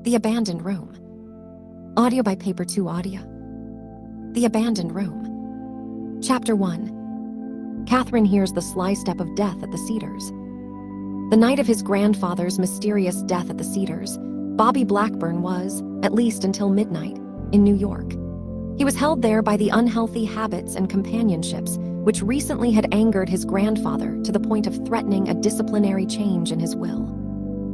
The Abandoned Room. Audio by Paper 2 Audio. The Abandoned Room. Chapter 1. Catherine hears the sly step of death at the Cedars. The night of his grandfather's mysterious death at the Cedars, Bobby Blackburn was, at least until midnight, in New York. He was held there by the unhealthy habits and companionships which recently had angered his grandfather to the point of threatening a disciplinary change in his will.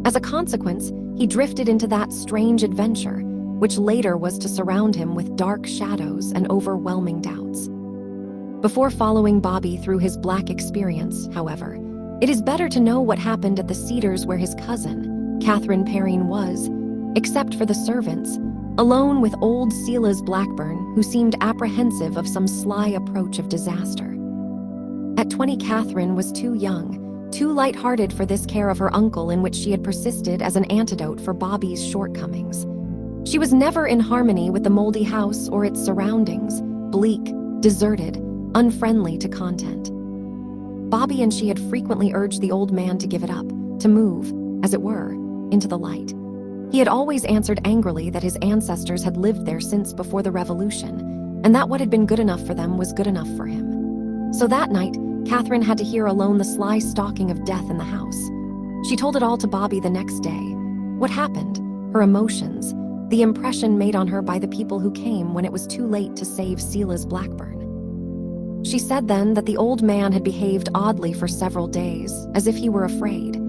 As a consequence, he drifted into that strange adventure, which later was to surround him with dark shadows and overwhelming doubts. Before following Bobby through his black experience, however, it is better to know what happened at the Cedars where his cousin, Catherine Perrine, was, except for the servants, alone with old Silas Blackburn, who seemed apprehensive of some sly approach of disaster. At 20, Catherine was too young, too light-hearted for this care of her uncle in which she had persisted as an antidote for Bobby's shortcomings. She was never in harmony with the moldy house or its surroundings, bleak, deserted, unfriendly to content. Bobby and she had frequently urged the old man to give it up, to move, as it were, into the light. He had always answered angrily that his ancestors had lived there since before the Revolution, and that what had been good enough for them was good enough for him. So that night, Catherine had to hear alone the sly stalking of death in the house. She told it all to Bobby the next day. What happened, her emotions, the impression made on her by the people who came when it was too late to save Silas Blackburn. She said then that the old man had behaved oddly for several days, as if he were afraid.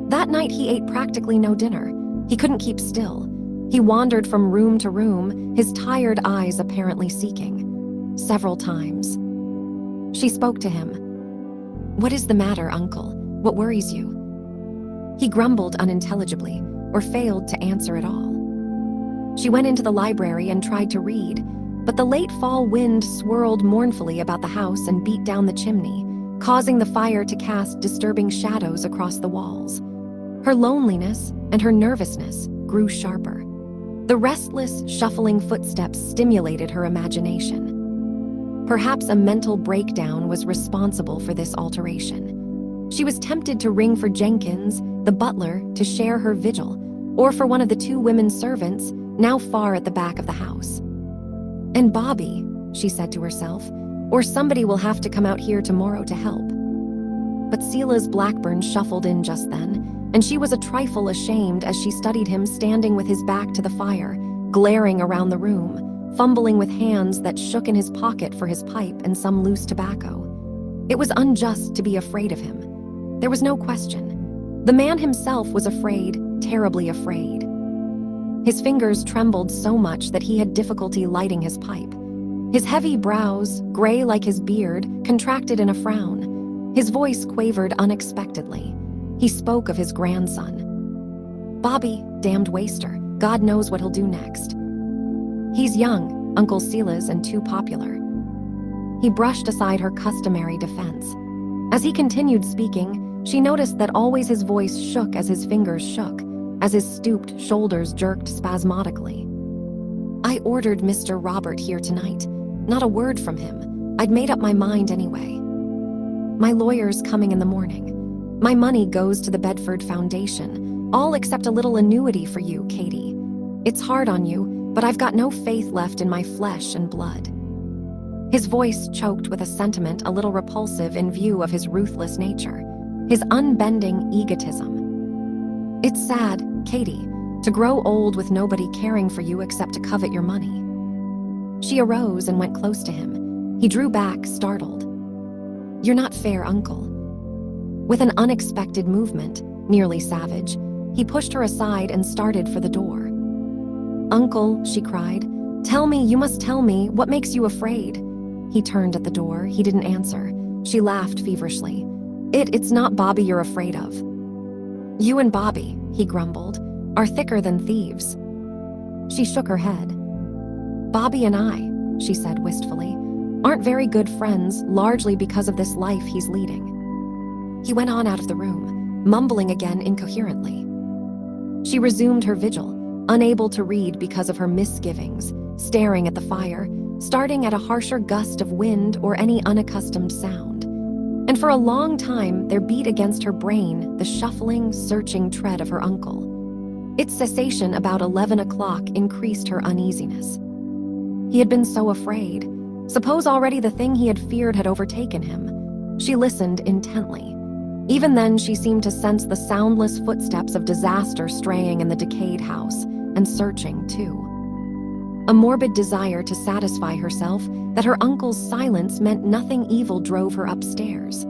That night he ate practically no dinner. He couldn't keep still. He wandered from room to room, his tired eyes apparently seeking. Several times. She spoke to him. "What is the matter, Uncle? What worries you?" He grumbled unintelligibly, or failed to answer at all. She went into the library and tried to read, but the late fall wind swirled mournfully about the house and beat down the chimney, causing the fire to cast disturbing shadows across the walls. Her loneliness and her nervousness grew sharper. The restless, shuffling footsteps stimulated her imagination. Perhaps a mental breakdown was responsible for this alteration. She was tempted to ring for Jenkins, the butler, to share her vigil, or for one of the two women servants, now far at the back of the house. "And Bobby," she said to herself, "or somebody will have to come out here tomorrow to help." But Silas Blackburn shuffled in just then, and she was a trifle ashamed as she studied him standing with his back to the fire, glaring around the room, fumbling with hands that shook in his pocket for his pipe and some loose tobacco. It was unjust to be afraid of him. There was no question. The man himself was afraid, terribly afraid. His fingers trembled so much that he had difficulty lighting his pipe. His heavy brows, gray like his beard, contracted in a frown. His voice quavered unexpectedly. He spoke of his grandson. "Bobby, damned waster. God knows what he'll do next. He's young, Uncle Silas, and too popular." He brushed aside her customary defense. As he continued speaking, she noticed that always his voice shook as his fingers shook, as his stooped shoulders jerked spasmodically. "I ordered Mr. Robert here tonight. Not a word from him. I'd made up my mind anyway. My lawyer's coming in the morning. My money goes to the Bedford Foundation, all except a little annuity for you, Katie. It's hard on you, but I've got no faith left in my flesh and blood." His voice choked with a sentiment a little repulsive in view of his ruthless nature, his unbending egotism. "It's sad, Katie, to grow old with nobody caring for you except to covet your money." She arose and went close to him. He drew back, startled. "You're not fair, Uncle." With an unexpected movement, nearly savage, he pushed her aside and started for the door. "Uncle," she cried, "tell me, you must tell me, what makes you afraid?" He turned at the door. He didn't answer. She laughed feverishly. It's not Bobby you're afraid of." "You and Bobby," he grumbled, "are thicker than thieves." She shook her head. "Bobby and I," she said wistfully, "aren't very good friends, largely because of this life he's leading." He went on out of the room, mumbling again incoherently. She resumed her vigil, unable to read because of her misgivings, staring at the fire, starting at a harsher gust of wind or any unaccustomed sound. And for a long time there beat against her brain the shuffling, searching tread of her uncle. Its cessation about 11 o'clock increased her uneasiness. He had been so afraid. Suppose already the thing he had feared had overtaken him. She listened intently. Even then, she seemed to sense the soundless footsteps of disaster straying in the decayed house, and searching, too. A morbid desire to satisfy herself that her uncle's silence meant nothing evil drove her upstairs.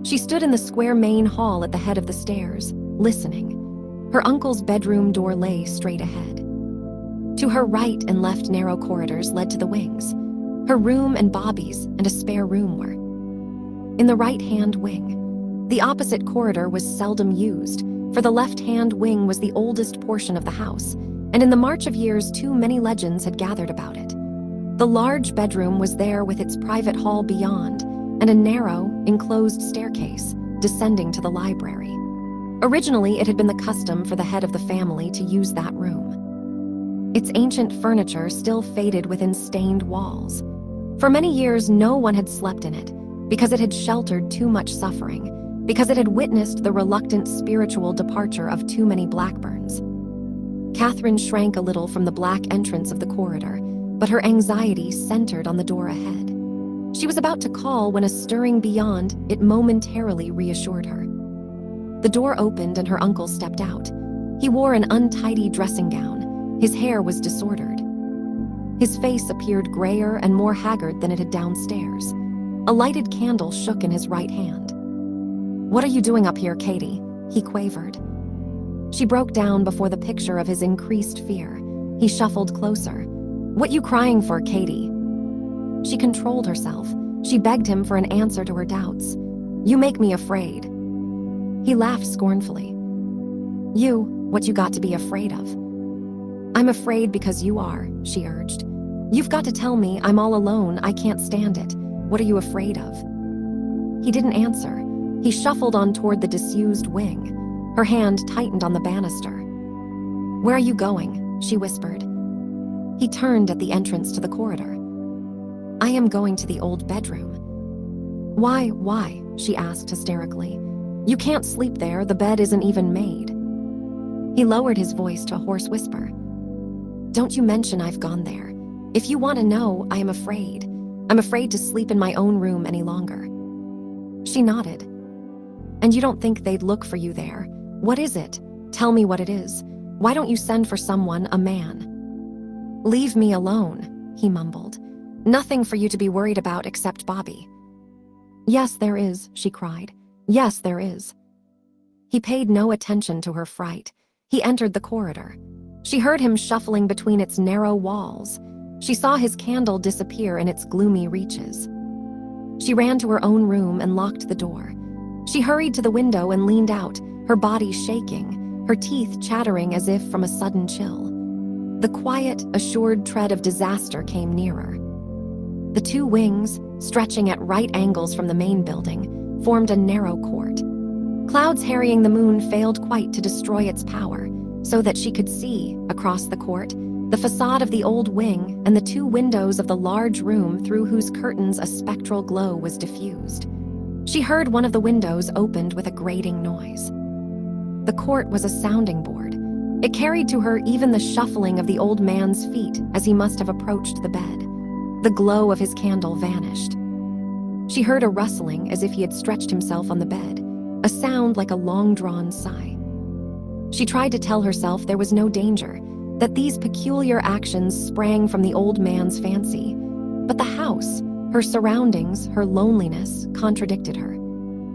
She stood in the square main hall at the head of the stairs, listening. Her uncle's bedroom door lay straight ahead. To her right and left narrow corridors led to the wings. Her room and Bobby's and a spare room were. In the right-hand wing, the opposite corridor was seldom used, for the left-hand wing was the oldest portion of the house, and in the march of years too many legends had gathered about it. The large bedroom was there with its private hall beyond, and a narrow, enclosed staircase descending to the library. Originally, it had been the custom for the head of the family to use that room. Its ancient furniture still faded within stained walls. For many years, no one had slept in it, because it had sheltered too much suffering, because it had witnessed the reluctant spiritual departure of too many Blackburns. Catherine shrank a little from the black entrance of the corridor, but her anxiety centered on the door ahead. She was about to call when a stirring beyond it momentarily reassured her. The door opened and her uncle stepped out. He wore an untidy dressing gown. His hair was disordered. His face appeared grayer and more haggard than it had downstairs. A lighted candle shook in his right hand. "What are you doing up here, Katie?" he quavered. She broke down before the picture of his increased fear. He shuffled closer. "What you crying for, Katie?" She controlled herself. She begged him for an answer to her doubts. "You make me afraid." He laughed scornfully. "You, what you got to be afraid of?" "I'm afraid because you are," she urged. "You've got to tell me I'm all alone, I can't stand it. What are you afraid of?" He didn't answer. He shuffled on toward the disused wing. Her hand tightened on the banister. "Where are you going?" she whispered. He turned at the entrance to the corridor. "I am going to the old bedroom." Why?" she asked hysterically. "You can't sleep there, the bed isn't even made." He lowered his voice to a hoarse whisper. "Don't you mention I've gone there. If you want to know, I am afraid. I'm afraid to sleep in my own room any longer." She nodded. "And you don't think they'd look for you there? What is it? Tell me what it is. Why don't you send for someone, a man?" "Leave me alone," he mumbled. "Nothing for you to be worried about except Bobby." "Yes, there is," she cried. "Yes, there is." He paid no attention to her fright. He entered the corridor. She heard him shuffling between its narrow walls. She saw his candle disappear in its gloomy reaches. She ran to her own room and locked the door. She hurried to the window and leaned out, her body shaking, her teeth chattering as if from a sudden chill. The quiet, assured tread of disaster came nearer. The two wings, stretching at right angles from the main building, formed a narrow court. Clouds harrying the moon failed quite to destroy its power, so that she could see, across the court, the facade of the old wing and the two windows of the large room through whose curtains a spectral glow was diffused. She heard one of the windows opened with a grating noise. The court was a sounding board. It carried to her even the shuffling of the old man's feet as he must have approached the bed. The glow of his candle vanished. She heard a rustling as if he had stretched himself on the bed, a sound like a long-drawn sigh. She tried to tell herself there was no danger, that these peculiar actions sprang from the old man's fancy. But the house, her surroundings, her loneliness, contradicted her.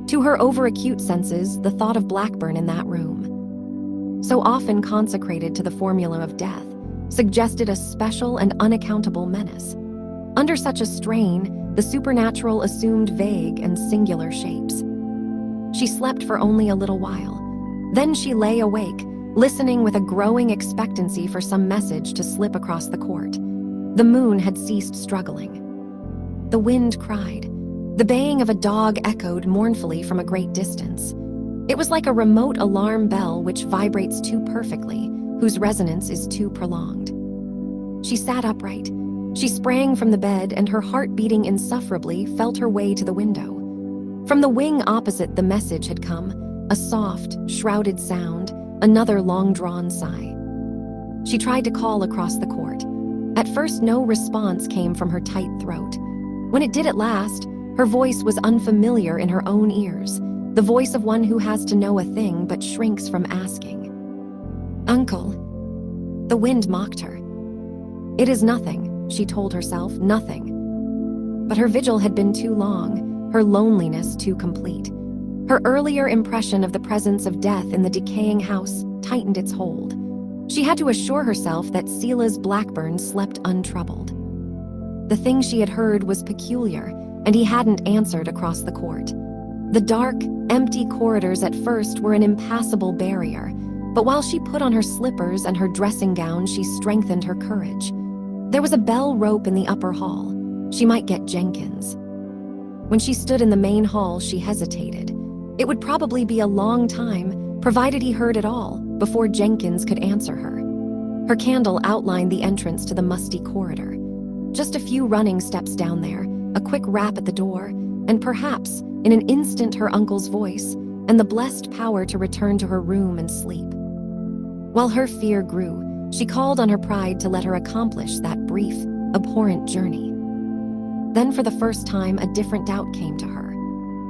To her overacute senses, the thought of Blackburn in that room, so often consecrated to the formula of death, suggested a special and unaccountable menace. Under such a strain, the supernatural assumed vague and singular shapes. She slept for only a little while. Then she lay awake, listening with a growing expectancy for some message to slip across the court. The moon had ceased struggling. The wind cried. The baying of a dog echoed mournfully from a great distance. It was like a remote alarm bell which vibrates too perfectly, whose resonance is too prolonged. She sat upright. She sprang from the bed and, her heart beating insufferably, felt her way to the window. From the wing opposite the message had come, a soft, shrouded sound, another long-drawn sigh. She tried to call across the court. At first, no response came from her tight throat. When it did at last, her voice was unfamiliar in her own ears, the voice of one who has to know a thing but shrinks from asking. "Uncle." The wind mocked her. "It is nothing," she told herself, "nothing." But her vigil had been too long, her loneliness too complete. Her earlier impression of the presence of death in the decaying house tightened its hold. She had to assure herself that Silas Blackburn slept untroubled. The thing she had heard was peculiar, and he hadn't answered across the court. The dark, empty corridors at first were an impassable barrier, but while she put on her slippers and her dressing gown, she strengthened her courage. There was a bell rope in the upper hall. She might get Jenkins. When she stood in the main hall, she hesitated. It would probably be a long time, provided he heard at all, before Jenkins could answer her. Her candle outlined the entrance to the musty corridor. Just a few running steps down there, a quick rap at the door, and perhaps, in an instant, her uncle's voice, and the blessed power to return to her room and sleep. While her fear grew, she called on her pride to let her accomplish that brief, abhorrent journey. Then for the first time, a different doubt came to her.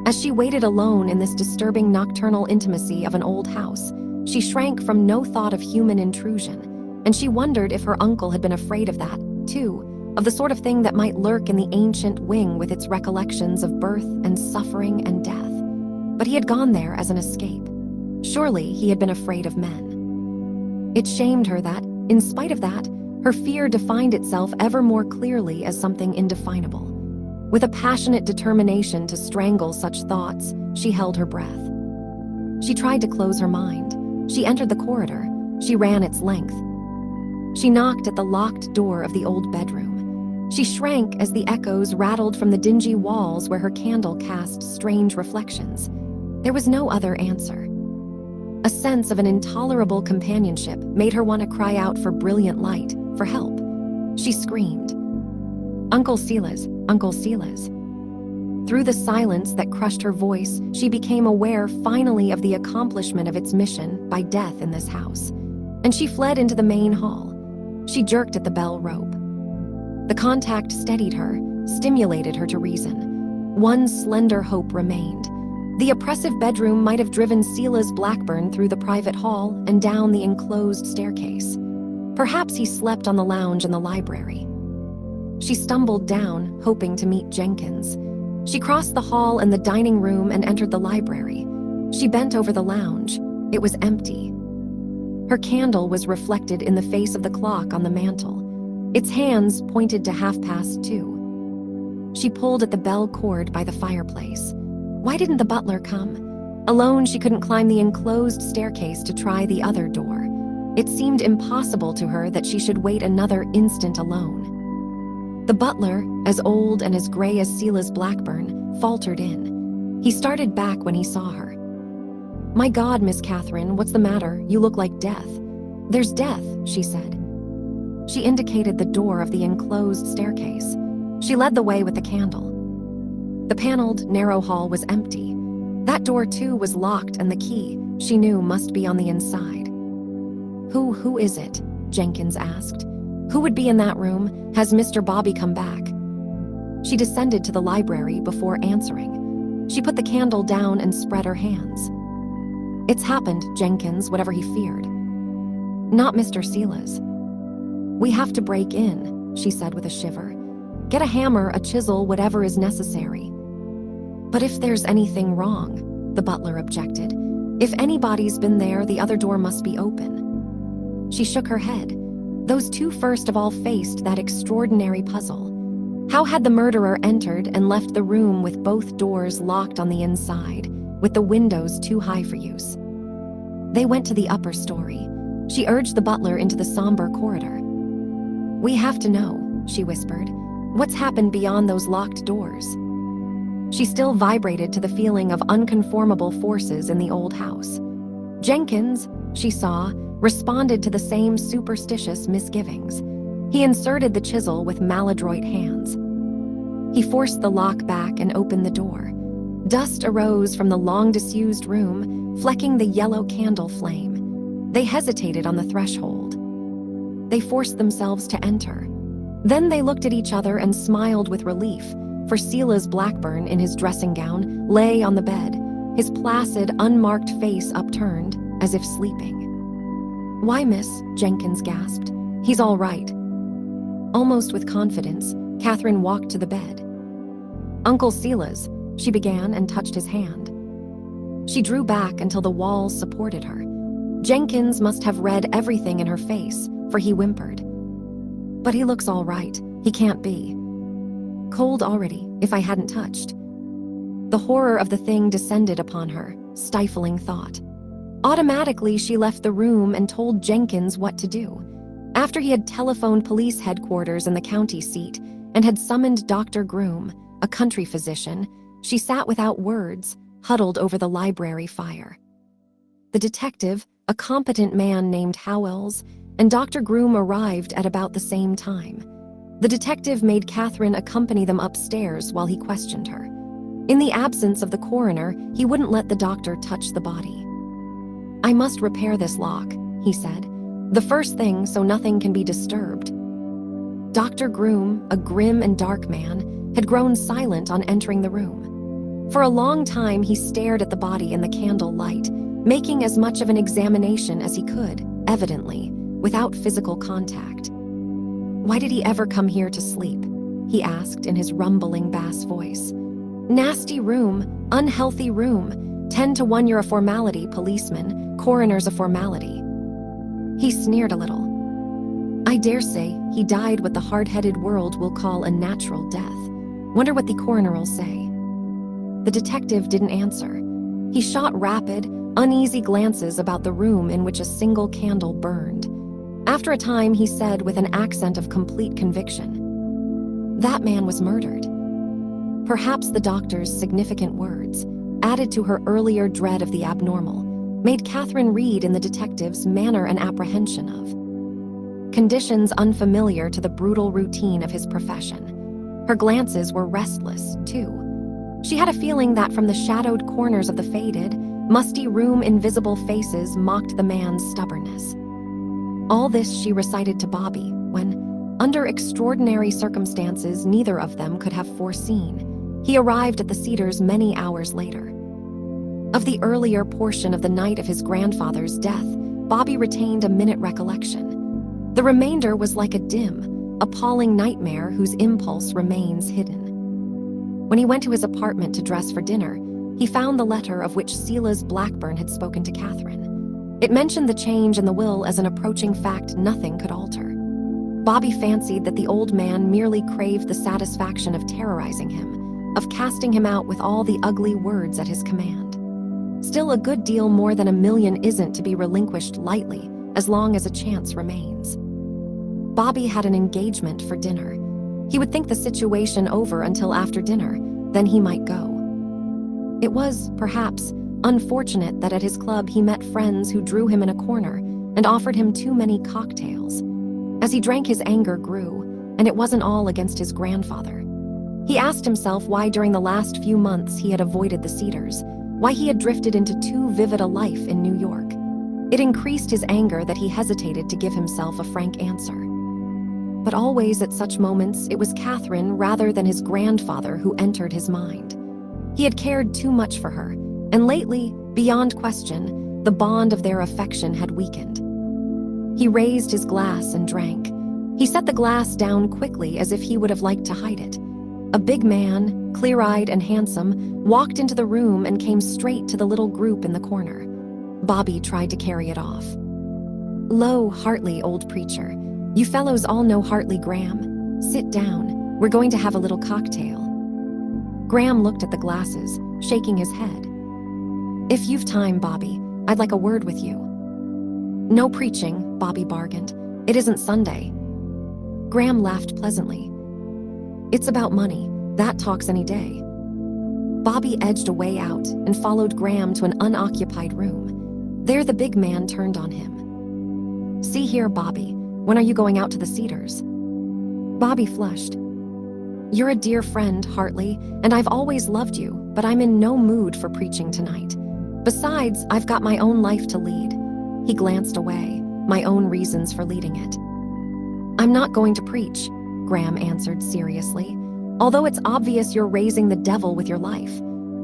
As she waited alone in this disturbing nocturnal intimacy of an old house, she shrank from no thought of human intrusion, and she wondered if her uncle had been afraid of that, too, of the sort of thing that might lurk in the ancient wing with its recollections of birth and suffering and death. But he had gone there as an escape. Surely he had been afraid of men. It shamed her that, in spite of that, her fear defined itself ever more clearly as something indefinable. With a passionate determination to strangle such thoughts, she held her breath. She tried to close her mind. She entered the corridor. She ran its length. She knocked at the locked door of the old bedroom. She shrank as the echoes rattled from the dingy walls where her candle cast strange reflections. There was no other answer. A sense of an intolerable companionship made her want to cry out for brilliant light, for help. She screamed, "Uncle Silas, Uncle Silas." Through the silence that crushed her voice, she became aware finally of the accomplishment of its mission by death in this house, and she fled into the main hall. She jerked at the bell rope. The contact steadied her, stimulated her to reason. One slender hope remained. The oppressive bedroom might have driven Silas Blackburn through the private hall and down the enclosed staircase. Perhaps he slept on the lounge in the library. She stumbled down, hoping to meet Jenkins. She crossed the hall and the dining room and entered the library. She bent over the lounge. It was empty. Her candle was reflected in the face of the clock on the mantel. Its hands pointed to 2:30. She pulled at the bell cord by the fireplace. Why didn't the butler come? Alone, she couldn't climb the enclosed staircase to try the other door. It seemed impossible to her that she should wait another instant alone. The butler, as old and as gray as Silas Blackburn, faltered in. He started back when he saw her. "My God, Miss Catherine, what's the matter? You look like death." "There's death," she said. She indicated the door of the enclosed staircase. She led the way with the candle. The paneled, narrow hall was empty. That door, too, was locked, and the key, she knew, must be on the inside. Who is it?" Jenkins asked. "Who would be in that room? Has Mr. Bobby come back?" She descended to the library before answering. She put the candle down and spread her hands. "It's happened, Jenkins, whatever he feared." "Not Mr. Silas." "We have to break in," she said with a shiver. "Get a hammer, a chisel, whatever is necessary." "But if there's anything wrong," the butler objected. "If anybody's been there, the other door must be open." She shook her head. Those two first of all faced that extraordinary puzzle. How had the murderer entered and left the room with both doors locked on the inside, with the windows too high for use? They went to the upper story. She urged the butler into the somber corridor. "We have to know," she whispered. "What's happened beyond those locked doors?" She still vibrated to the feeling of unconformable forces in the old house. Jenkins, she saw, responded to the same superstitious misgivings. He inserted the chisel with maladroit hands. He forced the lock back and opened the door. Dust arose from the long-disused room, flecking the yellow candle flame. They hesitated on the threshold. They forced themselves to enter. Then they looked at each other and smiled with relief, for Silas Blackburn, in his dressing gown, lay on the bed, his placid, unmarked face upturned, as if sleeping. "Why, miss," Jenkins gasped. "He's all right." Almost with confidence, Catherine walked to the bed. "Uncle Silas," she began and touched his hand. She drew back until the walls supported her. Jenkins must have read everything in her face, for he whimpered. "But he looks all right. He can't be. Cold already, if I hadn't touched." The horror of the thing descended upon her, stifling thought. Automatically, she left the room and told Jenkins what to do. After he had telephoned police headquarters in the county seat and had summoned Dr. Groom, a country physician, she sat without words, huddled over the library fire. The detective, a competent man named Howells, and Dr. Groom arrived at about the same time. The detective made Catherine accompany them upstairs while he questioned her. In the absence of the coroner, he wouldn't let the doctor touch the body. "I must repair this lock," he said. "The first thing, so nothing can be disturbed." Dr. Groom, a grim and dark man, had grown silent on entering the room. For a long time, he stared at the body in the candle light, making as much of an examination as he could, evidently, without physical contact. "Why did he ever come here to sleep?" he asked in his rumbling bass voice. "Nasty room, unhealthy room. 10 to 1 you're a formality, policeman. Coroner's a formality." He sneered a little. "I dare say he died what the hard-headed world will call a natural death. Wonder what the coroner'll say." The detective didn't answer. He shot rapid, uneasy glances about the room in which a single candle burned. After a time, he said with an accent of complete conviction, "That man was murdered." Perhaps the doctor's significant words, added to her earlier dread of the abnormal, made Catherine read in the detective's manner an apprehension of conditions unfamiliar to the brutal routine of his profession. Her glances were restless, too. She had a feeling that from the shadowed corners of the faded, musty room, invisible faces mocked the man's stubbornness. All this she recited to Bobby when, under extraordinary circumstances neither of them could have foreseen, he arrived at the Cedars many hours later. Of the earlier portion of the night of his grandfather's death, Bobby retained a minute recollection. The remainder was like a dim, appalling nightmare whose impulse remains hidden. When he went to his apartment to dress for dinner, he found the letter of which Silas Blackburn had spoken to Catherine. It mentioned the change in the will as an approaching fact nothing could alter. Bobby fancied that the old man merely craved the satisfaction of terrorizing him, of casting him out with all the ugly words at his command. Still, a good deal more than $1 million isn't to be relinquished lightly, as long as a chance remains. Bobby had an engagement for dinner. He would think the situation over until after dinner, then he might go. It was, perhaps, unfortunate that at his club he met friends who drew him in a corner and offered him too many cocktails. As he drank, his anger grew, and it wasn't all against his grandfather. He asked himself why during the last few months he had avoided the Cedars, why he had drifted into too vivid a life in New York. It increased his anger that he hesitated to give himself a frank answer. But always at such moments, it was Catherine rather than his grandfather who entered his mind. He had cared too much for her, and lately, beyond question, the bond of their affection had weakened. He raised his glass and drank. He set the glass down quickly as if he would have liked to hide it. A big man, clear-eyed and handsome, walked into the room and came straight to the little group in the corner. Bobby tried to carry it off. "Lo, Hartley, old preacher. You fellows all know Hartley Graham. Sit down. We're going to have a little cocktail." Graham looked at the glasses, shaking his head. "If you've time, Bobby, I'd like a word with you." "No preaching," Bobby bargained. "It isn't Sunday." Graham laughed pleasantly. "It's about money. That talks any day." Bobby edged a way out and followed Graham to an unoccupied room. There the big man turned on him. "See here, Bobby. When are you going out to the Cedars?" Bobby flushed. "You're a dear friend, Hartley, and I've always loved you, but I'm in no mood for preaching tonight. Besides, I've got my own life to lead. He glanced away, my own reasons for leading it. I'm not going to preach, Graham answered seriously. Although it's obvious you're raising the devil with your life,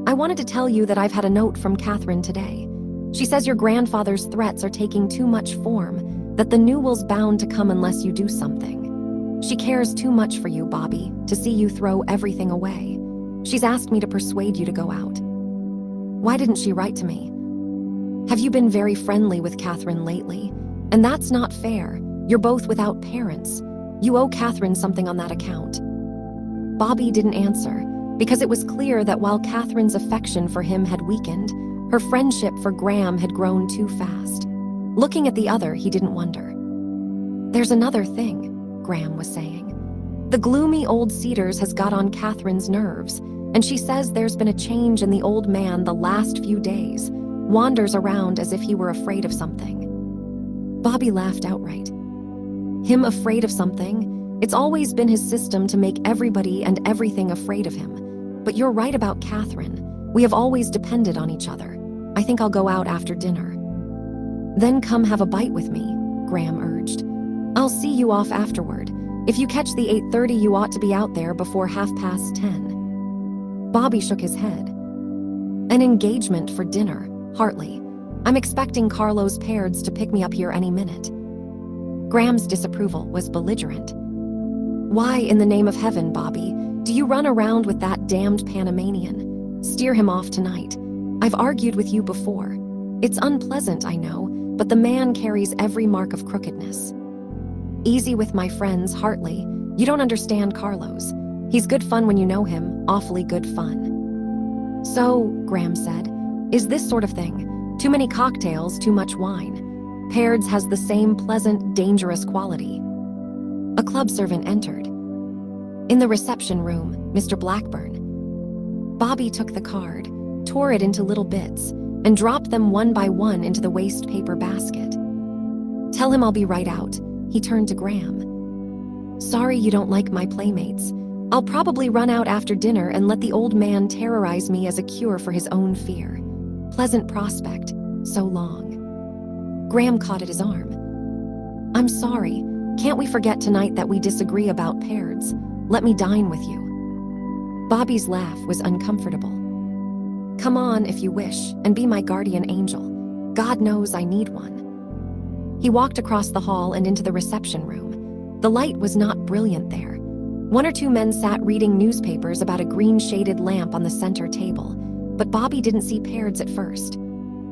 I wanted to tell you that I've had a note from Catherine today. She says your grandfather's threats are taking too much form, that the Newell's bound to come unless you do something. She cares too much for you, Bobby, to see you throw everything away. She's asked me to persuade you to go out. Why didn't she write to me? Have you been very friendly with Catherine lately? And that's not fair. You're both without parents. You owe Catherine something on that account. Bobby didn't answer, because it was clear that while Catherine's affection for him had weakened, her friendship for Graham had grown too fast. Looking at the other, he didn't wonder. There's another thing, Graham was saying. The gloomy old Cedars has got on Catherine's nerves, and she says there's been a change in the old man the last few days, wanders around as if he were afraid of something. Bobby laughed outright. Him afraid of something? It's always been his system to make everybody and everything afraid of him. But you're right about Catherine. We have always depended on each other. I think I'll go out after dinner. Then come have a bite with me, Graham urged. I'll see you off afterward. If you catch the 8:30, you ought to be out there before 10:30. Bobby shook his head. An engagement for dinner, Hartley. I'm expecting Carlos Paredes to pick me up here any minute. Graham's disapproval was belligerent. Why, in the name of heaven, Bobby, do you run around with that damned Panamanian? Steer him off tonight. I've argued with you before. It's unpleasant, I know, but the man carries every mark of crookedness. Easy with my friends, Hartley. You don't understand Carlos. He's good fun when you know him, awfully good fun. So, Graham said, is this sort of thing? Too many cocktails, too much wine. Paredes has the same pleasant, dangerous quality. A club servant entered. In the reception room, Mr. Blackburn. Bobby took the card, tore it into little bits, and dropped them one by one into the waste paper basket. Tell him I'll be right out. He turned to Graham. Sorry you don't like my playmates. I'll probably run out after dinner and let the old man terrorize me as a cure for his own fear. Pleasant prospect. So long. Graham caught at his arm. I'm sorry. Can't we forget tonight that we disagree about Paredes? Let me dine with you. Bobby's laugh was uncomfortable. Come on if you wish, and be my guardian angel. God knows I need one. He walked across the hall and into the reception room. The light was not brilliant there. One or two men sat reading newspapers about a green-shaded lamp on the center table, but Bobby didn't see Paredes at first.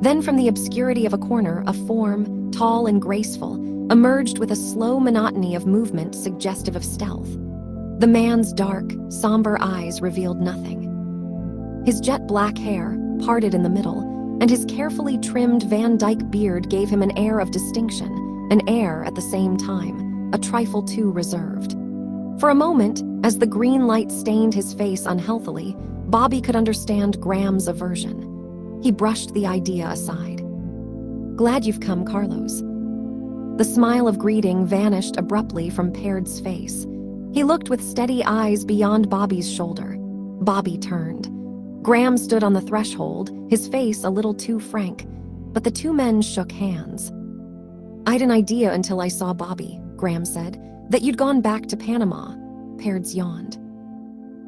Then from the obscurity of a corner, a form, tall and graceful, emerged with a slow monotony of movement suggestive of stealth. The man's dark, somber eyes revealed nothing. His jet-black hair, parted in the middle, and his carefully trimmed Van Dyke beard gave him an air of distinction, an air, at the same time, a trifle too reserved. For a moment, as the green light stained his face unhealthily, Bobby could understand Graham's aversion. He brushed the idea aside. Glad you've come, Carlos. The smile of greeting vanished abruptly from Paredes' face. He looked with steady eyes beyond Bobby's shoulder. Bobby turned. Graham stood on the threshold, his face a little too frank, but the two men shook hands. I'd an idea until I saw Bobby, Graham said, that you'd gone back to Panama. Paredes yawned.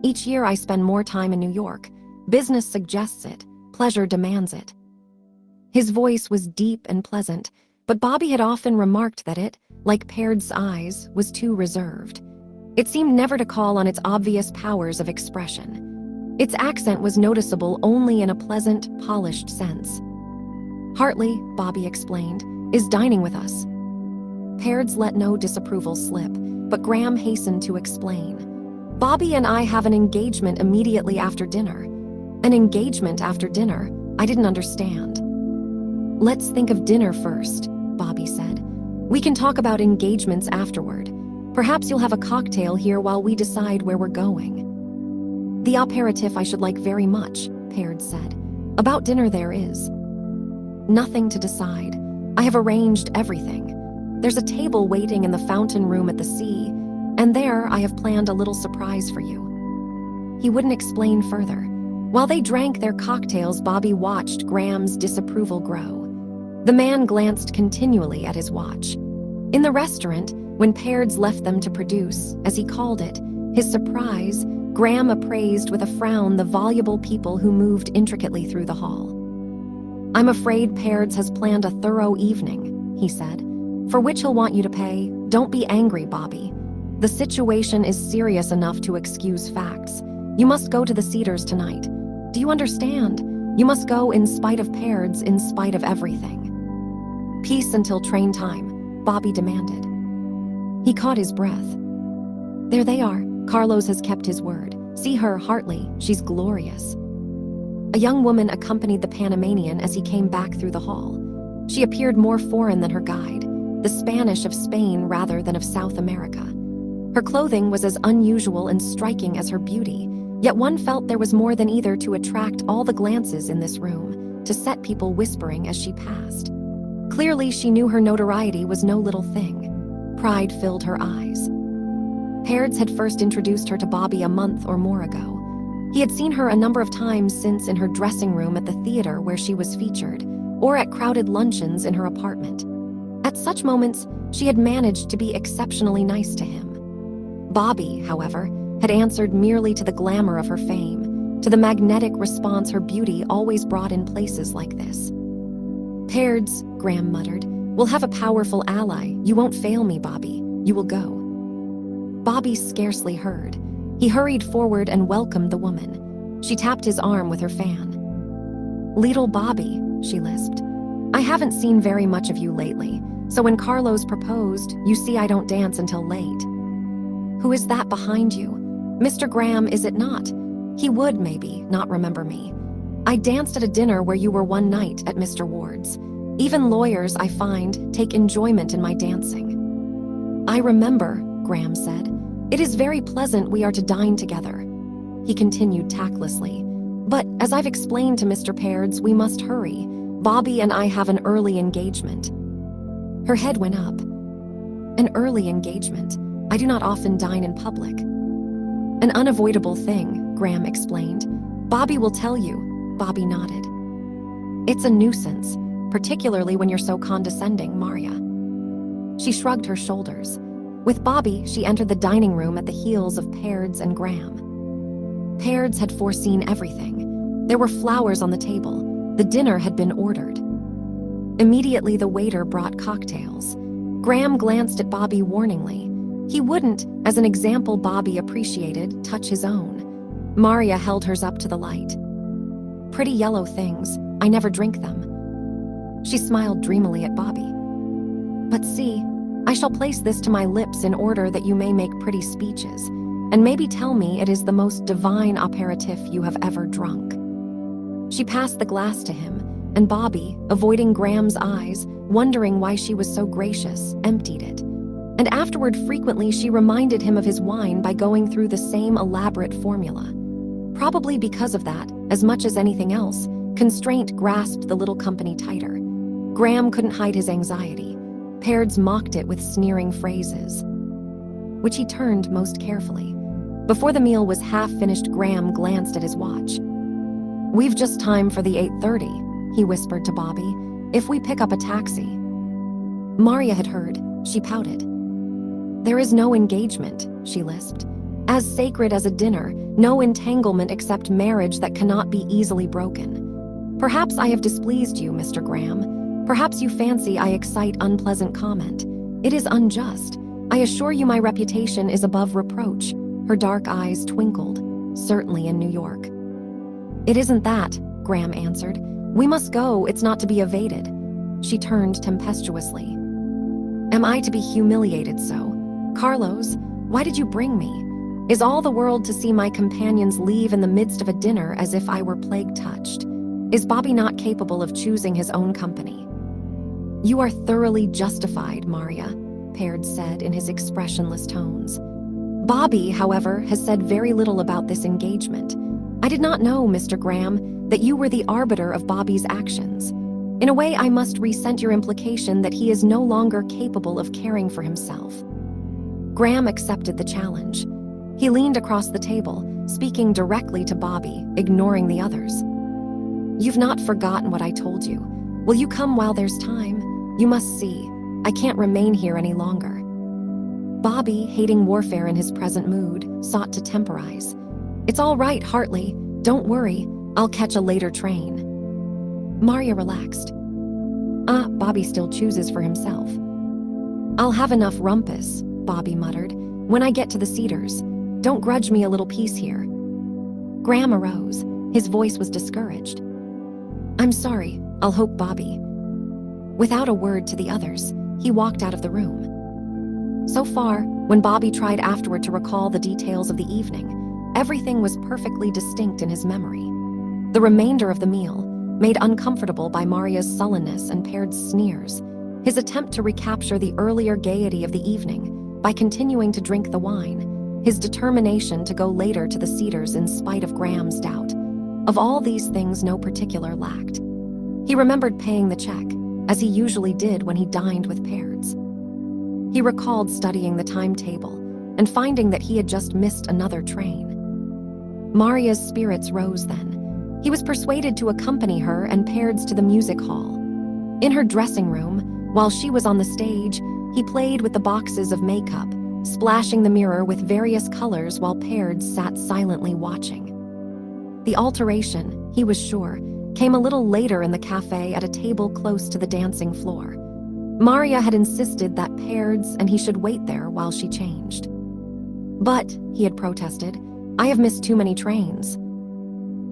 Each year I spend more time in New York. Business suggests it. Pleasure demands it. His voice was deep and pleasant, but Bobby had often remarked that it, like Paredes' eyes, was too reserved. It seemed never to call on its obvious powers of expression. Its accent was noticeable only in a pleasant, polished sense. Hartley, Bobby explained, is dining with us. Paredes let no disapproval slip, but Graham hastened to explain. Bobby and I have an engagement immediately after dinner. An engagement after dinner? I didn't understand. Let's think of dinner first, Bobby said. We can talk about engagements afterward. Perhaps you'll have a cocktail here while we decide where we're going. The aperitif I should like very much, Paredes said. About dinner there is nothing to decide. I have arranged everything. There's a table waiting in the fountain room at the sea, and there I have planned a little surprise for you. He wouldn't explain further. While they drank their cocktails, Bobby watched Graham's disapproval grow. The man glanced continually at his watch. In the restaurant, when Pairds left them to produce, as he called it, his surprise, Graham appraised with a frown the voluble people who moved intricately through the hall. "I'm afraid Pairds has planned a thorough evening," he said, "for which he'll want you to pay. Don't be angry, Bobby. The situation is serious enough to excuse facts. You must go to the Cedars tonight. Do you understand? You must go in spite of Pairds, in spite of everything." "Peace until train time," Bobby demanded. He caught his breath. "There they are. Carlos has kept his word. See her, Hartley. She's glorious." A young woman accompanied the Panamanian as he came back through the hall. She appeared more foreign than her guide, the Spanish of Spain rather than of South America. Her clothing was as unusual and striking as her beauty, yet one felt there was more than either to attract all the glances in this room, to set people whispering as she passed. Clearly, she knew her notoriety was no little thing. Pride filled her eyes. Pairds had first introduced her to Bobby a month or more ago. He had seen her a number of times since in her dressing room at the theater where she was featured, or at crowded luncheons in her apartment. At such moments, she had managed to be exceptionally nice to him. Bobby, however, had answered merely to the glamour of her fame, to the magnetic response her beauty always brought in places like this. "Pairds," Graham muttered, "will have a powerful ally. You won't fail me, Bobby. You will go." Bobby scarcely heard. He hurried forward and welcomed the woman. She tapped his arm with her fan. "Little Bobby," she lisped. "I haven't seen very much of you lately, so when Carlos proposed, you see I don't dance until late." "Who is that behind you? Mr. Graham, is it not? He would, maybe, not remember me. I danced at a dinner where you were one night at Mr. Ward's. Even lawyers, I find, take enjoyment in my dancing." "I remember," Graham said. "It is very pleasant we are to dine together." He continued tactlessly. "But, as I've explained to Mr. Pairds, we must hurry. Bobby and I have an early engagement." Her head went up. "An early engagement? I do not often dine in public." "An unavoidable thing," Graham explained. "Bobby will tell you." Bobby nodded. "It's a nuisance, particularly when you're so condescending, Maria." She shrugged her shoulders. With Bobby, she entered the dining room at the heels of Pairds and Graham. Pairds had foreseen everything. There were flowers on the table. The dinner had been ordered. Immediately, the waiter brought cocktails. Graham glanced at Bobby warningly. He wouldn't, as an example Bobby appreciated, touch his own. Maria held hers up to the light. "Pretty yellow things. I never drink them." She smiled dreamily at Bobby. "But see, I shall place this to my lips in order that you may make pretty speeches, and maybe tell me it is the most divine aperitif you have ever drunk." She passed the glass to him, and Bobby, avoiding Graham's eyes, wondering why she was so gracious, emptied it. And afterward, frequently, she reminded him of his wine by going through the same elaborate formula. Probably because of that, as much as anything else, constraint grasped the little company tighter. Graham couldn't hide his anxiety. Pairds mocked it with sneering phrases, which he turned most carefully. Before the meal was half finished, Graham glanced at his watch. "We've just time for the 8:30, he whispered to Bobby. "If we pick up a taxi." Maria had heard. She pouted. "There is no engagement," she lisped. "As sacred as a dinner, no entanglement except marriage that cannot be easily broken. Perhaps I have displeased you, Mr. Graham. Perhaps you fancy I excite unpleasant comment. It is unjust. I assure you my reputation is above reproach." Her dark eyes twinkled. "Certainly in New York." "It isn't that," Graham answered. "We must go, it's not to be evaded." She turned tempestuously. "Am I to be humiliated so? Carlos, why did you bring me? Is all the world to see my companions leave in the midst of a dinner as if I were plague-touched? Is Bobby not capable of choosing his own company?" "You are thoroughly justified, Maria," Pairds said in his expressionless tones. "Bobby, however, has said very little about this engagement. I did not know, Mr. Graham, that you were the arbiter of Bobby's actions. In a way, I must resent your implication that he is no longer capable of caring for himself." Graham accepted the challenge. He leaned across the table, speaking directly to Bobby, ignoring the others. "You've not forgotten what I told you. Will you come while there's time? You must see. I can't remain here any longer." Bobby, hating warfare in his present mood, sought to temporize. "It's all right, Hartley. Don't worry. I'll catch a later train." Maria relaxed. Bobby still chooses for himself. "I'll have enough rumpus," Bobby muttered, "when I get to the Cedars. Don't grudge me a little piece here." Graham arose. His voice was discouraged. "I'm sorry. I'll hope Bobby." Without a word to the others, he walked out of the room. So far, when Bobby tried afterward to recall the details of the evening, everything was perfectly distinct in his memory. The remainder of the meal, made uncomfortable by Maria's sullenness and Paird's sneers, his attempt to recapture the earlier gaiety of the evening by continuing to drink the wine, his determination to go later to the Cedars in spite of Graham's doubt. Of all these things, no particular lacked. He remembered paying the check, as he usually did when he dined with Paird's. He recalled studying the timetable and finding that he had just missed another train. Maria's spirits rose then. He was persuaded to accompany her and Paird's to the music hall. In her dressing room, while she was on the stage, he played with the boxes of makeup, splashing the mirror with various colors while Paird's sat silently watching. The alteration, he was sure, came a little later in the cafe at a table close to the dancing floor. Maria had insisted that Paird's and he should wait there while she changed. "But," he had protested, "I have missed too many trains."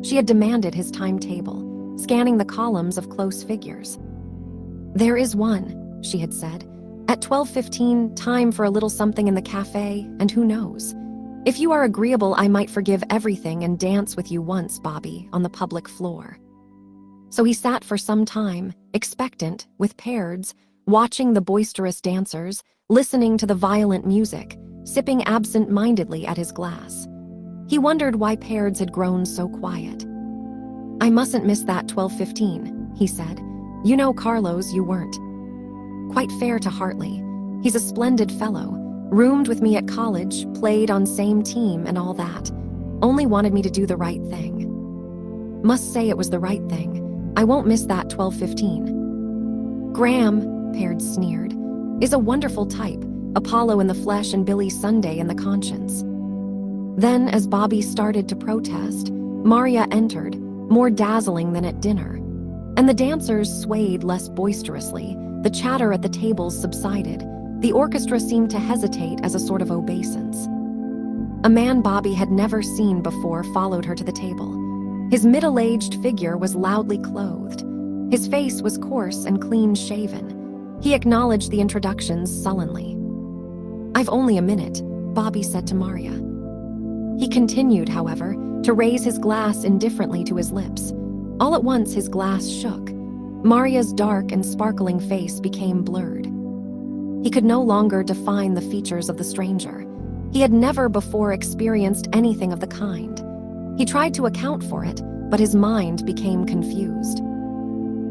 She had demanded his timetable, scanning the columns of close figures. "There is one," she had said. "At 12:15, time for a little something in the cafe, and who knows? If you are agreeable, I might forgive everything and dance with you once, Bobby, on the public floor." So he sat for some time, expectant, with Paird's, watching the boisterous dancers, listening to the violent music, sipping absent-mindedly at his glass. He wondered why Paird's had grown so quiet. "I mustn't miss that 12:15, he said. "You know, Carlos, you weren't." Quite fair to Hartley. He's a splendid fellow. Roomed with me at college, played on same team and all that. Only wanted me to do the right thing. Must say it was the right thing. I won't miss that 12:15. "Graham," Paird's sneered, "is a wonderful type, Apollo in the flesh and Billy Sunday in the conscience." Then, as Bobby started to protest, Maria entered, more dazzling than at dinner. And the dancers swayed less boisterously, the chatter at the tables subsided, the orchestra seemed to hesitate as a sort of obeisance. A man Bobby had never seen before followed her to the table. His middle-aged figure was loudly clothed. His face was coarse and clean-shaven. He acknowledged the introductions sullenly. "I've only a minute," Bobby said to Maria. He continued, however, to raise his glass indifferently to his lips. All at once his glass shook. Maria's dark and sparkling face became blurred. He could no longer define the features of the stranger. He had never before experienced anything of the kind. He tried to account for it, but his mind became confused.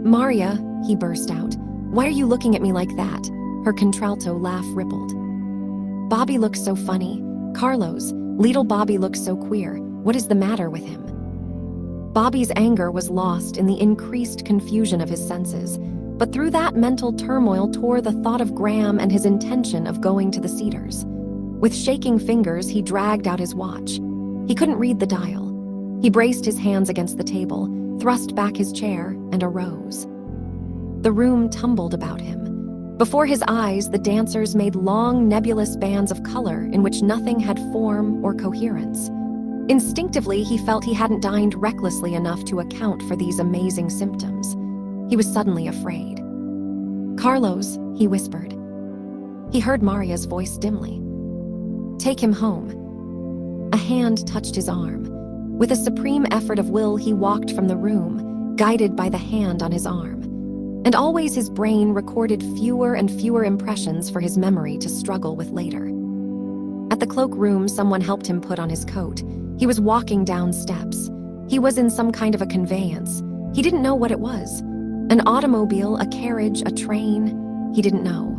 "Maria," he burst out, "why are you looking at me like that?" Her contralto laugh rippled. "Bobby looks so funny. Carlos, little Bobby looks so queer. What is the matter with him?" Bobby's anger was lost in the increased confusion of his senses, but through that mental turmoil tore the thought of Graham and his intention of going to the Cedars. With shaking fingers, he dragged out his watch. He couldn't read the dial. He braced his hands against the table, thrust back his chair, and arose. The room tumbled about him. Before his eyes, the dancers made long, nebulous bands of color in which nothing had form or coherence. Instinctively, he felt he hadn't dined recklessly enough to account for these amazing symptoms. He was suddenly afraid. "Carlos," he whispered. He heard Maria's voice dimly. "Take him home." A hand touched his arm. With a supreme effort of will, he walked from the room, guided by the hand on his arm. And always his brain recorded fewer and fewer impressions for his memory to struggle with later. At the cloakroom, someone helped him put on his coat. He was walking down steps. He was in some kind of a conveyance. He didn't know what it was. An automobile, a carriage, a train. He didn't know.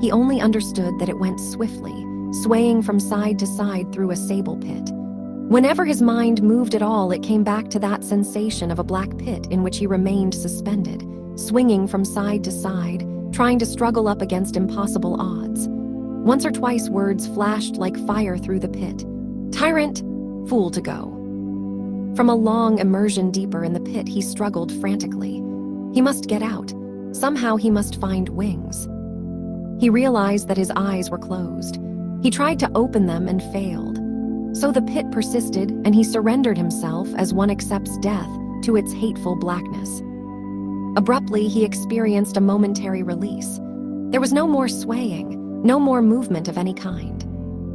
He only understood that it went swiftly, swaying from side to side through a sable pit. Whenever his mind moved at all, it came back to that sensation of a black pit in which he remained suspended, swinging from side to side, trying to struggle up against impossible odds. Once or twice words flashed like fire through the pit. Tyrant, fool to go. From a long immersion deeper in the pit, he struggled frantically. He must get out. Somehow he must find wings. He realized that his eyes were closed. He tried to open them and failed. So the pit persisted, and he surrendered himself as one accepts death to its hateful blackness. Abruptly, he experienced a momentary release. There was no more swaying, no more movement of any kind.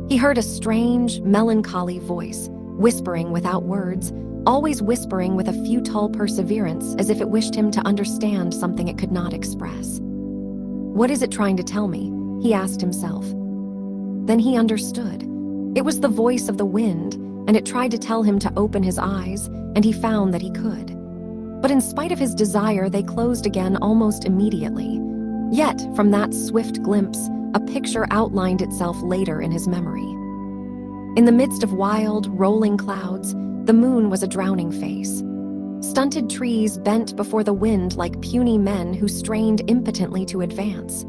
He heard a strange, melancholy voice, whispering without words, always whispering with a futile perseverance, as if it wished him to understand something it could not express. What is it trying to tell me? He asked himself. Then he understood. It was the voice of the wind, and it tried to tell him to open his eyes, and he found that he could. But in spite of his desire, they closed again almost immediately. Yet, from that swift glimpse, a picture outlined itself later in his memory. In the midst of wild, rolling clouds, the moon was a drowning face. Stunted trees bent before the wind like puny men who strained impotently to advance.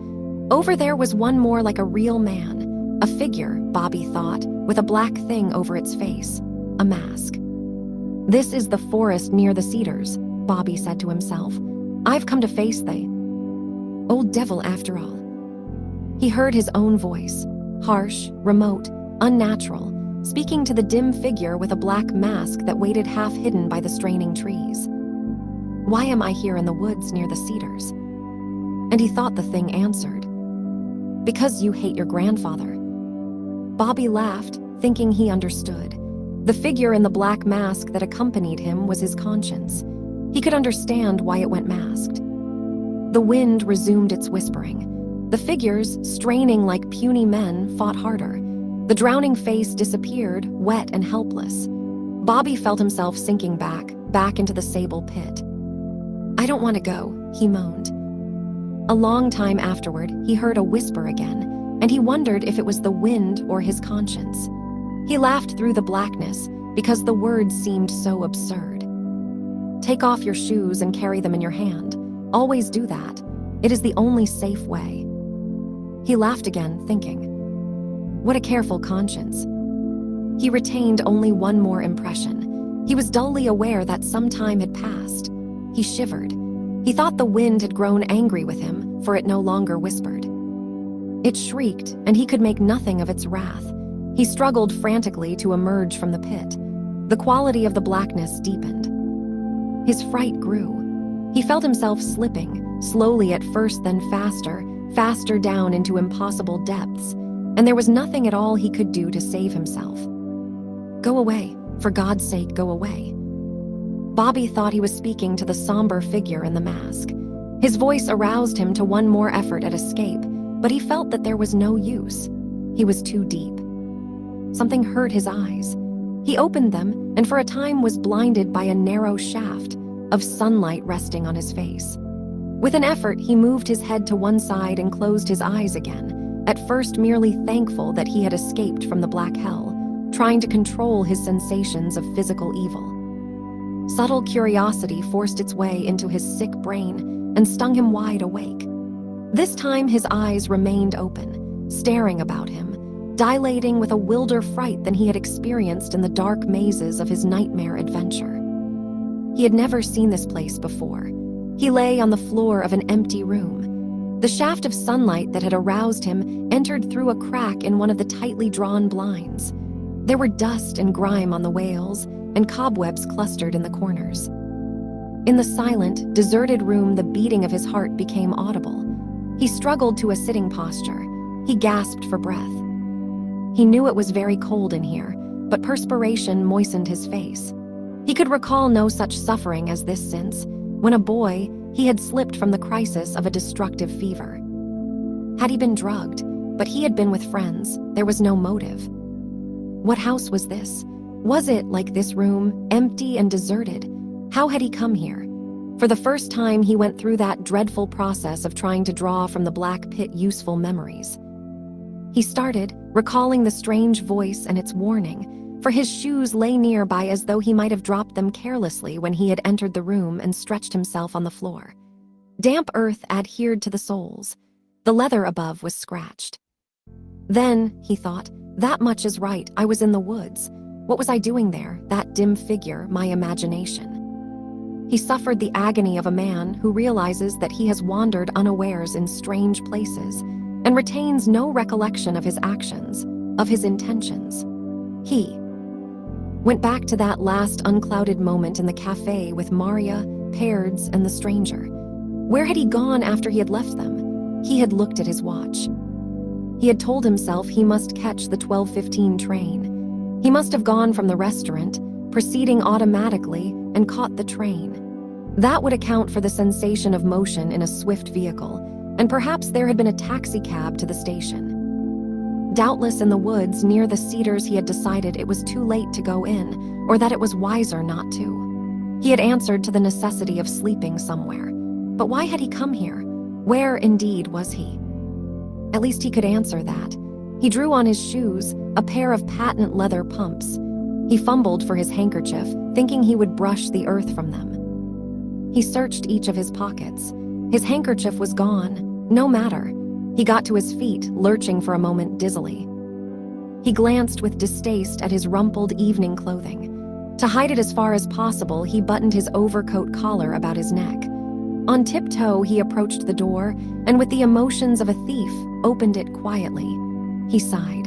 Over there was one more like a real man, a figure, Bobby thought, with a black thing over its face, a mask. This is the forest near the cedars, Bobby said to himself. I've come to face the old devil after all. He heard his own voice, harsh, remote, unnatural, speaking to the dim figure with a black mask that waited half hidden by the straining trees. Why am I here in the woods near the cedars? And he thought the thing answered. Because you hate your grandfather. Bobby laughed, thinking he understood. The figure in the black mask that accompanied him was his conscience. He could understand why it went masked. The wind resumed its whispering. The figures, straining like puny men, fought harder. The drowning face disappeared, wet and helpless. Bobby felt himself sinking back into the sable pit. I don't want to go, he moaned. A long time afterward, he heard a whisper again, and he wondered if it was the wind or his conscience. He laughed through the blackness because the words seemed so absurd. Take off your shoes and carry them in your hand. Always do that. It is the only safe way. He laughed again, thinking, what a careful conscience. He retained only one more impression. He was dully aware that some time had passed. He shivered. He thought the wind had grown angry with him, for it no longer whispered. It shrieked, and he could make nothing of its wrath. He struggled frantically to emerge from the pit. The quality of the blackness deepened. His fright grew. He felt himself slipping, slowly at first, then faster down into impossible depths, and there was nothing at all he could do to save himself. Go away, for God's sake, go away. Bobby thought he was speaking to the somber figure in the mask. His voice aroused him to one more effort at escape, but he felt that there was no use. He was too deep. Something hurt his eyes. He opened them, and for a time was blinded by a narrow shaft of sunlight resting on his face. With an effort, he moved his head to one side and closed his eyes again, at first merely thankful that he had escaped from the black hell, trying to control his sensations of physical evil. Subtle curiosity forced its way into his sick brain and stung him wide awake. This time his eyes remained open, staring about him, dilating with a wilder fright than he had experienced in the dark mazes of his nightmare adventure. He had never seen this place before. He lay on the floor of an empty room. The shaft of sunlight that had aroused him entered through a crack in one of the tightly drawn blinds. There were dust and grime on the wails, and cobwebs clustered in the corners. In the silent, deserted room, the beating of his heart became audible. He struggled to a sitting posture. He gasped for breath. He knew it was very cold in here, but perspiration moistened his face. He could recall no such suffering as this since, when a boy, he had slipped from the crisis of a destructive fever. Had he been drugged? But he had been with friends. There was no motive. What house was this? Was it, like this room, empty and deserted? How had he come here? For the first time, he went through that dreadful process of trying to draw from the black pit useful memories. He started, recalling the strange voice and its warning, for his shoes lay nearby as though he might have dropped them carelessly when he had entered the room and stretched himself on the floor. Damp earth adhered to the soles. The leather above was scratched. Then, he thought, that much is right, I was in the woods. What was I doing there, that dim figure, my imagination? He suffered the agony of a man who realizes that he has wandered unawares in strange places and retains no recollection of his actions, of his intentions. He went back to that last unclouded moment in the cafe with Maria, Pairds, and the stranger. Where had he gone after he had left them? He had looked at his watch. He had told himself he must catch the 12:15 train. He must have gone from the restaurant, proceeding automatically, and caught the train. That would account for the sensation of motion in a swift vehicle, and perhaps there had been a taxi cab to the station. Doubtless in the woods near the cedars he had decided it was too late to go in, or that it was wiser not to. He had answered to the necessity of sleeping somewhere. But why had he come here? Where, indeed, was he? At least he could answer that. He drew on his shoes, a pair of patent leather pumps. He fumbled for his handkerchief, thinking he would brush the earth from them. He searched each of his pockets. His handkerchief was gone. No matter. He got to his feet, lurching for a moment dizzily. He glanced with distaste at his rumpled evening clothing. To hide it as far as possible, he buttoned his overcoat collar about his neck. On tiptoe, he approached the door, and with the emotions of a thief, opened it quietly. He sighed.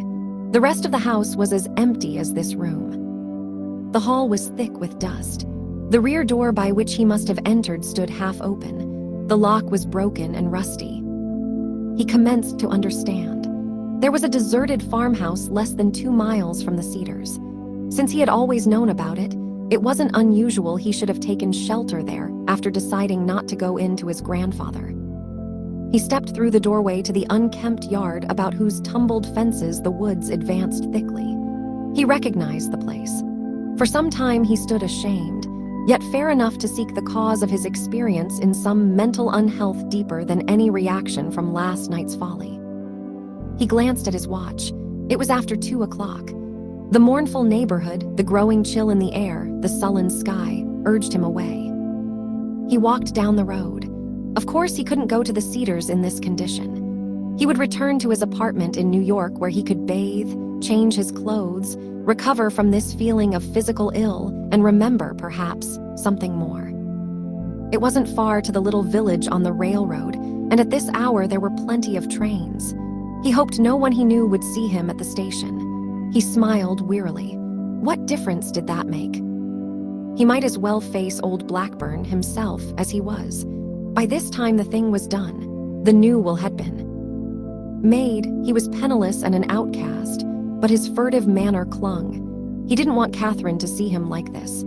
The rest of the house was as empty as this room. The hall was thick with dust. The rear door by which he must have entered stood half open. The lock was broken and rusty. He commenced to understand. There was a deserted farmhouse less than 2 miles from the cedars. Since he had always known about it, it wasn't unusual he should have taken shelter there after deciding not to go into his grandfather. He stepped through the doorway to the unkempt yard about whose tumbled fences the woods advanced thickly. He recognized the place. For some time he stood ashamed, yet fair enough to seek the cause of his experience in some mental unhealth deeper than any reaction from last night's folly. He glanced at his watch. It was after 2 o'clock. The mournful neighborhood, the growing chill in the air, the sullen sky, urged him away. He walked down the road. Of course, he couldn't go to the cedars in this condition. He would return to his apartment in New York where he could bathe, change his clothes, recover from this feeling of physical ill, and remember, perhaps, something more. It wasn't far to the little village on the railroad, and at this hour there were plenty of trains. He hoped no one he knew would see him at the station. He smiled wearily. What difference did that make? He might as well face old Blackburn himself as he was. By this time the thing was done. The new will had been made. He was penniless and an outcast, but his furtive manner clung. He didn't want Catherine to see him like this.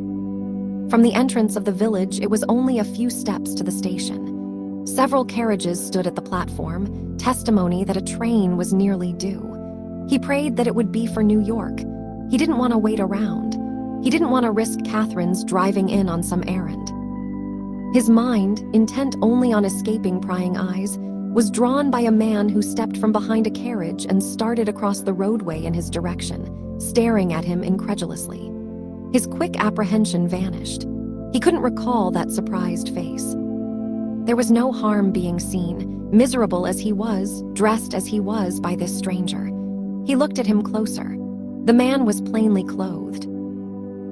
From the entrance of the village, it was only a few steps to the station. Several carriages stood at the platform, testimony that a train was nearly due. He prayed that it would be for New York. He didn't want to wait around. He didn't want to risk Catherine's driving in on some errand. His mind, intent only on escaping prying eyes, was drawn by a man who stepped from behind a carriage and started across the roadway in his direction, staring at him incredulously. His quick apprehension vanished. He couldn't recall that surprised face. There was no harm being seen, miserable as he was, dressed as he was by this stranger. He looked at him closer. The man was plainly clothed.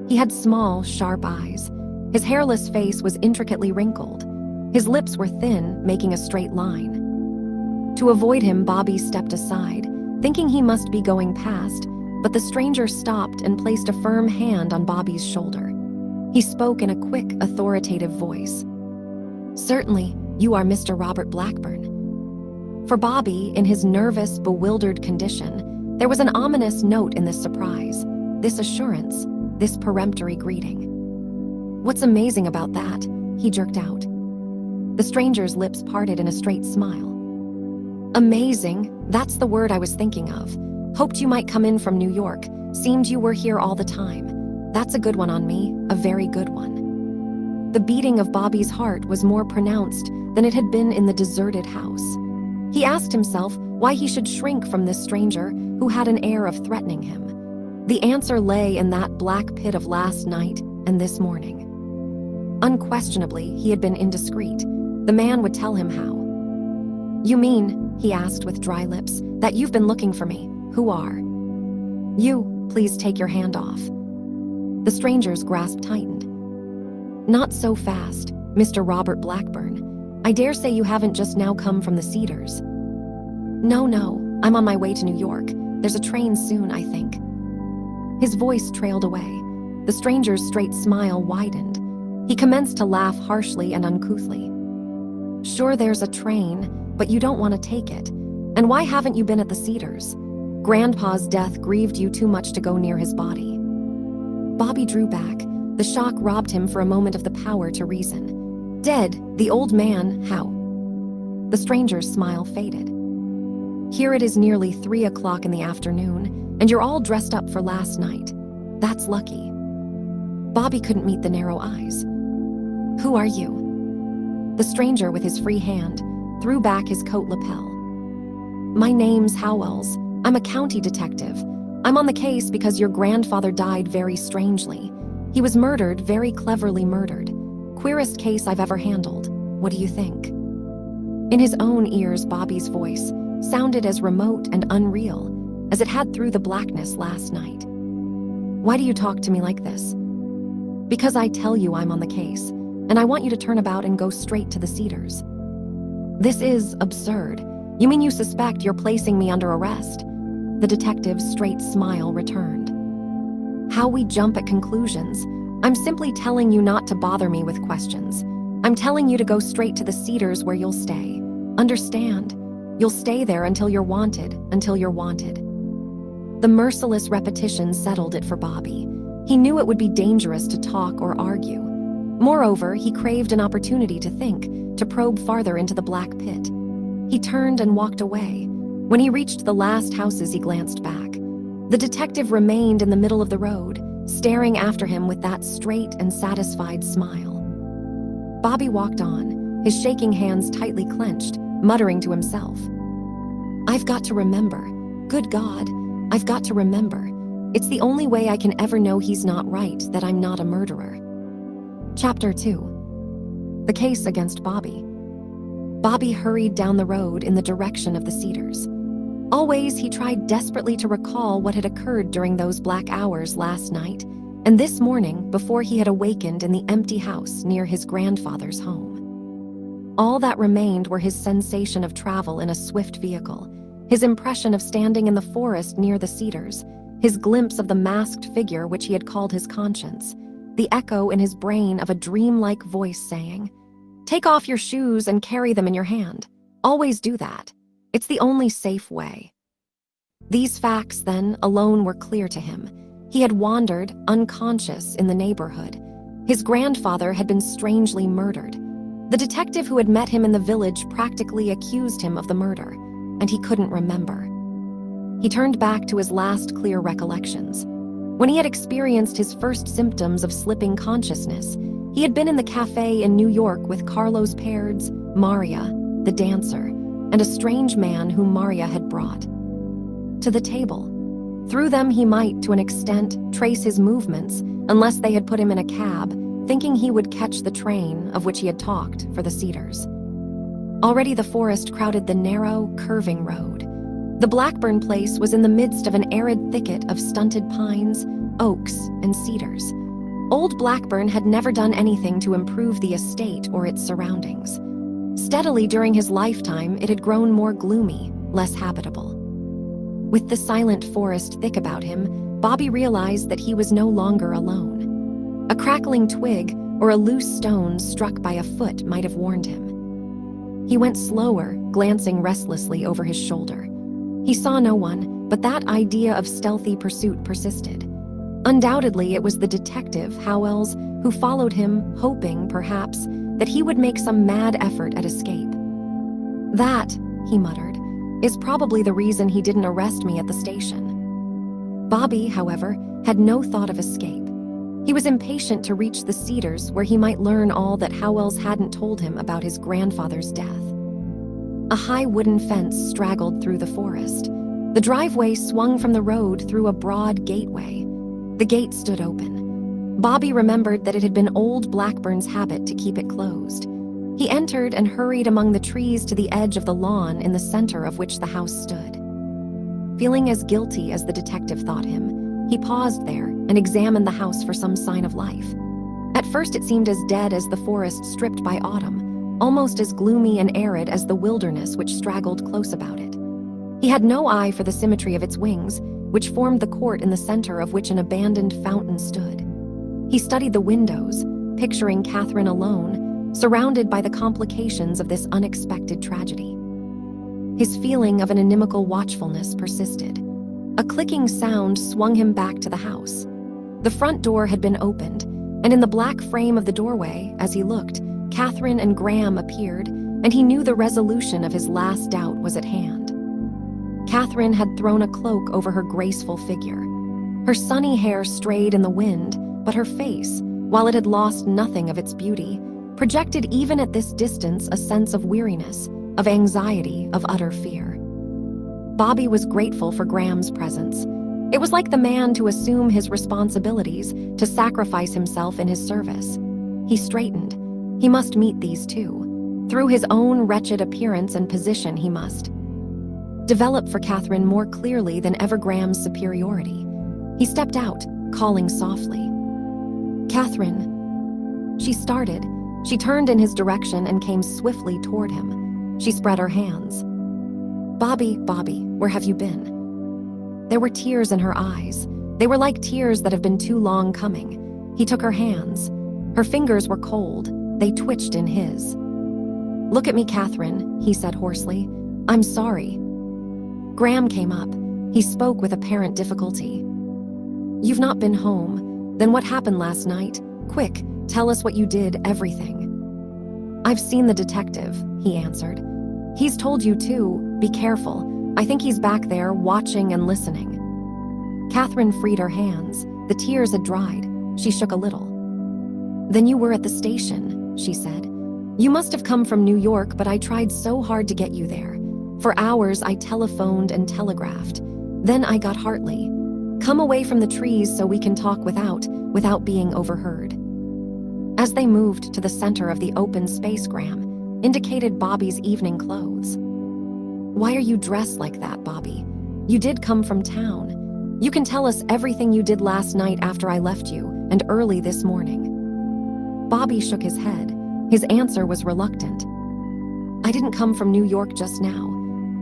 He had small, sharp eyes. His hairless face was intricately wrinkled. His lips were thin, making a straight line. To avoid him, Bobby stepped aside, thinking he must be going past, but the stranger stopped and placed a firm hand on Bobby's shoulder. He spoke in a quick, authoritative voice. "Certainly, you are Mr. Robert Blackburn." For Bobby, in his nervous, bewildered condition, there was an ominous note in this surprise, this assurance, this peremptory greeting. "What's amazing about that?" he jerked out. The stranger's lips parted in a straight smile. "Amazing, that's the word I was thinking of. Hoped you might come in from New York. Seemed you were here all the time. That's a good one on me, a very good one." The beating of Bobby's heart was more pronounced than it had been in the deserted house. He asked himself why he should shrink from this stranger who had an air of threatening him. The answer lay in that black pit of last night and this morning. Unquestionably, he had been indiscreet. The man would tell him how. "You mean," he asked with dry lips, "that you've been looking for me? Who are you? Please take your hand off." The stranger's grasp tightened. "Not so fast, Mr. Robert Blackburn. I dare say you haven't just now come from the Cedars." No, I'm on my way to New York. There's a train soon, I think." His voice trailed away. The stranger's straight smile widened. He commenced to laugh harshly and uncouthly. "Sure, there's a train, but you don't want to take it. And why haven't you been at the Cedars? Grandpa's death grieved you too much to go near his body." Bobby drew back. The shock robbed him for a moment of the power to reason. "Dead, the old man, how?" The stranger's smile faded. "Here it is nearly 3 o'clock in the afternoon, and you're all dressed up for last night. That's lucky." Bobby couldn't meet the narrow eyes. "Who are you?" The stranger, with his free hand, threw back his coat lapel. "My name's Howells. I'm a county detective. I'm on the case because your grandfather died very strangely. He was murdered, very cleverly murdered. Queerest case I've ever handled. What do you think?" In his own ears, Bobby's voice sounded as remote and unreal as it had through the blackness last night. "Why do you talk to me like this?" "Because I tell you I'm on the case, and I want you to turn about and go straight to the Cedars." "This is absurd. You mean you suspect you're placing me under arrest?" The detective's straight smile returned. "How we jump at conclusions. I'm simply telling you not to bother me with questions. I'm telling you to go straight to the Cedars where you'll stay. Understand? You'll stay there until you're wanted, until you're wanted." The merciless repetition settled it for Bobby. He knew it would be dangerous to talk or argue. Moreover, he craved an opportunity to think, to probe farther into the black pit. He turned and walked away. When he reached the last houses, he glanced back. The detective remained in the middle of the road, staring after him with that straight and satisfied smile. Bobby walked on, his shaking hands tightly clenched, muttering to himself. "I've got to remember. Good God, I've got to remember. It's the only way I can ever know he's not right, that I'm not a murderer." Chapter 2. The case against Bobby. Bobby hurried down the road in the direction of the Cedars. Always, he tried desperately to recall what had occurred during those black hours last night and this morning before he had awakened in the empty house near his grandfather's home. All that remained were his sensation of travel in a swift vehicle, his impression of standing in the forest near the Cedars, his glimpse of the masked figure which he had called his conscience, the echo in his brain of a dreamlike voice saying, "Take off your shoes and carry them in your hand. Always do that. It's the only safe way." These facts, then, alone were clear to him. He had wandered, unconscious, in the neighborhood. His grandfather had been strangely murdered. The detective who had met him in the village practically accused him of the murder, and he couldn't remember. He turned back to his last clear recollections. When he had experienced his first symptoms of slipping consciousness, he had been in the cafe in New York with Carlos Paredes, Maria, the dancer, and a strange man whom Maria had brought to the table. Through them he might, to an extent, trace his movements, unless they had put him in a cab, thinking he would catch the train of which he had talked for the Cedars. Already the forest crowded the narrow, curving road. The Blackburn place was in the midst of an arid thicket of stunted pines, oaks, and cedars. Old Blackburn had never done anything to improve the estate or its surroundings. Steadily during his lifetime, it had grown more gloomy, less habitable. With the silent forest thick about him, Bobby realized that he was no longer alone. A crackling twig or a loose stone struck by a foot might have warned him. He went slower, glancing restlessly over his shoulder. He saw no one, but that idea of stealthy pursuit persisted. Undoubtedly, it was the detective, Howells, who followed him, hoping, perhaps, that he would make some mad effort at escape. "That," he muttered, "is probably the reason he didn't arrest me at the station." Bobby, however, had no thought of escape. He was impatient to reach the Cedars where he might learn all that Howells hadn't told him about his grandfather's death. A high wooden fence straggled through the forest. The driveway swung from the road through a broad gateway. The gate stood open. Bobby remembered that it had been old Blackburn's habit to keep it closed. He entered and hurried among the trees to the edge of the lawn in the center of which the house stood. Feeling as guilty as the detective thought him, he paused there and examined the house for some sign of life. At first it seemed as dead as the forest stripped by autumn, almost as gloomy and arid as the wilderness which straggled close about it. He had no eye for the symmetry of its wings, which formed the court in the center of which an abandoned fountain stood. He studied the windows, picturing Catherine alone, surrounded by the complications of this unexpected tragedy. His feeling of an inimical watchfulness persisted. A clicking sound swung him back to the house. The front door had been opened, and in the black frame of the doorway, as he looked, Catherine and Graham appeared, and he knew the resolution of his last doubt was at hand. Catherine had thrown a cloak over her graceful figure. Her sunny hair strayed in the wind, but her face, while it had lost nothing of its beauty, projected even at this distance a sense of weariness, of anxiety, of utter fear. Bobby was grateful for Graham's presence. It was like the man to assume his responsibilities, to sacrifice himself in his service. He straightened. He must meet these two. Through his own wretched appearance and position he must develop for Catherine more clearly than ever Graham's superiority. He stepped out, calling softly. "Catherine." She started. She turned in his direction and came swiftly toward him. She spread her hands. Bobby, where have you been?" There were tears in her eyes. They were like tears that have been too long coming. He took her hands. Her fingers were cold. They twitched in his. "Look at me, Catherine," he said hoarsely. "I'm sorry." Graham came up. He spoke with apparent difficulty. "You've not been home. Then what happened last night? Quick, tell us what you did, everything." "I've seen the detective," he answered. "He's told you too. Be careful. I think he's back there, watching and listening." Catherine freed her hands. The tears had dried. She shook a little. "Then you were at the station," she said. "You must have come from New York, but I tried so hard to get you there. For hours I telephoned and telegraphed. Then I got Hartley. Come away from the trees so we can talk without being overheard." As they moved to the center of the open space, Graham indicated Bobby's evening clothes. "Why are you dressed like that, Bobby? You did come from town. You can tell us everything you did last night after I left you, and early this morning." Bobby shook his head. His answer was reluctant. "I didn't come from New York just now.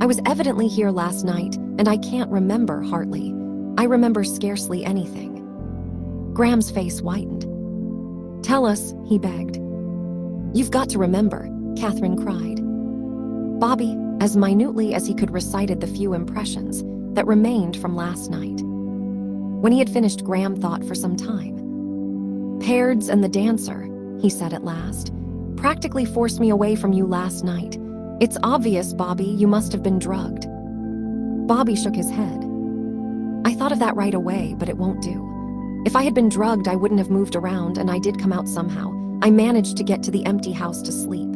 I was evidently here last night, and I can't remember Hartley. I remember scarcely anything." Graham's face whitened. "Tell us," he begged. "You've got to remember," Catherine cried. Bobby, as minutely as he could, recited the few impressions that remained from last night. When he had finished, Graham thought for some time. "Pairds and the dancer," he said at last, "practically forced me away from you last night. It's obvious, Bobby, you must have been drugged." Bobby shook his head. "I thought of that right away, but it won't do. If I had been drugged, I wouldn't have moved around, and I did come out somehow. I managed to get to the empty house to sleep.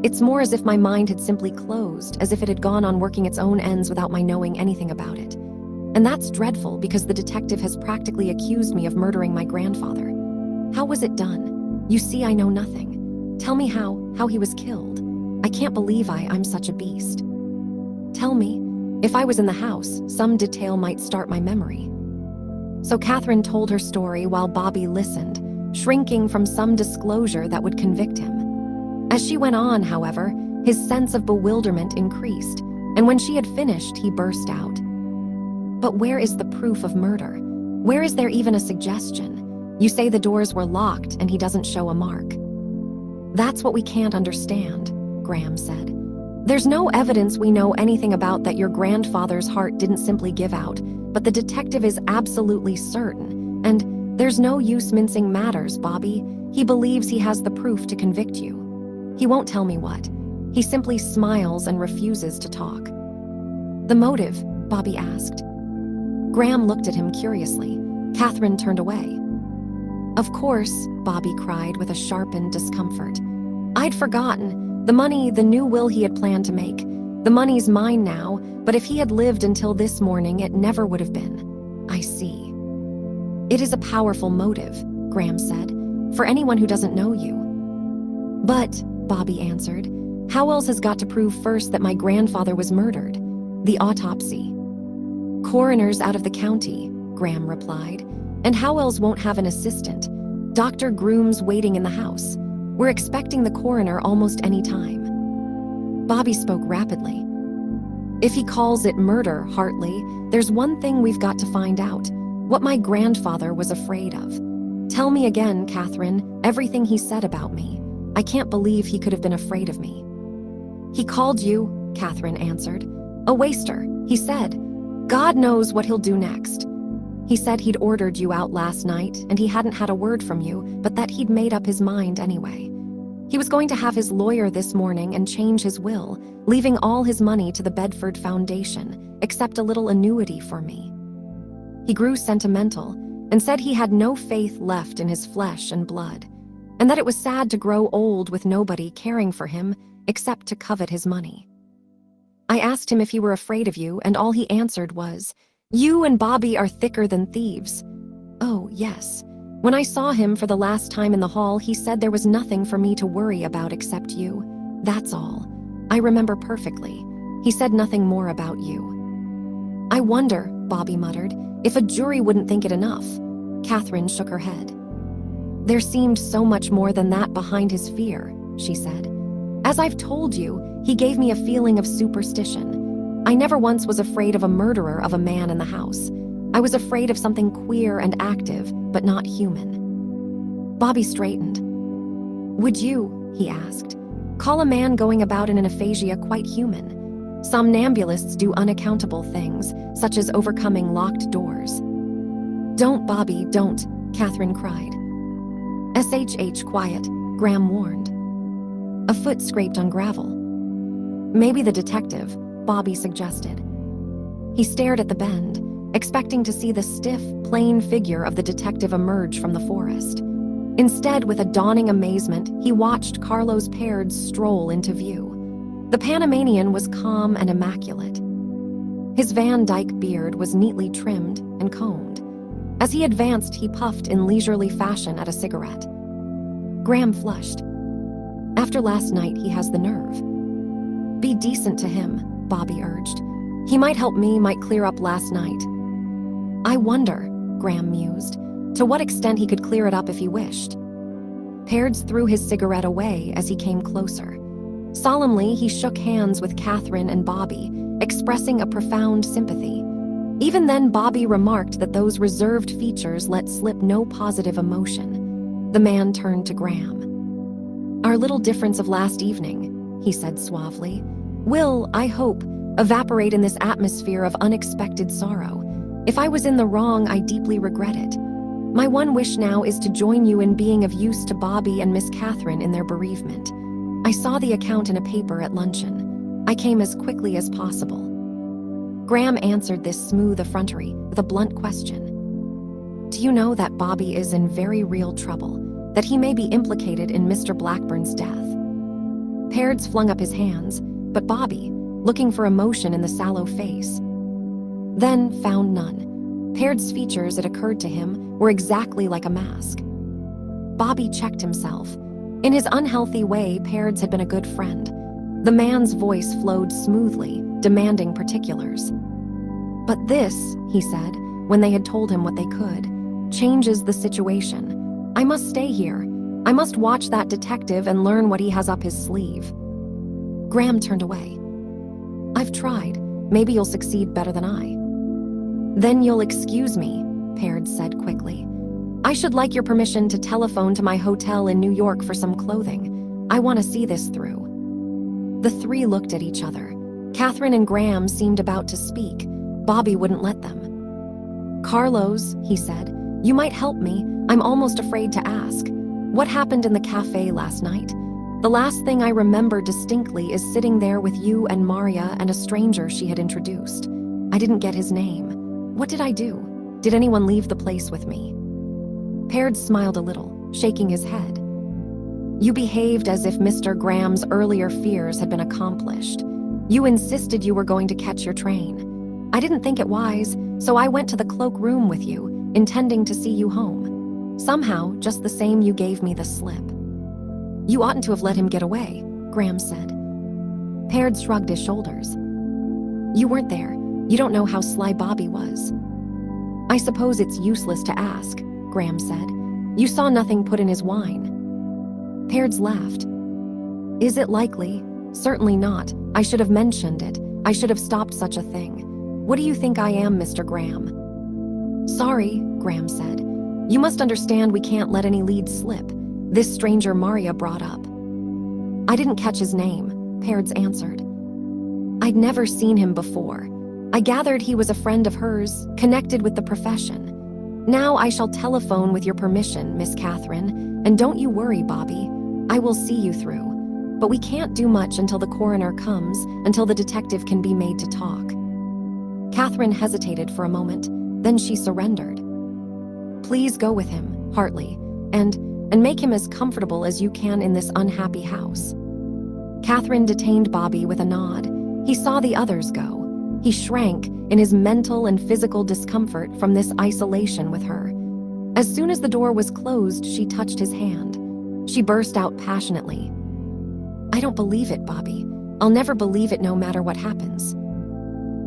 It's more as if my mind had simply closed, as if it had gone on working its own ends without my knowing anything about it. And that's dreadful because the detective has practically accused me of murdering my grandfather. How was it done? You see, I know nothing. Tell me how he was killed. I can't believe I'm such a beast. Tell me, if I was in the house, some detail might start my memory." So Catherine told her story while Bobby listened, shrinking from some disclosure that would convict him. As she went on, however, his sense of bewilderment increased, and when she had finished, he burst out. "But where is the proof of murder? Where is there even a suggestion? You say the doors were locked and he doesn't show a mark." "That's what we can't understand," Graham said. "There's no evidence we know anything about that your grandfather's heart didn't simply give out, but the detective is absolutely certain, and there's no use mincing matters, Bobby. He believes he has the proof to convict you. He won't tell me what. He simply smiles and refuses to talk." "The motive?" Bobby asked. Graham looked at him curiously. Catherine turned away. "Of course," Bobby cried with a sharpened discomfort. "I'd forgotten. The money, the new will he had planned to make. The money's mine now, but if he had lived until this morning, it never would have been. I see." "It is a powerful motive," Graham said, "for anyone who doesn't know you." "But," Bobby answered. Howells has got to prove first that my grandfather was murdered. The autopsy. Coroner's out of the county, Graham replied. And Howells won't have an assistant. Dr. Groom's waiting in the house. We're expecting the coroner almost any time. Bobby spoke rapidly. If he calls it murder, Hartley, there's one thing we've got to find out. What my grandfather was afraid of. Tell me again, Catherine, everything he said about me. I can't believe he could have been afraid of me. He called you, Catherine answered. A waster, he said. God knows what he'll do next. He said he'd ordered you out last night and he hadn't had a word from you, but that he'd made up his mind anyway. He was going to have his lawyer this morning and change his will, leaving all his money to the Bedford Foundation, except a little annuity for me. He grew sentimental and said he had no faith left in his flesh and blood, and that it was sad to grow old with nobody caring for him except to covet his money. I asked him if he were afraid of you, and all he answered was, "You and Bobby are thicker than thieves." Oh, yes. When I saw him for the last time in the hall, he said there was nothing for me to worry about except you. That's all. I remember perfectly. He said nothing more about you. I wonder, Bobby muttered, if a jury wouldn't think it enough. Catherine shook her head. There seemed so much more than that behind his fear, she said. As I've told you, he gave me a feeling of superstition. I never once was afraid of a murderer of a man in the house. I was afraid of something queer and active, but not human. Bobby straightened. Would you, he asked, call a man going about in an aphasia quite human? Somnambulists do unaccountable things, such as overcoming locked doors. Don't, Bobby, don't, Catherine cried. SHH quiet, Graham warned. A foot scraped on gravel. Maybe the detective, Bobby suggested. He stared at the bend, expecting to see the stiff, plain figure of the detective emerge from the forest. Instead, with a dawning amazement, he watched Carlos Pairds stroll into view. The Panamanian was calm and immaculate. His Van Dyke beard was neatly trimmed and combed. As he advanced, he puffed in leisurely fashion at a cigarette. Graham flushed. After last night, he has the nerve. Be decent to him, Bobby urged. He might help me, might clear up last night. I wonder, Graham mused, to what extent he could clear it up if he wished. Pairds threw his cigarette away as he came closer. Solemnly, he shook hands with Catherine and Bobby, expressing a profound sympathy. Even then, Bobby remarked that those reserved features let slip no positive emotion. The man turned to Graham. Our little difference of last evening, he said suavely, will, I hope, evaporate in this atmosphere of unexpected sorrow. If I was in the wrong, I deeply regret it. My one wish now is to join you in being of use to Bobby and Miss Catherine in their bereavement. I saw the account in a paper at luncheon. I came as quickly as possible. Graham answered this smooth effrontery with a blunt question. Do you know that Bobby is in very real trouble, that he may be implicated in Mr. Blackburn's death? Pairds flung up his hands, but Bobby, looking for emotion in the sallow face, then found none. Pairds' features, it occurred to him, were exactly like a mask. Bobby checked himself. In his unhealthy way, Pairds had been a good friend. The man's voice flowed smoothly, demanding particulars. But this, he said, when they had told him what they could, changes the situation. I must stay here. I must watch that detective and learn what he has up his sleeve. Graham turned away. I've tried. Maybe you'll succeed better than I. Then you'll excuse me, Pairds said quickly. I should like your permission to telephone to my hotel in New York for some clothing. I want to see this through. The three looked at each other. Catherine and Graham seemed about to speak. Bobby wouldn't let them. Carlos, he said, you might help me. I'm almost afraid to ask. What happened in the cafe last night? The last thing I remember distinctly is sitting there with you and Maria and a stranger she had introduced. I didn't get his name. What did I do? Did anyone leave the place with me? Pairds smiled a little, shaking his head. You behaved as if Mr. Graham's earlier fears had been accomplished. You insisted you were going to catch your train. I didn't think it wise, so I went to the cloakroom with you, intending to see you home. Somehow, just the same, you gave me the slip. "You oughtn't to have let him get away," Graham said. Peards shrugged his shoulders. "You weren't there. You don't know how sly Bobby was." "I suppose it's useless to ask," Graham said. "You saw nothing put in his wine." Peards laughed. "Is it likely? Certainly not. I should have mentioned it. I should have stopped such a thing. What do you think I am, Mr. Graham?" "Sorry," Graham said. "You must understand we can't let any leads slip. This stranger Maria brought up." "I didn't catch his name," Peards answered. "I'd never seen him before. I gathered he was a friend of hers, connected with the profession. Now I shall telephone with your permission, Miss Catherine, and don't you worry, Bobby. I will see you through. But we can't do much until the coroner comes, until the detective can be made to talk." Catherine hesitated for a moment, then she surrendered. "Please go with him, Hartley, and make him as comfortable as you can in this unhappy house." Catherine detained Bobby with a nod. He saw the others go. He shrank in his mental and physical discomfort from this isolation with her. As soon as the door was closed, she touched his hand. She burst out passionately. "I don't believe it, Bobby. I'll never believe it no matter what happens."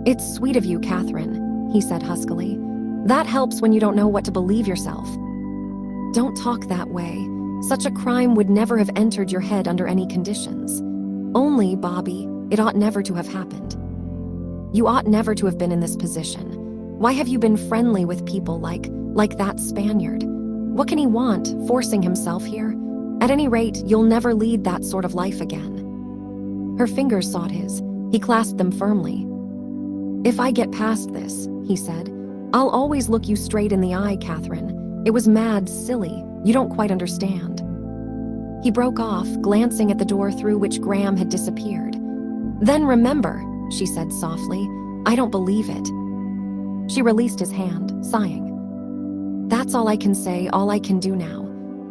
"It's sweet of you, Catherine," he said huskily. "That helps when you don't know what to believe yourself." "Don't talk that way. Such a crime would never have entered your head under any conditions. Only, Bobby, it ought never to have happened. You ought never to have been in this position. Why have you been friendly with people like that Spaniard? What can he want, forcing himself here? At any rate, you'll never lead that sort of life again." Her fingers sought his. He clasped them firmly. "If I get past this," he said, "I'll always look you straight in the eye, Catherine. It was mad, silly. You don't quite understand." He broke off, glancing at the door through which Graham had disappeared. "Then remember," she said softly, "I don't believe it." She released his hand, sighing. "That's all I can say, all I can do now.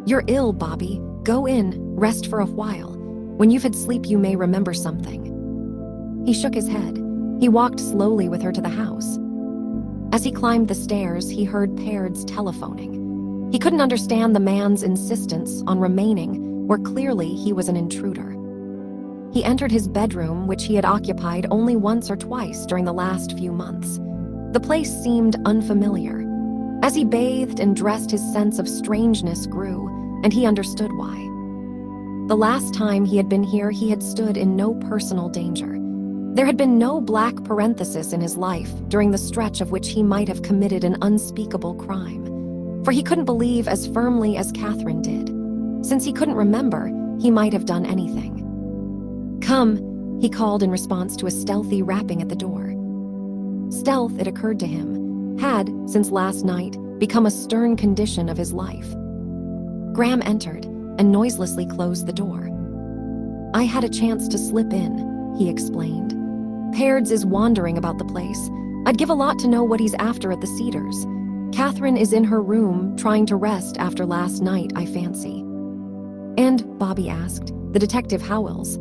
You're ill, Bobby. Go in, rest for a while. When you've had sleep, you may remember something." He shook his head. He walked slowly with her to the house. As he climbed the stairs, he heard Peards telephoning. He couldn't understand the man's insistence on remaining where clearly he was an intruder. He entered his bedroom, which he had occupied only once or twice during the last few months. The place seemed unfamiliar. As he bathed and dressed, his sense of strangeness grew, and he understood why. The last time he had been here, he had stood in no personal danger. There had been no black parenthesis in his life during the stretch of which he might have committed an unspeakable crime. For he couldn't believe as firmly as Catherine did. Since he couldn't remember, he might have done anything. "Come," he called in response to a stealthy rapping at the door. Stealth, it occurred to him, had, since last night, become a stern condition of his life. Graham entered and noiselessly closed the door. "I had a chance to slip in," he explained. "Peards is wandering about the place. I'd give a lot to know what he's after at the Cedars. Catherine is in her room, trying to rest after last night, I fancy." "And," Bobby asked, "the detective Howells?"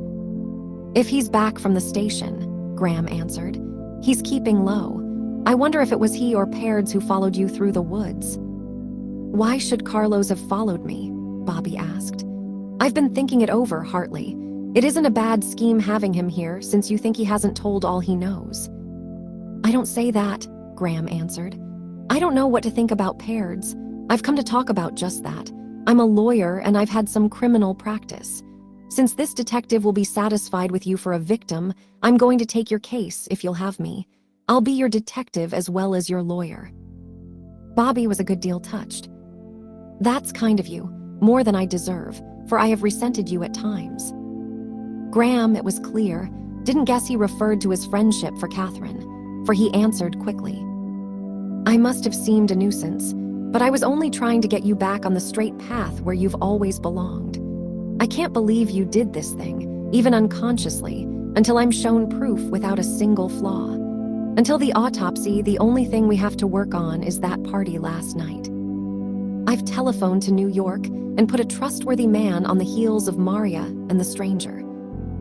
"If he's back from the station," Graham answered. "He's keeping low. I wonder if it was he or Peards who followed you through the woods." "Why should Carlos have followed me?" Bobby asked. "I've been thinking it over, Hartley. It isn't a bad scheme having him here, since you think he hasn't told all he knows." "I don't say that," Graham answered. "I don't know what to think about Peards. I've come to talk about just that. I'm a lawyer and I've had some criminal practice. Since this detective will be satisfied with you for a victim, I'm going to take your case if you'll have me. I'll be your detective as well as your lawyer." Bobby was a good deal touched. "That's kind of you, more than I deserve, for I have resented you at times." Graham, it was clear, didn't guess he referred to his friendship for Catherine, for he answered quickly. "I must have seemed a nuisance, but I was only trying to get you back on the straight path where you've always belonged. I can't believe you did this thing, even unconsciously, until I'm shown proof without a single flaw. Until the autopsy, the only thing we have to work on is that party last night. I've telephoned to New York and put a trustworthy man on the heels of Maria and the stranger.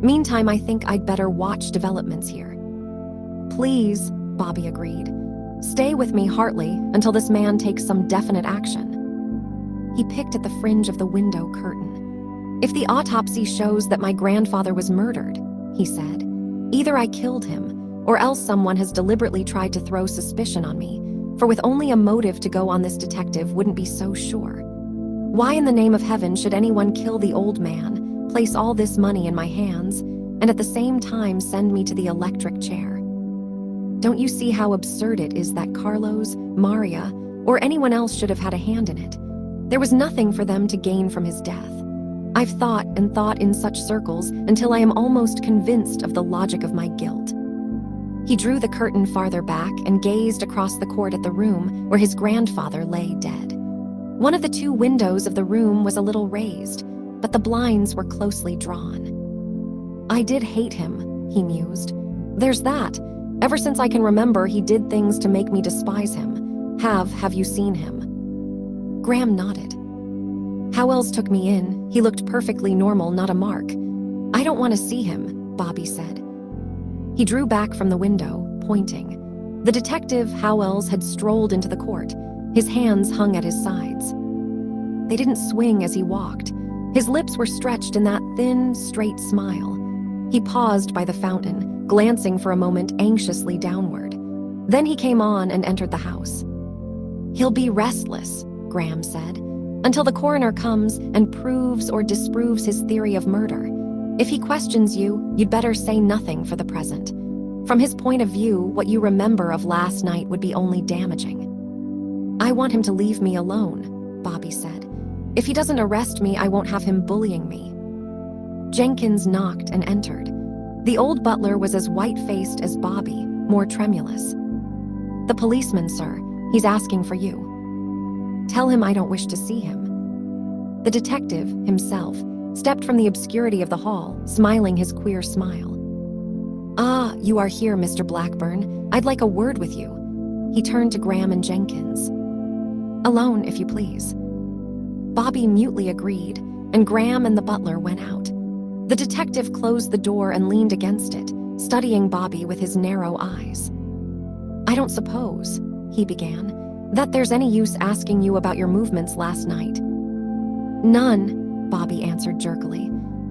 Meantime, I think I'd better watch developments here." "Please," Bobby agreed. "Stay with me, Hartley, until this man takes some definite action." He picked at the fringe of the window curtain. If the autopsy shows that my grandfather was murdered, he said, either I killed him, or else someone has deliberately tried to throw suspicion on me, for with only a motive to go on this detective wouldn't be so sure. Why in the name of heaven should anyone kill the old man, place all this money in my hands, and at the same time send me to the electric chair? Don't you see how absurd it is that Carlos, Maria, or anyone else should have had a hand in it? There was nothing for them to gain from his death. I've thought and thought in such circles until I am almost convinced of the logic of my guilt. He drew the curtain farther back and gazed across the court at the room where his grandfather lay dead. One of the two windows of the room was a little raised, but the blinds were closely drawn. I did hate him, he mused. There's that. Ever since I can remember, he did things to make me despise him. Have you seen him? Graham nodded. Howells took me in. He looked perfectly normal, not a mark. I don't want to see him, Bobby said. He drew back from the window, pointing. The detective, Howells, had strolled into the court. His hands hung at his sides. They didn't swing as he walked. His lips were stretched in that thin, straight smile. He paused by the fountain, glancing for a moment anxiously downward. Then he came on and entered the house. He'll be restless, Graham said, until the coroner comes and proves or disproves his theory of murder. If he questions you, you'd better say nothing for the present. From his point of view, what you remember of last night would be only damaging. I want him to leave me alone, Bobby said. If he doesn't arrest me, I won't have him bullying me. Jenkins knocked and entered. The old butler was as white-faced as Bobby, more tremulous. The policeman, sir. He's asking for you. Tell him I don't wish to see him. The detective, himself, stepped from the obscurity of the hall, smiling his queer smile. Ah, you are here, Mr. Blackburn. I'd like a word with you. He turned to Graham and Jenkins. Alone, if you please. Bobby mutely agreed, and Graham and the butler went out. The detective closed the door and leaned against it, studying Bobby with his narrow eyes. I don't suppose, he began, that there's any use asking you about your movements last night. None, Bobby answered jerkily,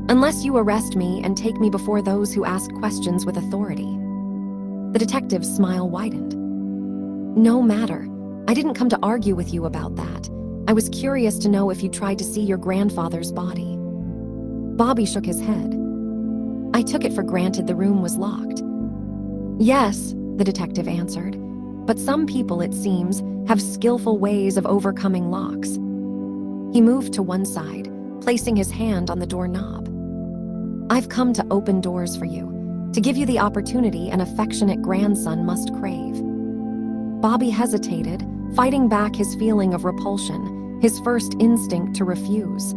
unless you arrest me and take me before those who ask questions with authority. The detective's smile widened. No matter. I didn't come to argue with you about that. I was curious to know if you tried to see your grandfather's body. Bobby shook his head. I took it for granted the room was locked. Yes, the detective answered, but some people, it seems, have skillful ways of overcoming locks. He moved to one side, placing his hand on the doorknob. I've come to open doors for you, to give you the opportunity an affectionate grandson must crave. Bobby hesitated, fighting back his feeling of repulsion, his first instinct to refuse.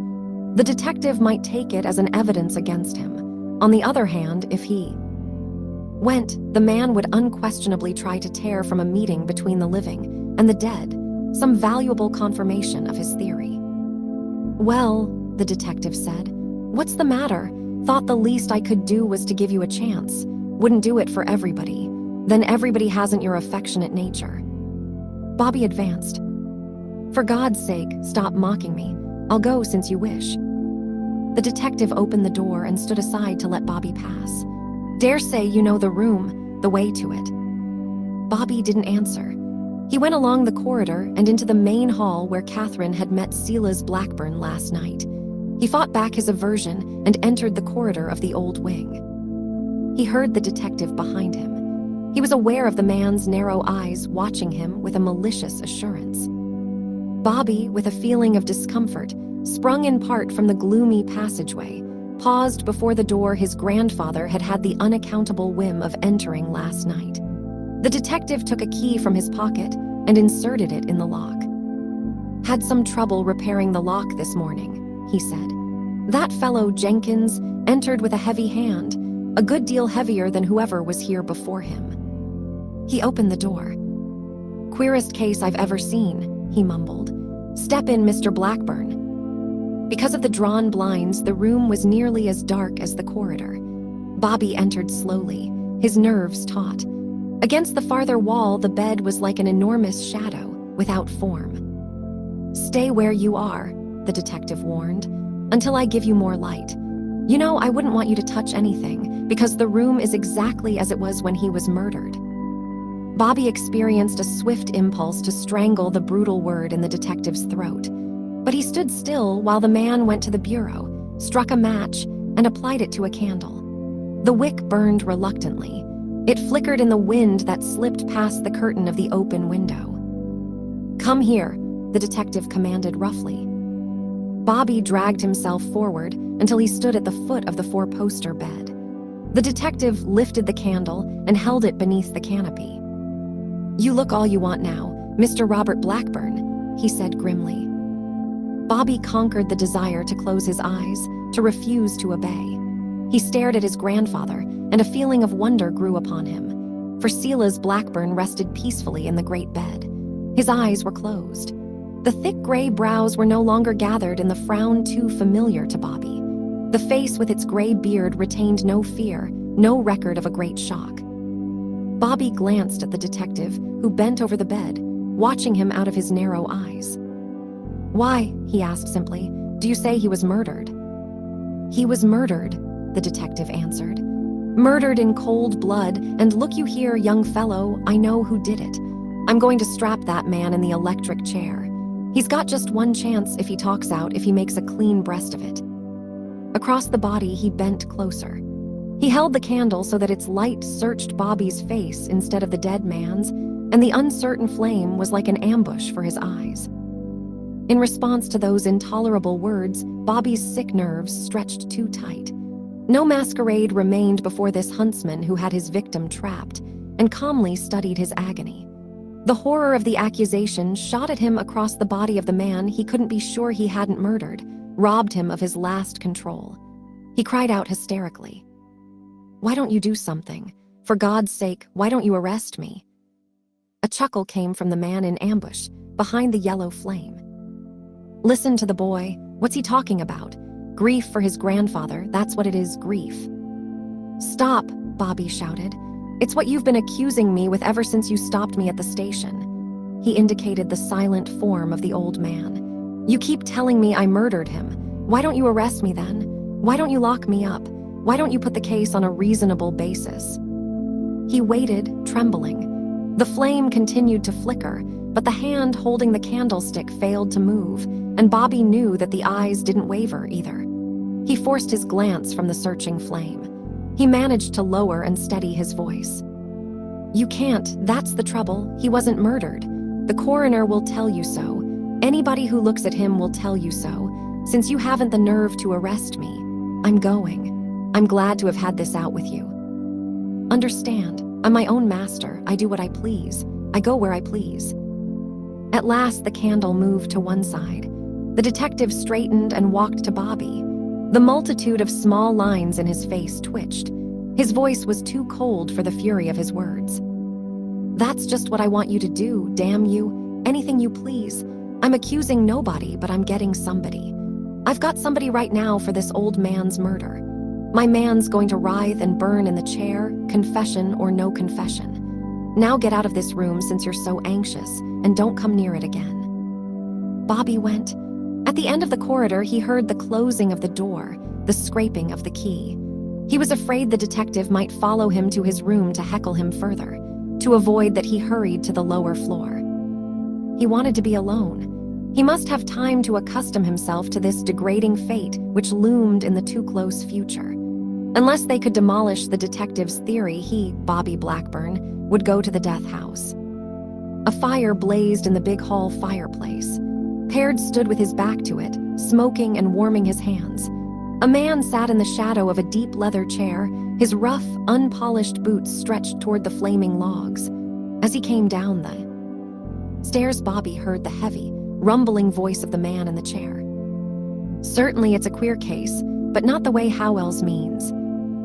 The detective might take it as an evidence against him. On the other hand, if he went, the man would unquestionably try to tear from a meeting between the living and the dead some valuable confirmation of his theory. Well, the detective said, what's the matter? Thought the least I could do was to give you a chance. Wouldn't do it for everybody. Then everybody hasn't your affectionate nature. Bobby advanced. For God's sake, stop mocking me. I'll go since you wish. The detective opened the door and stood aside to let Bobby pass. Dare say you know the room, the way to it. Bobby didn't answer. He went along the corridor and into the main hall where Catherine had met Silas Blackburn last night. He fought back his aversion and entered the corridor of the old wing. He heard the detective behind him. He was aware of the man's narrow eyes watching him with a malicious assurance. Bobby, with a feeling of discomfort, sprung in part from the gloomy passageway, paused before the door his grandfather had had the unaccountable whim of entering last night. The detective took a key from his pocket and inserted it in the lock. Had some trouble repairing the lock this morning, he said. That fellow Jenkins entered with a heavy hand, a good deal heavier than whoever was here before him. He opened the door. Queerest case I've ever seen, he mumbled. Step in, Mr. Blackburn. Because of the drawn blinds, the room was nearly as dark as the corridor. Bobby entered slowly, his nerves taut. Against the farther wall, the bed was like an enormous shadow, without form. Stay where you are, the detective warned. Until I give you more light. You know, I wouldn't want you to touch anything, because the room is exactly as it was when he was murdered." Bobby experienced a swift impulse to strangle the brutal word in the detective's throat. But he stood still while the man went to the bureau, struck a match, and applied it to a candle. The wick burned reluctantly. It flickered in the wind that slipped past the curtain of the open window. "Come here," the detective commanded roughly. Bobby dragged himself forward until he stood at the foot of the four-poster bed. The detective lifted the candle and held it beneath the canopy. "You look all you want now, Mr. Robert Blackburn," he said grimly. Bobby conquered the desire to close his eyes, to refuse to obey. He stared at his grandfather, and a feeling of wonder grew upon him. For Silas Blackburn rested peacefully in the great bed. His eyes were closed. The thick gray brows were no longer gathered in the frown too familiar to Bobby. The face with its gray beard retained no fear, no record of a great shock. Bobby glanced at the detective, who bent over the bed, watching him out of his narrow eyes. "Why," he asked simply, "do you say he was murdered?" "He was murdered," the detective answered. "Murdered in cold blood, and look you here, young fellow, I know who did it. I'm going to strap that man in the electric chair. He's got just one chance if he talks out, if he makes a clean breast of it." Across the body, he bent closer. He held the candle so that its light searched Bobby's face instead of the dead man's, and the uncertain flame was like an ambush for his eyes. In response to those intolerable words, Bobby's sick nerves stretched too tight. No masquerade remained before this huntsman who had his victim trapped and calmly studied his agony. The horror of the accusation shot at him across the body of the man he couldn't be sure he hadn't murdered, robbed him of his last control. He cried out hysterically, "Why don't you do something? For God's sake, why don't you arrest me?" A chuckle came from the man in ambush, behind the yellow flame. "Listen to the boy. What's he talking about? Grief for his grandfather, that's what it is, grief." "Stop," Bobby shouted. "It's what you've been accusing me with ever since you stopped me at the station." He indicated the silent form of the old man. "You keep telling me I murdered him. Why don't you arrest me then? Why don't you lock me up? Why don't you put the case on a reasonable basis?" He waited, trembling. The flame continued to flicker, but the hand holding the candlestick failed to move, and Bobby knew that the eyes didn't waver either. He forced his glance from the searching flame. He managed to lower and steady his voice. "You can't, that's the trouble. He wasn't murdered. The coroner will tell you so. Anybody who looks at him will tell you so. Since you haven't the nerve to arrest me, I'm going. I'm glad to have had this out with you. Understand, I'm my own master. I do what I please. I go where I please." At last, the candle moved to one side. The detective straightened and walked to Bobby. The multitude of small lines in his face twitched. His voice was too cold for the fury of his words. "That's just what I want you to do, damn you. Anything you please. I'm accusing nobody, but I'm getting somebody. I've got somebody right now for this old man's murder. My man's going to writhe and burn in the chair, confession or no confession. Now get out of this room since you're so anxious, and don't come near it again." Bobby went. At the end of the corridor, he heard the closing of the door, the scraping of the key. He was afraid the detective might follow him to his room to heckle him further. To avoid that, he hurried to the lower floor. He wanted to be alone. He must have time to accustom himself to this degrading fate which loomed in the too close future. Unless they could demolish the detective's theory, he, Bobby Blackburn, would go to the death house. A fire blazed in the big hall fireplace. Paired stood with his back to it, smoking and warming his hands. A man sat in the shadow of a deep leather chair, his rough, unpolished boots stretched toward the flaming logs. As he came down the stairs, Bobby heard the heavy, rumbling voice of the man in the chair. "Certainly it's a queer case, but not the way Howells means.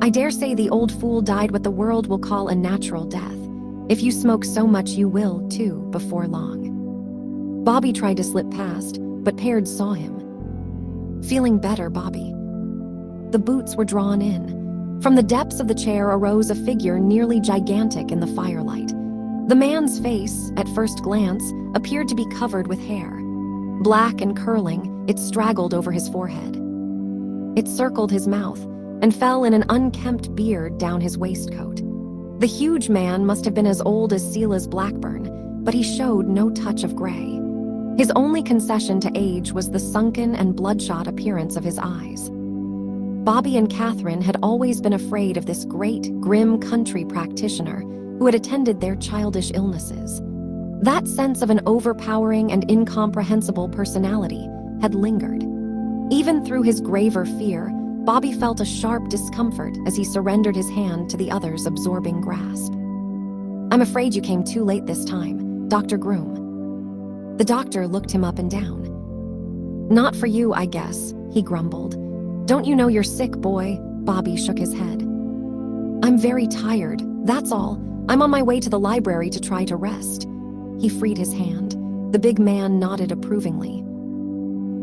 I dare say the old fool died what the world will call a natural death. If you smoke so much, you will, too, before long." Bobby tried to slip past, but Paired saw him. "Feeling better, Bobby?" The boots were drawn in. From the depths of the chair arose a figure nearly gigantic in the firelight. The man's face, at first glance, appeared to be covered with hair. Black and curling, it straggled over his forehead. It circled his mouth and fell in an unkempt beard down his waistcoat. The huge man must have been as old as Sela's Blackburn, but he showed no touch of gray. His only concession to age was the sunken and bloodshot appearance of his eyes. Bobby and Catherine had always been afraid of this great, grim country practitioner who had attended their childish illnesses. That sense of an overpowering and incomprehensible personality had lingered. Even through his graver fear, Bobby felt a sharp discomfort as he surrendered his hand to the other's absorbing grasp. "I'm afraid you came too late this time, Dr. Groom." The doctor looked him up and down. "Not for you, I guess," he grumbled. "Don't you know you're sick, boy?" Bobby shook his head. "I'm very tired, that's all. I'm on my way to the library to try to rest." He freed his hand. The big man nodded approvingly.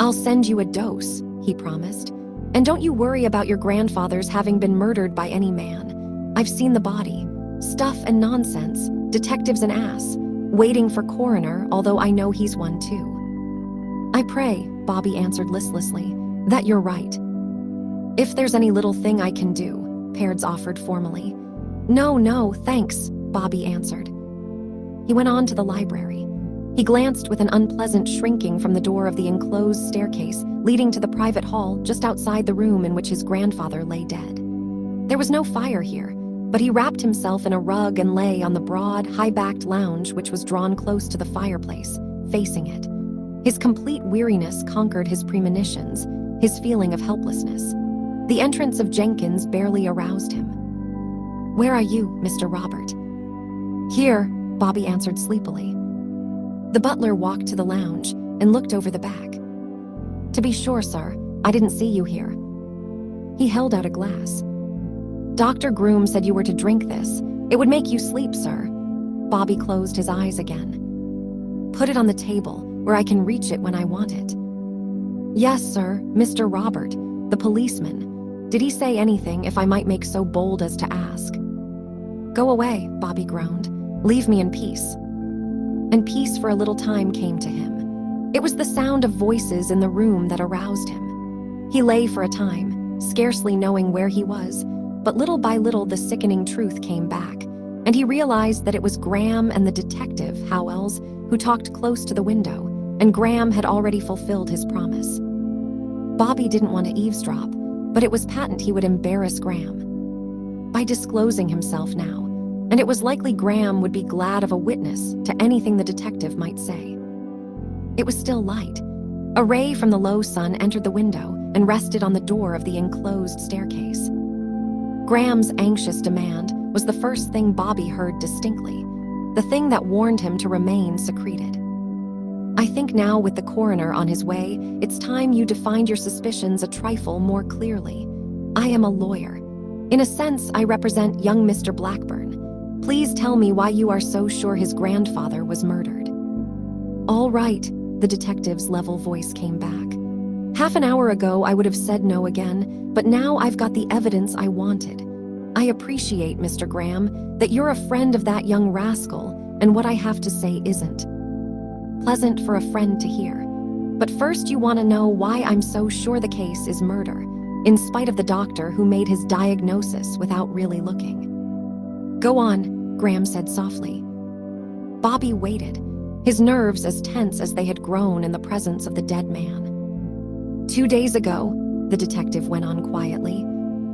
"I'll send you a dose," he promised. "And don't you worry about your grandfather's having been murdered by any man. I've seen the body. Stuff and nonsense, detectives an ass, waiting for coroner, although I know he's one too." "I pray," Bobby answered listlessly, "that you're right." "If there's any little thing I can do," Pairds offered formally. No, thanks," Bobby answered. He went on to the library. He glanced with an unpleasant shrinking from the door of the enclosed staircase leading to the private hall just outside the room in which his grandfather lay dead. There was no fire here, but he wrapped himself in a rug and lay on the broad, high-backed lounge which was drawn close to the fireplace, facing it. His complete weariness conquered his premonitions, his feeling of helplessness. The entrance of Jenkins barely aroused him. "Where are you, Mr. Robert?" "Here," Bobby answered sleepily. The butler walked to the lounge and looked over the back. "To be sure, sir, I didn't see you here." He held out a glass. "Dr. Groom said you were to drink this. It would make you sleep, sir." Bobby closed his eyes again. "Put it on the table, where I can reach it when I want it." "Yes, sir, Mr. Robert, the policeman. Did he say anything, if I might make so bold as to ask?" "Go away," Bobby groaned. "Leave me in peace." And peace for a little time came to him. It was the sound of voices in the room that aroused him. He lay for a time, scarcely knowing where he was, but little by little the sickening truth came back, and he realized that it was Graham and the detective, Howells, who talked close to the window, and Graham had already fulfilled his promise. Bobby didn't want to eavesdrop, but it was patent he would embarrass Graham by disclosing himself now, and it was likely Graham would be glad of a witness to anything the detective might say. It was still light. A ray from the low sun entered the window and rested on the door of the enclosed staircase. Graham's anxious demand was the first thing Bobby heard distinctly, the thing that warned him to remain secreted. "I think now, with the coroner on his way, it's time you defined your suspicions a trifle more clearly. I am a lawyer. In a sense, I represent young Mr. Blackburn. Please tell me why you are so sure his grandfather was murdered." "All right," the detective's level voice came back. "Half an hour ago I would have said no again, but now I've got the evidence I wanted. I appreciate, Mr. Graham, that you're a friend of that young rascal, and what I have to say isn't pleasant for a friend to hear. But first you want to know why I'm so sure the case is murder, in spite of the doctor who made his diagnosis without really looking." "Go on," Graham said softly. Bobby waited, his nerves as tense as they had grown in the presence of the dead man. 2 days ago, the detective went on quietly,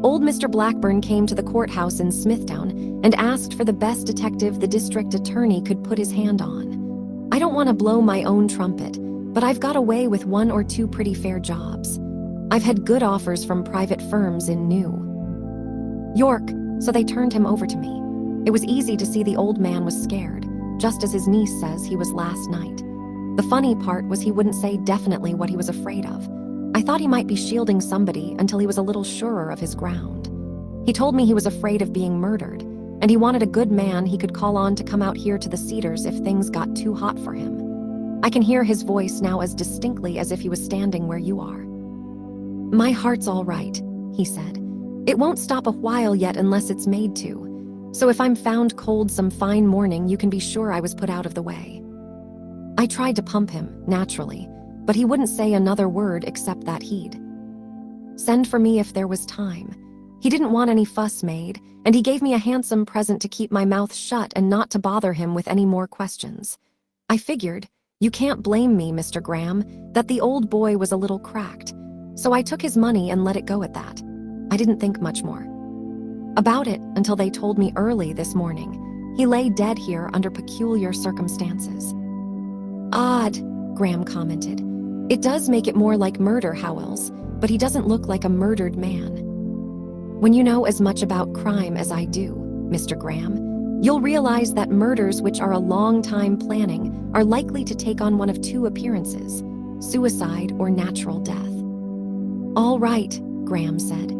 old Mr. Blackburn came to the courthouse in Smithtown and asked for the best detective the district attorney could put his hand on. I don't want to blow my own trumpet, but I've got away with 1 or 2 pretty fair jobs. I've had good offers from private firms in New York, so they turned him over to me. It was easy to see the old man was scared, just as his niece says he was last night. The funny part was he wouldn't say definitely what he was afraid of. I thought he might be shielding somebody until he was a little surer of his ground. He told me he was afraid of being murdered, and he wanted a good man he could call on to come out here to the Cedars if things got too hot for him. I can hear his voice now as distinctly as if he was standing where you are. "My heart's all right," he said. "It won't stop a while yet unless it's made to. So if I'm found cold some fine morning, you can be sure I was put out of the way." I tried to pump him, naturally, but he wouldn't say another word except that he'd Send for me if there was time. He didn't want any fuss made, and he gave me a handsome present to keep my mouth shut and not to bother him with any more questions. I figured, you can't blame me, Mr. Graham, that the old boy was a little cracked, so I took his money and let it go at that. I didn't think much more about it until they told me early this morning. He lay dead here under peculiar circumstances. Odd, Graham commented. It does make it more like murder, Howells, but he doesn't look like a murdered man. When you know as much about crime as I do, Mr. Graham, you'll realize that murders which are a long time planning are likely to take on one of two appearances, suicide or natural death. All right, Graham said.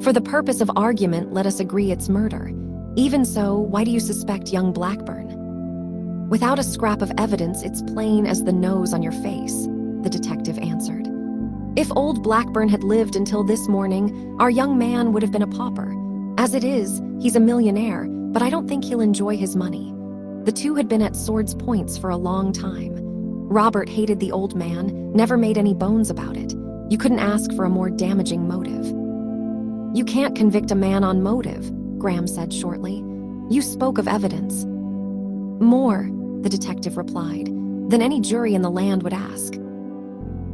For the purpose of argument, let us agree it's murder. Even so, why do you suspect young Blackburn? Without a scrap of evidence, it's plain as the nose on your face, the detective answered. If old Blackburn had lived until this morning, our young man would have been a pauper. As it is, he's a millionaire, but I don't think he'll enjoy his money. The two had been at swords' points for a long time. Robert hated the old man, never made any bones about it. You couldn't ask for a more damaging motive. You can't convict a man on motive, Graham said shortly. You spoke of evidence. More, the detective replied, than any jury in the land would ask.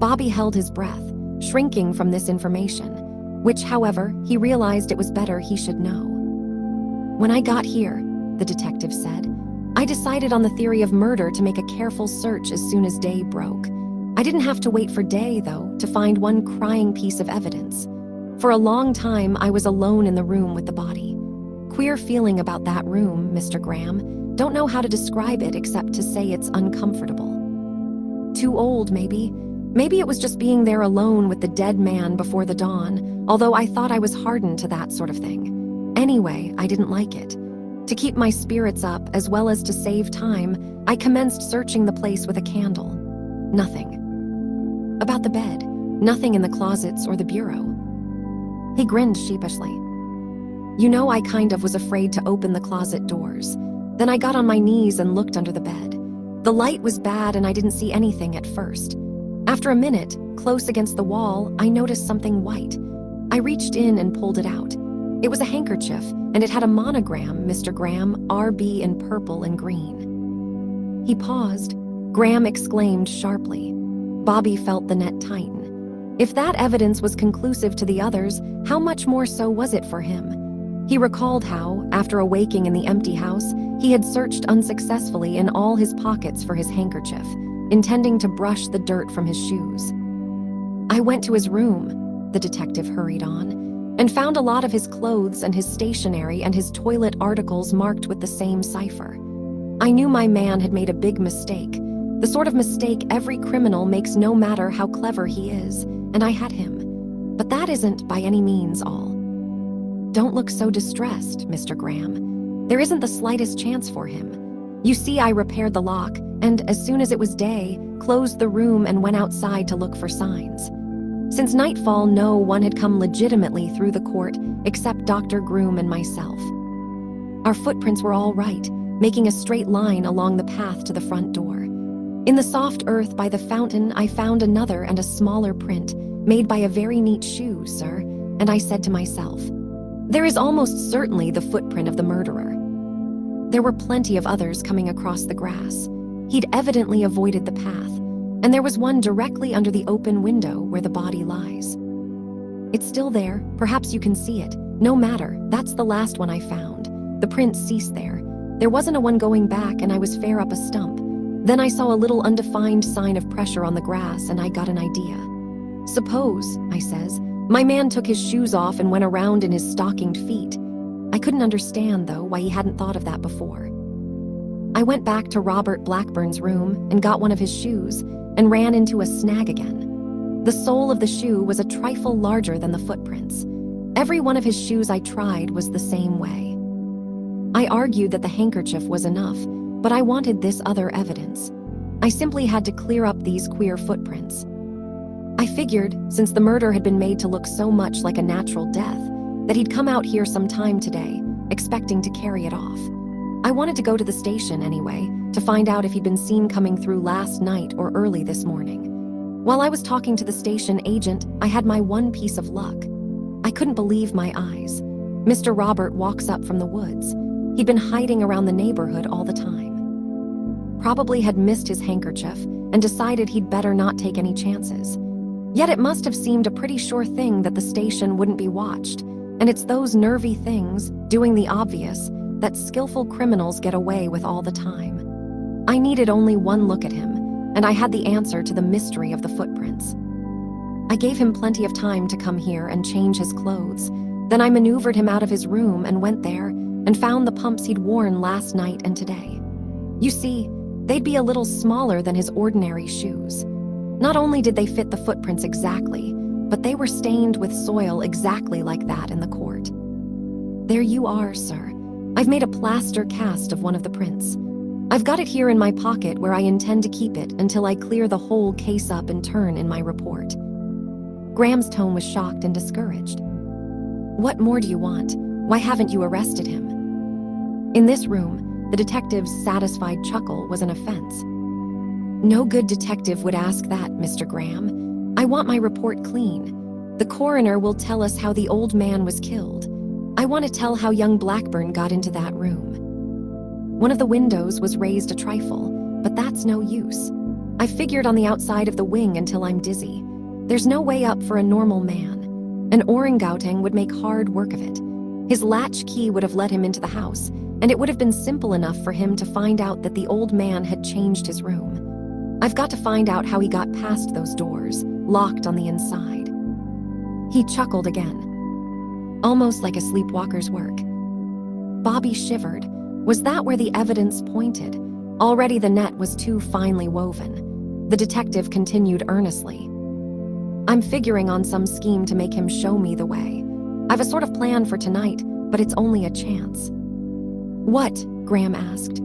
Bobby held his breath, shrinking from this information, which, however, he realized it was better he should know. When I got here, the detective said, I decided on the theory of murder to make a careful search as soon as day broke. I didn't have to wait for day, though, to find one crying piece of evidence. For a long time, I was alone in the room with the body. Queer feeling about that room, Mr. Graham. Don't know how to describe it except to say it's uncomfortable. Too old, maybe. Maybe it was just being there alone with the dead man before the dawn, although I thought I was hardened to that sort of thing. Anyway, I didn't like it. To keep my spirits up, as well as to save time, I commenced searching the place with a candle. Nothing. About the bed, nothing in the closets or the bureau. He grinned sheepishly. You know, I kind of was afraid to open the closet doors. Then I got on my knees and looked under the bed. The light was bad and I didn't see anything at first. After a minute, close against the wall, I noticed something white. I reached in and pulled it out. It was a handkerchief, and it had a monogram, Mr. Graham, RB in purple and green. He paused. Graham exclaimed sharply. Bobby felt the net tighten. If that evidence was conclusive to the others, how much more so was it for him? He recalled how, after awaking in the empty house, he had searched unsuccessfully in all his pockets for his handkerchief, intending to brush the dirt from his shoes. I went to his room, the detective hurried on, and found a lot of his clothes and his stationery and his toilet articles marked with the same cipher. I knew my man had made a big mistake, the sort of mistake every criminal makes no matter how clever he is, and I had him. But that isn't by any means all. Don't look so distressed, Mr. Graham. There isn't the slightest chance for him. You see, I repaired the lock, and as soon as it was day, closed the room and went outside to look for signs. Since nightfall, no one had come legitimately through the court except Dr. Groom and myself. Our footprints were all right, making a straight line along the path to the front door. In the soft earth by the fountain, I found another and a smaller print, made by a very neat shoe, sir, and I said to myself, there is almost certainly the footprint of the murderer. There were plenty of others coming across the grass. He'd evidently avoided the path, and there was one directly under the open window where the body lies. It's still there, perhaps you can see it. No matter, that's the last one I found. The print ceased there. There wasn't a one going back, and I was fair up a stump. Then I saw a little undefined sign of pressure on the grass, and I got an idea. Suppose, I says, my man took his shoes off and went around in his stockinged feet. I couldn't understand, though, why he hadn't thought of that before. I went back to Robert Blackburn's room and got one of his shoes and ran into a snag again. The sole of the shoe was a trifle larger than the footprints. Every one of his shoes I tried was the same way. I argued that the handkerchief was enough, but I wanted this other evidence. I simply had to clear up these queer footprints. I figured, since the murder had been made to look so much like a natural death, that he'd come out here sometime today, expecting to carry it off. I wanted to go to the station anyway, to find out if he'd been seen coming through last night or early this morning. While I was talking to the station agent, I had my one piece of luck. I couldn't believe my eyes. Mr. Robert walks up from the woods. He'd been hiding around the neighborhood all the time. Probably had missed his handkerchief and decided he'd better not take any chances. Yet it must have seemed a pretty sure thing that the station wouldn't be watched. And it's those nervy things, doing the obvious, that skillful criminals get away with all the time. I needed only one look at him, and I had the answer to the mystery of the footprints. I gave him plenty of time to come here and change his clothes. Then I maneuvered him out of his room and went there and found the pumps he'd worn last night and today. You see, they'd be a little smaller than his ordinary shoes. Not only did they fit the footprints exactly, but they were stained with soil exactly like that in the court. There you are, sir. I've made a plaster cast of one of the prints. I've got it here in my pocket where I intend to keep it until I clear the whole case up in turn in my report. Graham's tone was shocked and discouraged. What more do you want? Why haven't you arrested him? In this room, the detective's satisfied chuckle was an offense. No good detective would ask that, Mr. Graham. I want my report clean. The coroner will tell us how the old man was killed. I want to tell how young Blackburn got into that room. One of the windows was raised a trifle, but that's no use. I figured on the outside of the wing until I'm dizzy. There's no way up for a normal man. An orangutan would make hard work of it. His latch key would have let him into the house, and it would have been simple enough for him to find out that the old man had changed his room. I've got to find out how he got past those doors, locked on the inside. He chuckled again, almost like a sleepwalker's work. Bobby shivered. Was that where the evidence pointed? Already the net was too finely woven. The detective continued earnestly. I'm figuring on some scheme to make him show me the way. I've a sort of plan for tonight, but it's only a chance. What? Graham asked.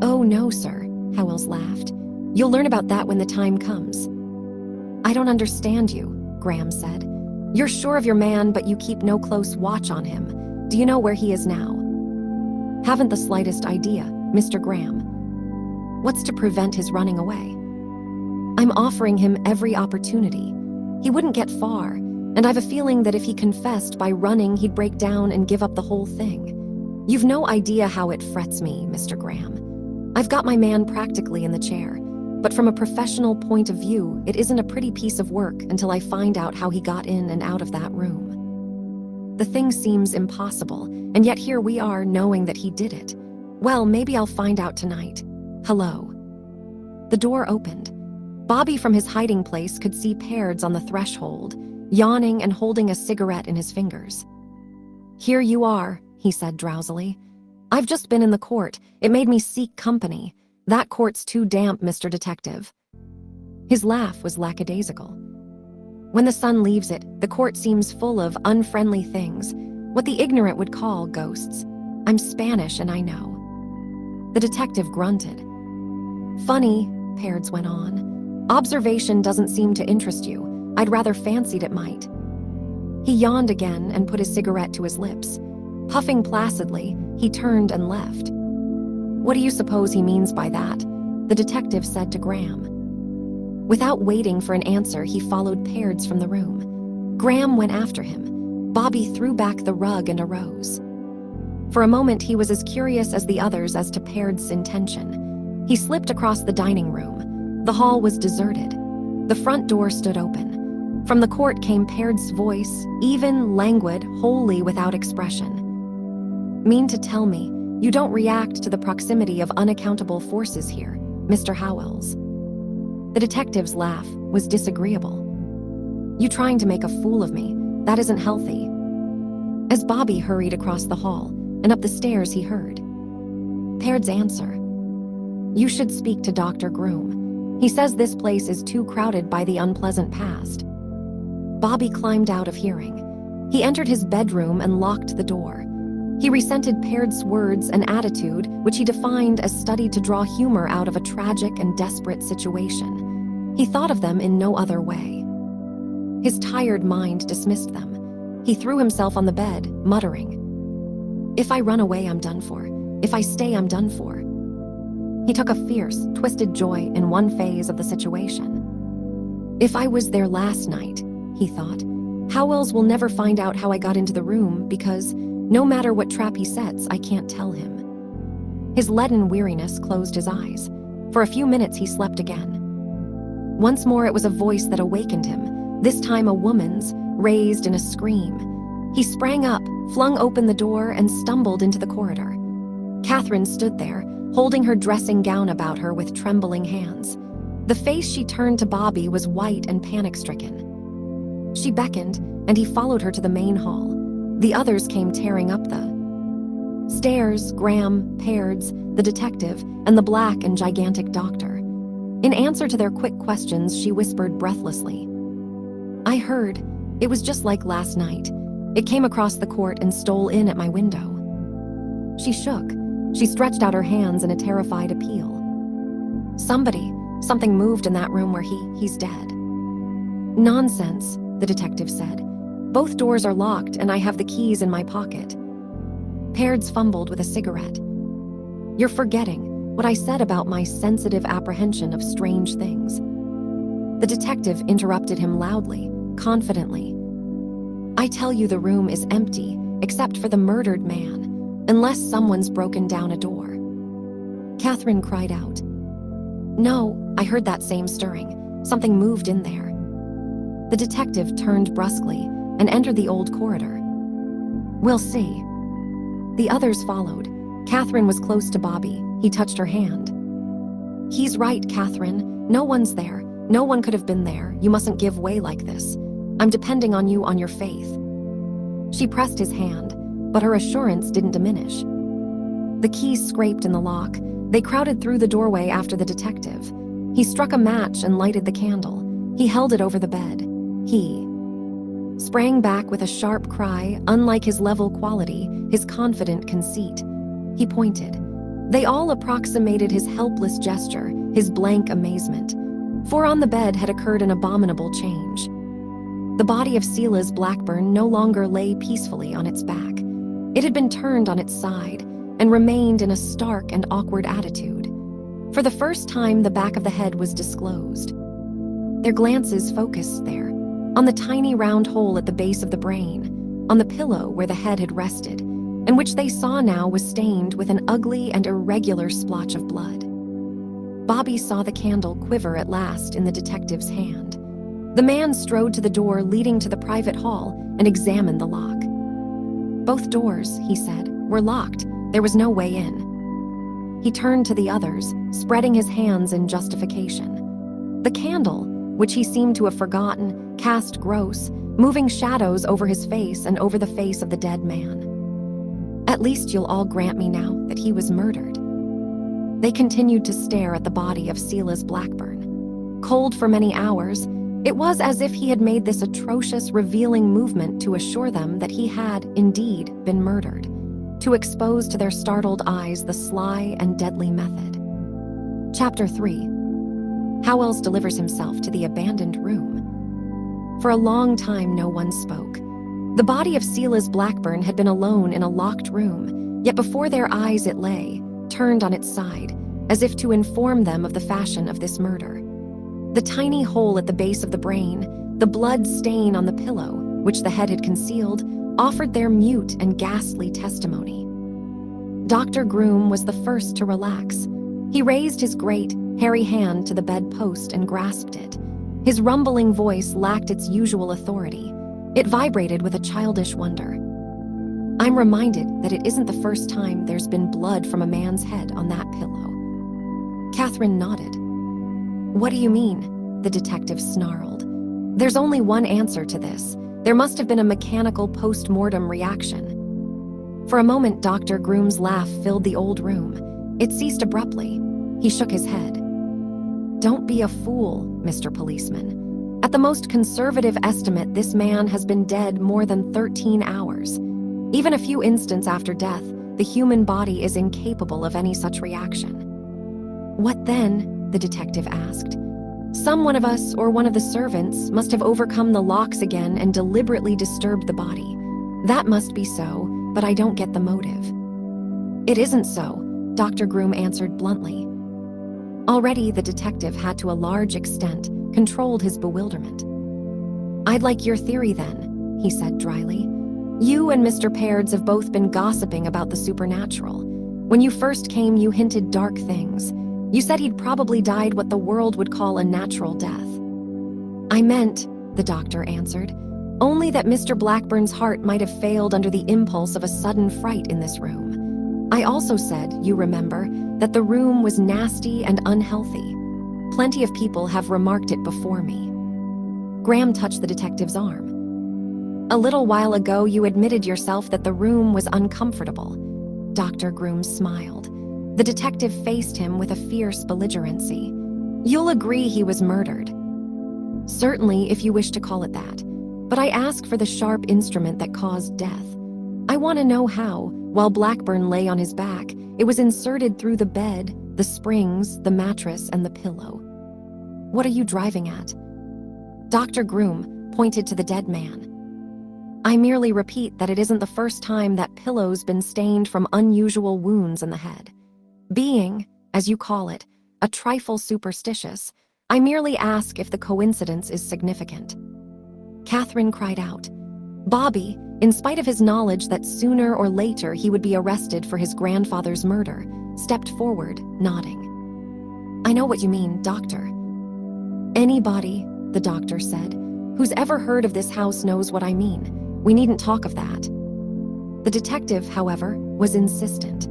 Oh no, sir, Howells laughed. You'll learn about that when the time comes. I don't understand you, Graham said. You're sure of your man, but you keep no close watch on him. Do you know where he is now? Haven't the slightest idea, Mr. Graham. What's to prevent his running away? I'm offering him every opportunity. He wouldn't get far, and I've a feeling that if he confessed by running, he'd break down and give up the whole thing. You've no idea how it frets me, Mr. Graham. I've got my man practically in the chair, but from a professional point of view, it isn't a pretty piece of work until I find out how he got in and out of that room. The thing seems impossible, and yet here we are knowing that he did it. Well, maybe I'll find out tonight. Hello. The door opened. Bobby from his hiding place could see Pairds on the threshold, yawning and holding a cigarette in his fingers. Here you are, he said drowsily. I've just been in the court. It made me seek company. That court's too damp, Mr. Detective. His laugh was lackadaisical. When the sun leaves it, the court seems full of unfriendly things, what the ignorant would call ghosts. I'm Spanish and I know. The detective grunted. Funny, Pairds went on. Observation doesn't seem to interest you. I'd rather fancied it might. He yawned again and put his cigarette to his lips. Puffing placidly, he turned and left. What do you suppose he means by that? The detective said to Graham. Without waiting for an answer, he followed Pairds from the room. Graham went after him. Bobby threw back the rug and arose. For a moment, he was as curious as the others as to Pairds' intention. He slipped across the dining room. The hall was deserted. The front door stood open. From the court came Pairds' voice, even, languid, wholly without expression. Mean to tell me, you don't react to the proximity of unaccountable forces here, Mr. Howells. The detective's laugh was disagreeable. You trying to make a fool of me, that isn't healthy. As Bobby hurried across the hall and up the stairs, he heard Pairds' answer. You should speak to Dr. Groom. He says this place is too crowded by the unpleasant past. Bobby climbed out of hearing. He entered his bedroom and locked the door. He resented Pairds' words and attitude, which he defined as studied to draw humor out of a tragic and desperate situation. He thought of them in no other way. His tired mind dismissed them. He threw himself on the bed, muttering, If I run away, I'm done for. If I stay, I'm done for. He took a fierce, twisted joy in one phase of the situation. If I was there last night, he thought, Howells will never find out how I got into the room because, no matter what trap he sets, I can't tell him. His leaden weariness closed his eyes. For a few minutes he slept again. Once more it was a voice that awakened him, this time a woman's, raised in a scream. He sprang up, flung open the door, and stumbled into the corridor. Catherine stood there, holding her dressing gown about her with trembling hands. The face she turned to Bobby was white and panic-stricken. She beckoned, and he followed her to the main hall. The others came tearing up the stairs: Graham, Pairds, the detective, and the black and gigantic doctor. In answer to their quick questions, she whispered breathlessly, "I heard. It was just like last night. It came across the court and stole in at my window." She shook. She stretched out her hands in a terrified appeal. Something moved in that room where he's dead." "Nonsense," the detective said. "Both doors are locked and I have the keys in my pocket." Pairds fumbled with a cigarette. "You're forgetting what I said about my sensitive apprehension of strange things." The detective interrupted him loudly, confidently. "I tell you the room is empty, except for the murdered man, unless someone's broken down a door." Catherine cried out, "No, I heard that same stirring. Something moved in there." The detective turned brusquely and entered the old corridor. "We'll see." The others followed. Catherine was close to Bobby. He touched her hand. "He's right, Catherine. No one's there. No one could have been there. You mustn't give way like this. I'm depending on you, on your faith." She pressed his hand, but her assurance didn't diminish. The keys scraped in the lock. They crowded through the doorway after the detective. He struck a match and lighted the candle. He held it over the bed. He sprang back with a sharp cry, unlike his level quality, his confident conceit. He pointed. They all approximated his helpless gesture, his blank amazement. For on the bed had occurred an abominable change. The body of Silas Blackburn no longer lay peacefully on its back. It had been turned on its side and remained in a stark and awkward attitude. For the first time, the back of the head was disclosed. Their glances focused there, on the tiny round hole at the base of the brain, on the pillow where the head had rested, and which they saw now was stained with an ugly and irregular splotch of blood. Bobby saw the candle quiver at last in the detective's hand. The man strode to the door leading to the private hall and examined the lock. "Both doors," he said, "were locked. There was no way in." He turned to the others, spreading his hands in justification. The candle, which he seemed to have forgotten, cast gross, moving shadows over his face and over the face of the dead man. "At least you'll all grant me now that he was murdered." They continued to stare at the body of Silas Blackburn. Cold for many hours, it was as if he had made this atrocious, revealing movement to assure them that he had, indeed, been murdered, to expose to their startled eyes the sly and deadly method. Chapter 3. Howells delivers himself to the abandoned room. For a long time, no one spoke. The body of Silas Blackburn had been alone in a locked room, yet before their eyes it lay, turned on its side, as if to inform them of the fashion of this murder. The tiny hole at the base of the brain, the blood stain on the pillow, which the head had concealed, offered their mute and ghastly testimony. Dr. Groom was the first to relax. He raised his great, hairy hand to the bedpost and grasped it. His rumbling voice lacked its usual authority. It vibrated with a childish wonder. "I'm reminded that it isn't the first time there's been blood from a man's head on that pillow." Catherine nodded. "What do you mean?" the detective snarled. "There's only one answer to this. There must have been a mechanical post-mortem reaction." For a moment, Dr. Groom's laugh filled the old room. It ceased abruptly. He shook his head. "Don't be a fool, Mr. Policeman. At the most conservative estimate, this man has been dead more than 13 hours. Even a few instants after death, the human body is incapable of any such reaction." "What then?" the detective asked. "Someone of us or one of the servants must have overcome the locks again and deliberately disturbed the body. That must be so, but I don't get the motive." "It isn't so," Dr. Groom answered bluntly. Already the detective had to a large extent controlled his bewilderment. "I'd like your theory then," he said dryly. "You and Mr. Pairds have both been gossiping about the supernatural. When you first came, you hinted dark things. You said he'd probably died what the world would call a natural death." "I meant," the doctor answered, "only that Mr. Blackburn's heart might have failed under the impulse of a sudden fright in this room. I also said, you remember, that the room was nasty and unhealthy. Plenty of people have remarked it before me." Graham touched the detective's arm. "A little while ago, you admitted yourself that the room was uncomfortable." Dr. Groom smiled. The detective faced him with a fierce belligerency. "You'll agree he was murdered." "Certainly, if you wish to call it that. But I ask for the sharp instrument that caused death. I want to know how, while Blackburn lay on his back, it was inserted through the bed, the springs, the mattress, and the pillow." "What are you driving at?" Dr. Groom pointed to the dead man. "I merely repeat that it isn't the first time that pillow's been stained from unusual wounds in the head. Being, as you call it, a trifle superstitious, I merely ask if the coincidence is significant." Catherine cried out. Bobby, in spite of his knowledge that sooner or later he would be arrested for his grandfather's murder, stepped forward, nodding. "I know what you mean, doctor." "Anybody," the doctor said, "who's ever heard of this house knows what I mean. We needn't talk of that." The detective, however, was insistent.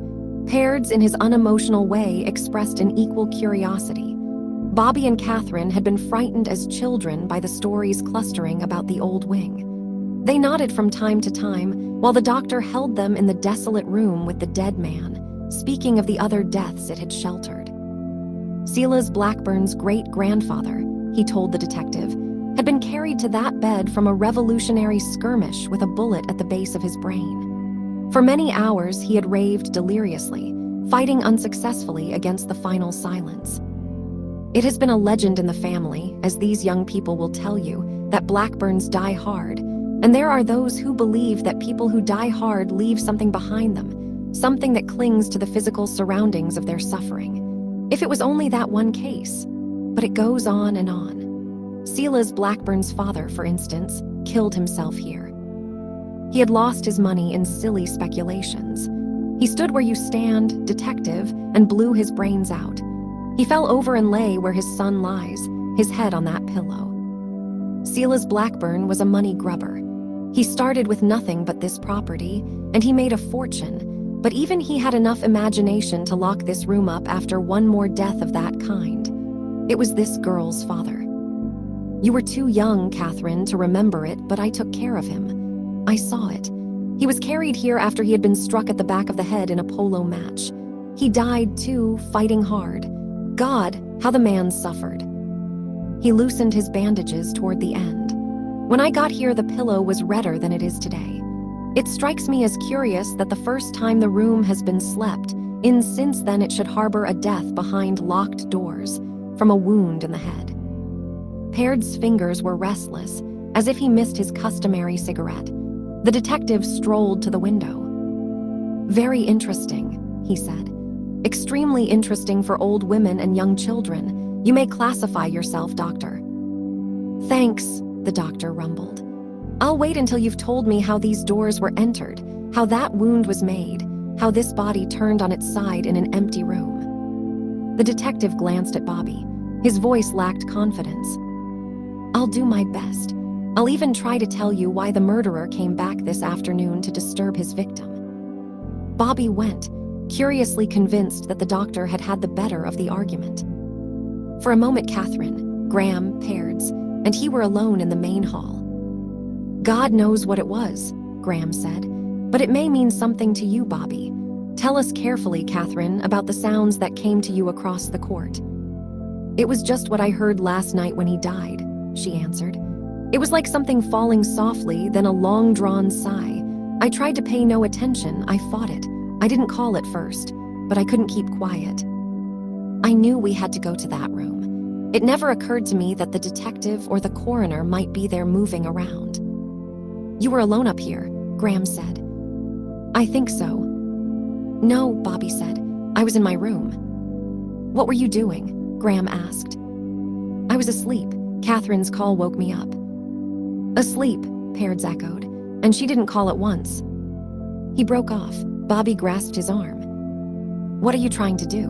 Pairds, in his unemotional way, expressed an equal curiosity. Bobby and Catherine had been frightened as children by the stories clustering about the old wing. They nodded from time to time while the doctor held them in the desolate room with the dead man, speaking of the other deaths it had sheltered. Silas Blackburn's great-grandfather, he told the detective, had been carried to that bed from a revolutionary skirmish with a bullet at the base of his brain. For many hours he had raved deliriously, fighting unsuccessfully against the final silence. It has been a legend in the family, as these young people will tell you, that Blackburns die hard, and there are those who believe that people who die hard leave something behind them, something that clings to the physical surroundings of their suffering. If it was only that one case, but it goes on and on. Silas Blackburn's father, for instance, killed himself here. He had lost his money in silly speculations. He stood where you stand, detective, and blew his brains out. He fell over and lay where his son lies, his head on that pillow. Silas Blackburn was a money grubber. He started with nothing but this property, and he made a fortune, but even he had enough imagination to lock this room up after one more death of that kind. It was this girl's father. You were too young, Catherine, to remember it, but I took care of him. I saw it. He was carried here after he had been struck at the back of the head in a polo match. He died, too, fighting hard. God, how the man suffered. He loosened his bandages toward the end. When I got here, the pillow was redder than it is today. It strikes me as curious that the first time the room has been slept in since then it should harbor a death behind locked doors from a wound in the head. Paird's fingers were restless, as if he missed his customary cigarette. The detective strolled to the window. "Very interesting," he said. "Extremely interesting for old women and young children. You may classify yourself, doctor." "Thanks," the doctor rumbled. "I'll wait until you've told me how these doors were entered, how that wound was made, how this body turned on its side in an empty room." The detective glanced at Bobby. His voice lacked confidence. "I'll do my best. I'll even try to tell you why the murderer came back this afternoon to disturb his victim." Bobby went, curiously convinced that the doctor had had the better of the argument. For a moment, Catherine, Graham, Pairds, and he were alone in the main hall. "God knows what it was," Graham said, "but it may mean something to you, Bobby. Tell us carefully, Catherine, about the sounds that came to you across the court." "It was just what I heard last night when he died," she answered. "It was like something falling softly, then a long-drawn sigh. I tried to pay no attention. I fought it. I didn't call it first, but I couldn't keep quiet. I knew we had to go to that room. It never occurred to me that the detective or the coroner might be there moving around." "You were alone up here," Graham said. "I think so." "No," Bobby said. "I was in my room." "What were you doing?" Graham asked. "I was asleep," Catherine's call woke me up. Asleep, Peards echoed, and she didn't call at once. He broke off. Bobby grasped his arm. What are you trying to do?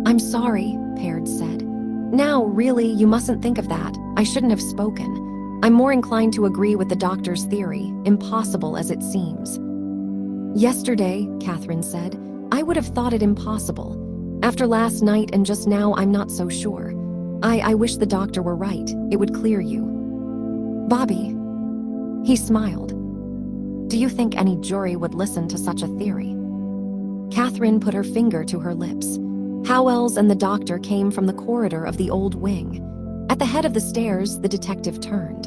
I'm sorry, Peards said. Now, really, you mustn't think of that. I shouldn't have spoken. I'm more inclined to agree with the doctor's theory, impossible as it seems. Yesterday, Catherine said, I would have thought it impossible. After last night and just now, I'm not so sure. I wish the doctor were right. It would clear you. Bobby. He smiled. Do you think any jury would listen to such a theory? Catherine put her finger to her lips. Howells and the doctor came from the corridor of the old wing. At the head of the stairs, the detective turned.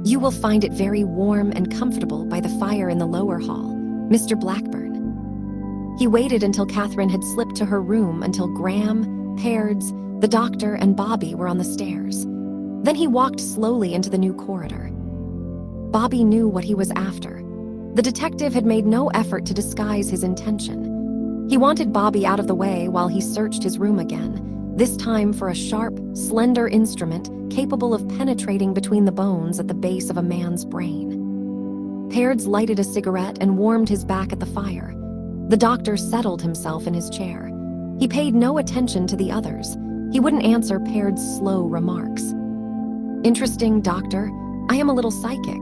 You will find it very warm and comfortable by the fire in the lower hall, Mr. Blackburn. He waited until Catherine had slipped to her room until Graham, Peards, the doctor, and Bobby were on the stairs. Then he walked slowly into the new corridor. Bobby knew what he was after. The detective had made no effort to disguise his intention. He wanted Bobby out of the way while he searched his room again, this time for a sharp, slender instrument capable of penetrating between the bones at the base of a man's brain. Peards lighted a cigarette and warmed his back at the fire. The doctor settled himself in his chair. He paid no attention to the others. He wouldn't answer Peards' slow remarks. Interesting, doctor. I am a little psychic.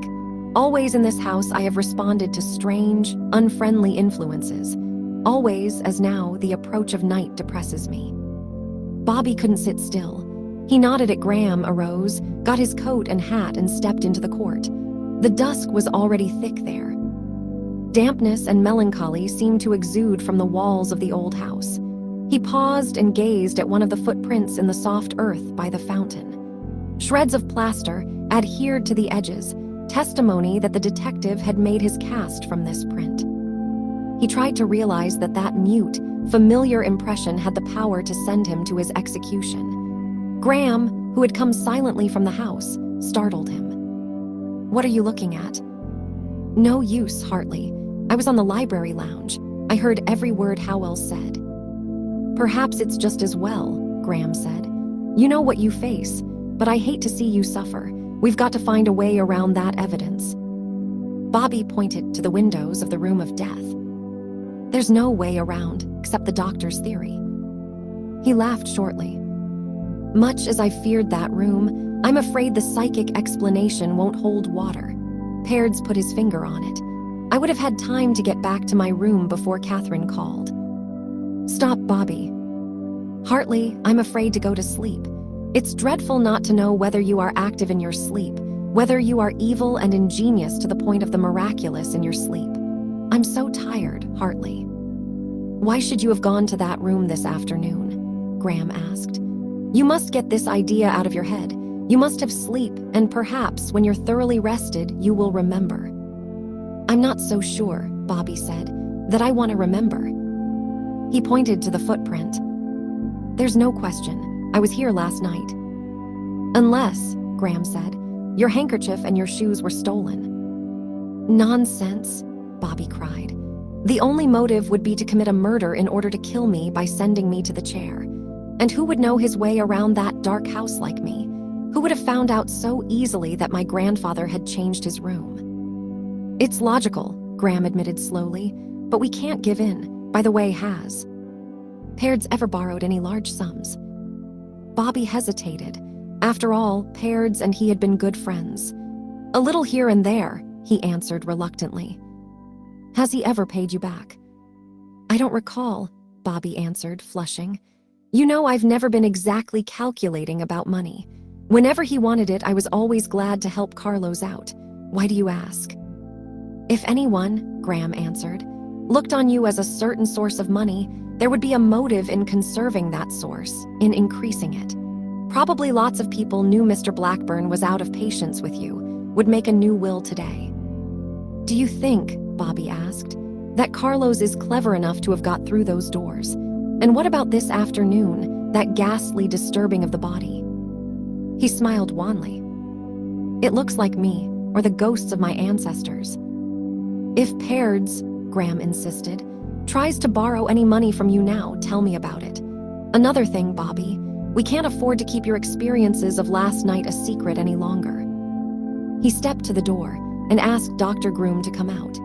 Always in this house I have responded to strange, unfriendly influences. Always, as now, the approach of night depresses me. Bobby couldn't sit still. He nodded at Graham, arose, got his coat and hat and stepped into the court. The dusk was already thick there. Dampness and melancholy seemed to exude from the walls of the old house. He paused and gazed at one of the footprints in the soft earth by the fountain. Shreds of plaster adhered to the edges, testimony that the detective had made his cast from this print. He tried to realize that that mute, familiar impression had the power to send him to his execution. Graham, who had come silently from the house, startled him. What are you looking at? No use, Hartley. I was on the library lounge. I heard every word Howells said. Perhaps it's just as well, Graham said. You know what you face, but I hate to see you suffer. We've got to find a way around that evidence. Bobby pointed to the windows of the room of death. There's no way around, except the doctor's theory. He laughed shortly. Much as I feared that room, I'm afraid the psychic explanation won't hold water. Peards put his finger on it. I would have had time to get back to my room before Catherine called. Stop, Bobby. Hartley, I'm afraid to go to sleep. It's dreadful not to know whether you are active in your sleep, whether you are evil and ingenious to the point of the miraculous in your sleep. I'm so tired, Hartley. Why should you have gone to that room this afternoon? Graham asked. You must get this idea out of your head. You must have sleep, and perhaps when you're thoroughly rested, you will remember. I'm not so sure, Bobby said, that I want to remember. He pointed to the footprint. There's no question. I was here last night. Unless, Graham said, your handkerchief and your shoes were stolen. Nonsense, Bobby cried. The only motive would be to commit a murder in order to kill me by sending me to the chair. And who would know his way around that dark house like me? Who would have found out so easily that my grandfather had changed his room? It's logical, Graham admitted slowly, but we can't give in. By the way, has Peards ever borrowed any large sums? Bobby hesitated. After all, Peards and he had been good friends. A little here and there, he answered reluctantly. Has he ever paid you back? I don't recall, Bobby answered, flushing. You know, I've never been exactly calculating about money. Whenever he wanted it, I was always glad to help Carlos out. Why do you ask? If anyone, Graham answered, looked on you as a certain source of money, there would be a motive in conserving that source, in increasing it. Probably lots of people knew Mr. Blackburn was out of patience with you, would make a new will today. Do you think, Bobby asked, that Carlos is clever enough to have got through those doors? And what about this afternoon, that ghastly disturbing of the body? He smiled wanly. It looks like me, or the ghosts of my ancestors. If Peards, Graham insisted, tries to borrow any money from you now, tell me about it. Another thing, Bobby, We can't afford to keep your experiences of last night a secret any longer." He stepped to the door and asked Dr. Groom to come out.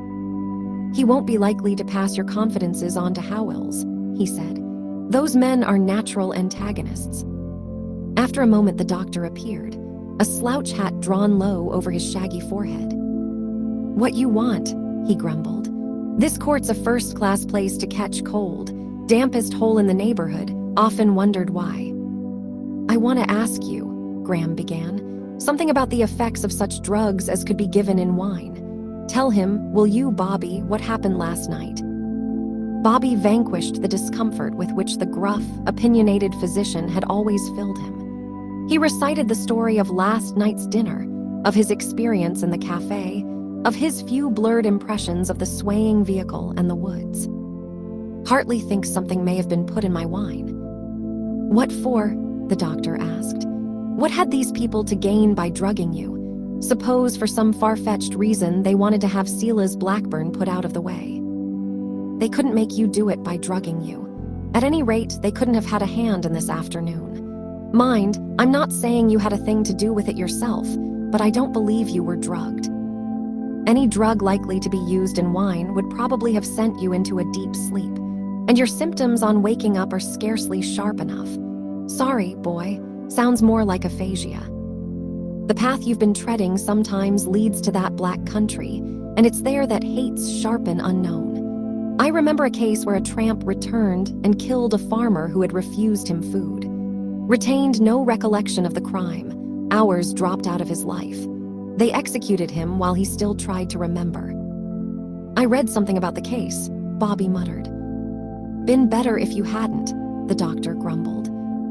"He won't be likely to pass your confidences on to Howells," he said. "Those men are natural antagonists." After a moment, the doctor appeared, a slouch hat drawn low over his shaggy forehead. "What you want," he grumbled. "This court's a first-class place to catch cold. Dampest hole in the neighborhood. Often wondered why." "I want to ask you," Graham began, "something about the effects of such drugs as could be given in wine. Tell him, will you, Bobby, what happened last night?" Bobby vanquished the discomfort with which the gruff, opinionated physician had always filled him. He recited the story of last night's dinner, of his experience in the cafe, of his few blurred impressions of the swaying vehicle and the woods. "Hartley thinks something may have been put in my wine." "What for?" the doctor asked. "What had these people to gain by drugging you? Suppose for some far-fetched reason they wanted to have Sela's Blackburn put out of the way. They couldn't make you do it by drugging you. At any rate, they couldn't have had a hand in this afternoon. Mind, I'm not saying you had a thing to do with it yourself, but I don't believe you were drugged. Any drug likely to be used in wine would probably have sent you into a deep sleep, and your symptoms on waking up are scarcely sharp enough. Sorry, boy, sounds more like aphasia. The path you've been treading sometimes leads to that black country, and it's there that hates sharpen unknown. I remember a case where a tramp returned and killed a farmer who had refused him food. Retained no recollection of the crime. Hours dropped out of his life. They executed him while he still tried to remember. I read something about the case, Bobby muttered. Been better if you hadn't, the doctor grumbled.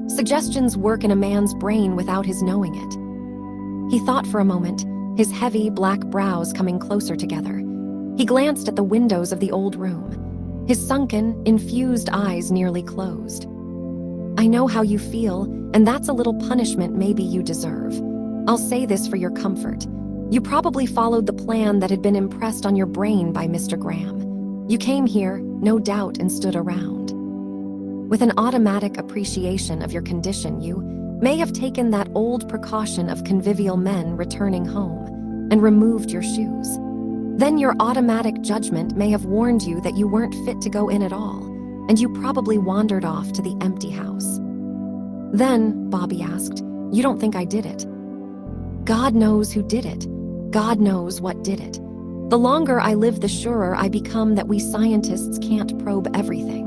Suggestions work in a man's brain without his knowing it. He thought for a moment, his heavy black brows coming closer together. He glanced at the windows of the old room. His sunken, infused eyes nearly closed. I know how you feel, and that's a little punishment maybe you deserve. I'll say this for your comfort. You probably followed the plan that had been impressed on your brain by Mr. Graham. You came here, no doubt, and stood around. With an automatic appreciation of your condition, you may have taken that old precaution of convivial men returning home and removed your shoes. Then your automatic judgment may have warned you that you weren't fit to go in at all, and you probably wandered off to the empty house. Then, Bobby asked, you don't think I did it? God knows who did it. God knows what did it. The longer I live, the surer I become that we scientists can't probe everything.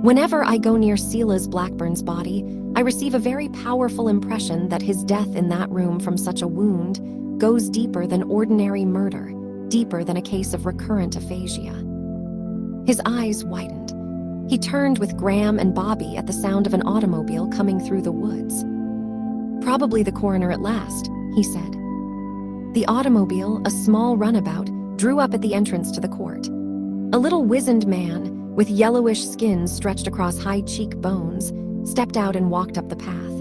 Whenever I go near Sela's Blackburn's body, I receive a very powerful impression that his death in that room from such a wound goes deeper than ordinary murder, deeper than a case of recurrent aphasia. His eyes widened. He turned with Graham and Bobby at the sound of an automobile coming through the woods. Probably the coroner at last, he said. The automobile, a small runabout, drew up at the entrance to the court. A little wizened man, with yellowish skin stretched across high cheekbones, stepped out and walked up the path.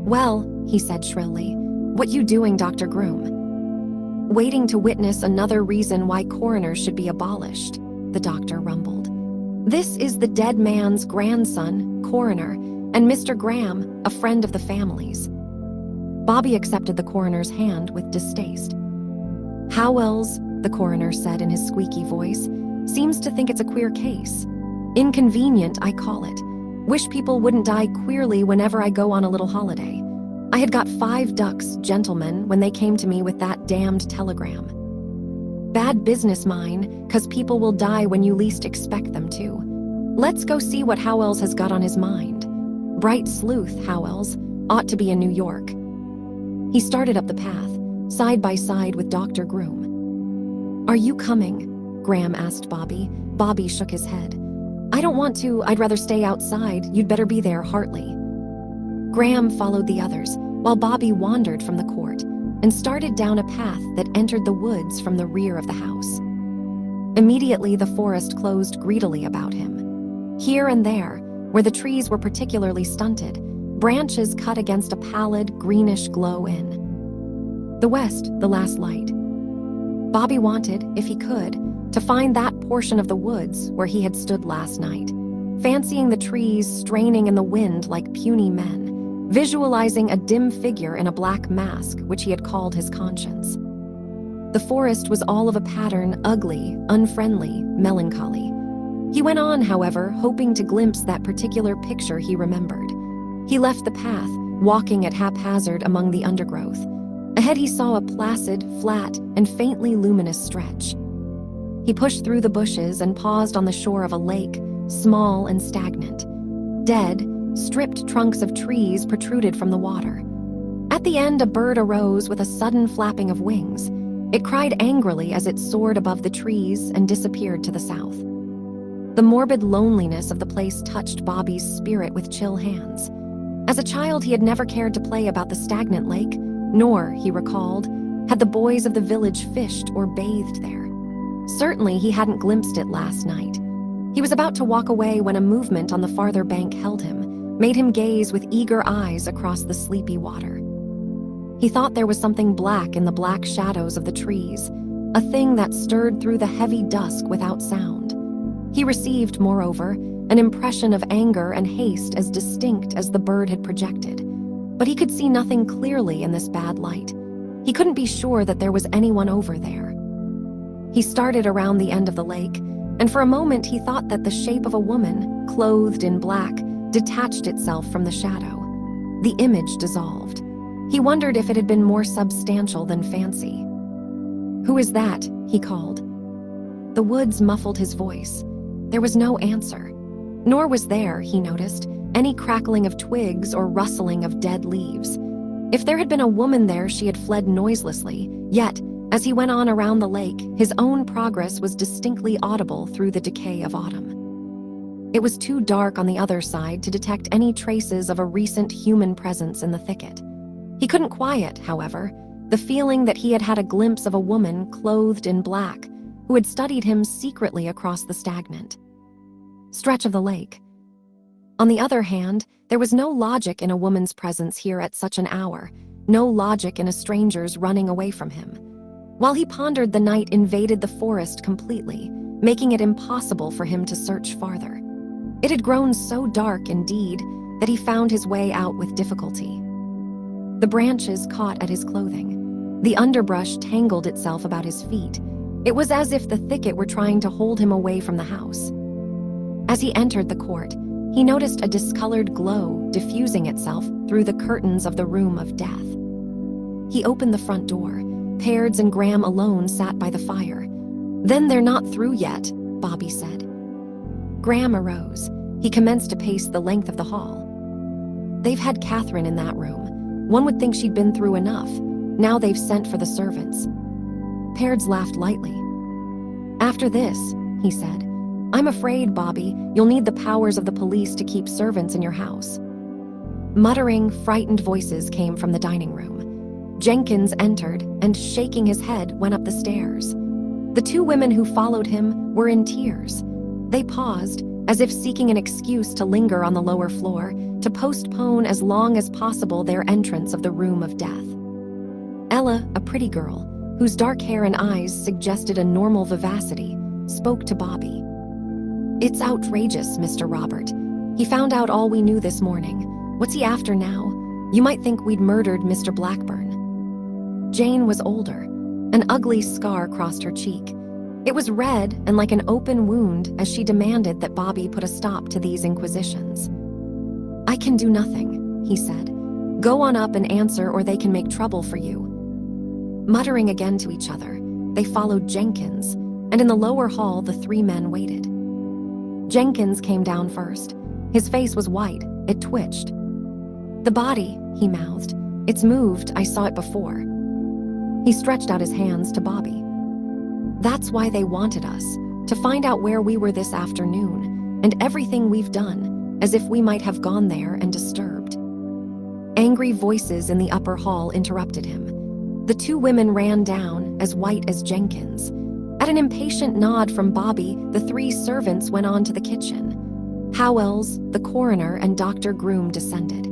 Well, he said shrilly, what you doing, Dr. Groom? Waiting to witness another reason why coroners should be abolished, the doctor rumbled. This is the dead man's grandson, coroner, and Mr. Graham, a friend of the family's. Bobby accepted the coroner's hand with distaste. Howells, the coroner said in his squeaky voice, seems to think it's a queer case. Inconvenient, I call it. Wish people wouldn't die queerly whenever I go on a little holiday. I had got 5 ducks, gentlemen, when they came to me with that damned telegram. Bad business, mine, 'cause people will die when you least expect them to. Let's go see what Howells has got on his mind. Bright sleuth, Howells. Ought to be in New York. He started up the path, side by side with Dr. Groom. Are you coming? Graham asked Bobby. Bobby shook his head. I don't want to. I'd rather stay outside. You'd better be there, Hartley. Graham followed the others, while Bobby wandered from the court and started down a path that entered the woods from the rear of the house. Immediately, the forest closed greedily about him. Here and there, where the trees were particularly stunted, branches cut against a pallid, greenish glow in the west, the last light. Bobby wanted, if he could, to find that portion of the woods where he had stood last night. fancying the trees straining in the wind like puny men, visualizing a dim figure in a black mask which he had called his conscience. The forest was all of a pattern, ugly, unfriendly, melancholy. He went on, however, hoping to glimpse that particular picture he remembered. He left the path, walking at haphazard among the undergrowth. Ahead he saw a placid, flat, and faintly luminous stretch. He pushed through the bushes and paused on the shore of a lake, small and stagnant. Dead, stripped trunks of trees protruded from the water. At the end, a bird arose with a sudden flapping of wings. It cried angrily as it soared above the trees and disappeared to the south. The morbid loneliness of the place touched Bobby's spirit with chill hands. As a child, he had never cared to play about the stagnant lake, nor, he recalled, had the boys of the village fished or bathed there. Certainly, he hadn't glimpsed it last night. He was about to walk away when a movement on the farther bank held him, made him gaze with eager eyes across the sleepy water. He thought there was something black in the black shadows of the trees, a thing that stirred through the heavy dusk without sound. He received, moreover, an impression of anger and haste as distinct as the bird had projected. But he could see nothing clearly in this bad light. He couldn't be sure that there was anyone over there. He started around the end of the lake, and for a moment he thought that the shape of a woman, clothed in black, detached itself from the shadow. The image dissolved. He wondered if it had been more substantial than fancy. "Who is that?" he called. The woods muffled his voice. There was no answer. Nor was there, he noticed, any crackling of twigs or rustling of dead leaves. If there had been a woman there, she had fled noiselessly, yet, as he went on around the lake, his own progress was distinctly audible through the decay of autumn. It was too dark on the other side to detect any traces of a recent human presence in the thicket. He couldn't quiet, however, the feeling that he had had a glimpse of a woman clothed in black who had studied him secretly across the stagnant stretch of the lake. On the other hand, there was no logic in a woman's presence here at such an hour, no logic in a stranger's running away from him. While he pondered, the night invaded the forest completely, making it impossible for him to search farther. It had grown so dark, indeed, that he found his way out with difficulty. The branches caught at his clothing. The underbrush tangled itself about his feet. It was as if the thicket were trying to hold him away from the house. As he entered the court, he noticed a discolored glow diffusing itself through the curtains of the room of death. He opened the front door. Pairds and Graham alone sat by the fire. "Then they're not through yet," Bobby said. Graham arose. He commenced to pace the length of the hall. "They've had Catherine in that room. One would think she'd been through enough. Now they've sent for the servants." Pairds laughed lightly. "After this," he said, "I'm afraid, Bobby, you'll need the powers of the police to keep servants in your house." Muttering, frightened voices came from the dining room. Jenkins entered and, shaking his head, went up the stairs. The two women who followed him were in tears. They paused, as if seeking an excuse to linger on the lower floor, to postpone as long as possible their entrance of the room of death. Ella, a pretty girl, whose dark hair and eyes suggested a normal vivacity, spoke to Bobby. "It's outrageous, Mr. Robert. He found out all we knew this morning. What's he after now? You might think we'd murdered Mr. Blackburn." Jane was older. An ugly scar crossed her cheek. It was red and like an open wound as she demanded that Bobby put a stop to these inquisitions. "I can do nothing," he said. "Go on up and answer, or they can make trouble for you." Muttering again to each other, they followed Jenkins, and in the lower hall the three men waited. Jenkins came down first. His face was white. It twitched. "The body," he mouthed. "It's moved. I saw it before." He stretched out his hands to Bobby. "That's why they wanted us, to find out where we were this afternoon, and everything we've done, as if we might have gone there and disturbed." Angry voices in the upper hall interrupted him. The two women ran down, as white as Jenkins. At an impatient nod from Bobby, the three servants went on to the kitchen. Howells, the coroner, and Dr. Groom descended.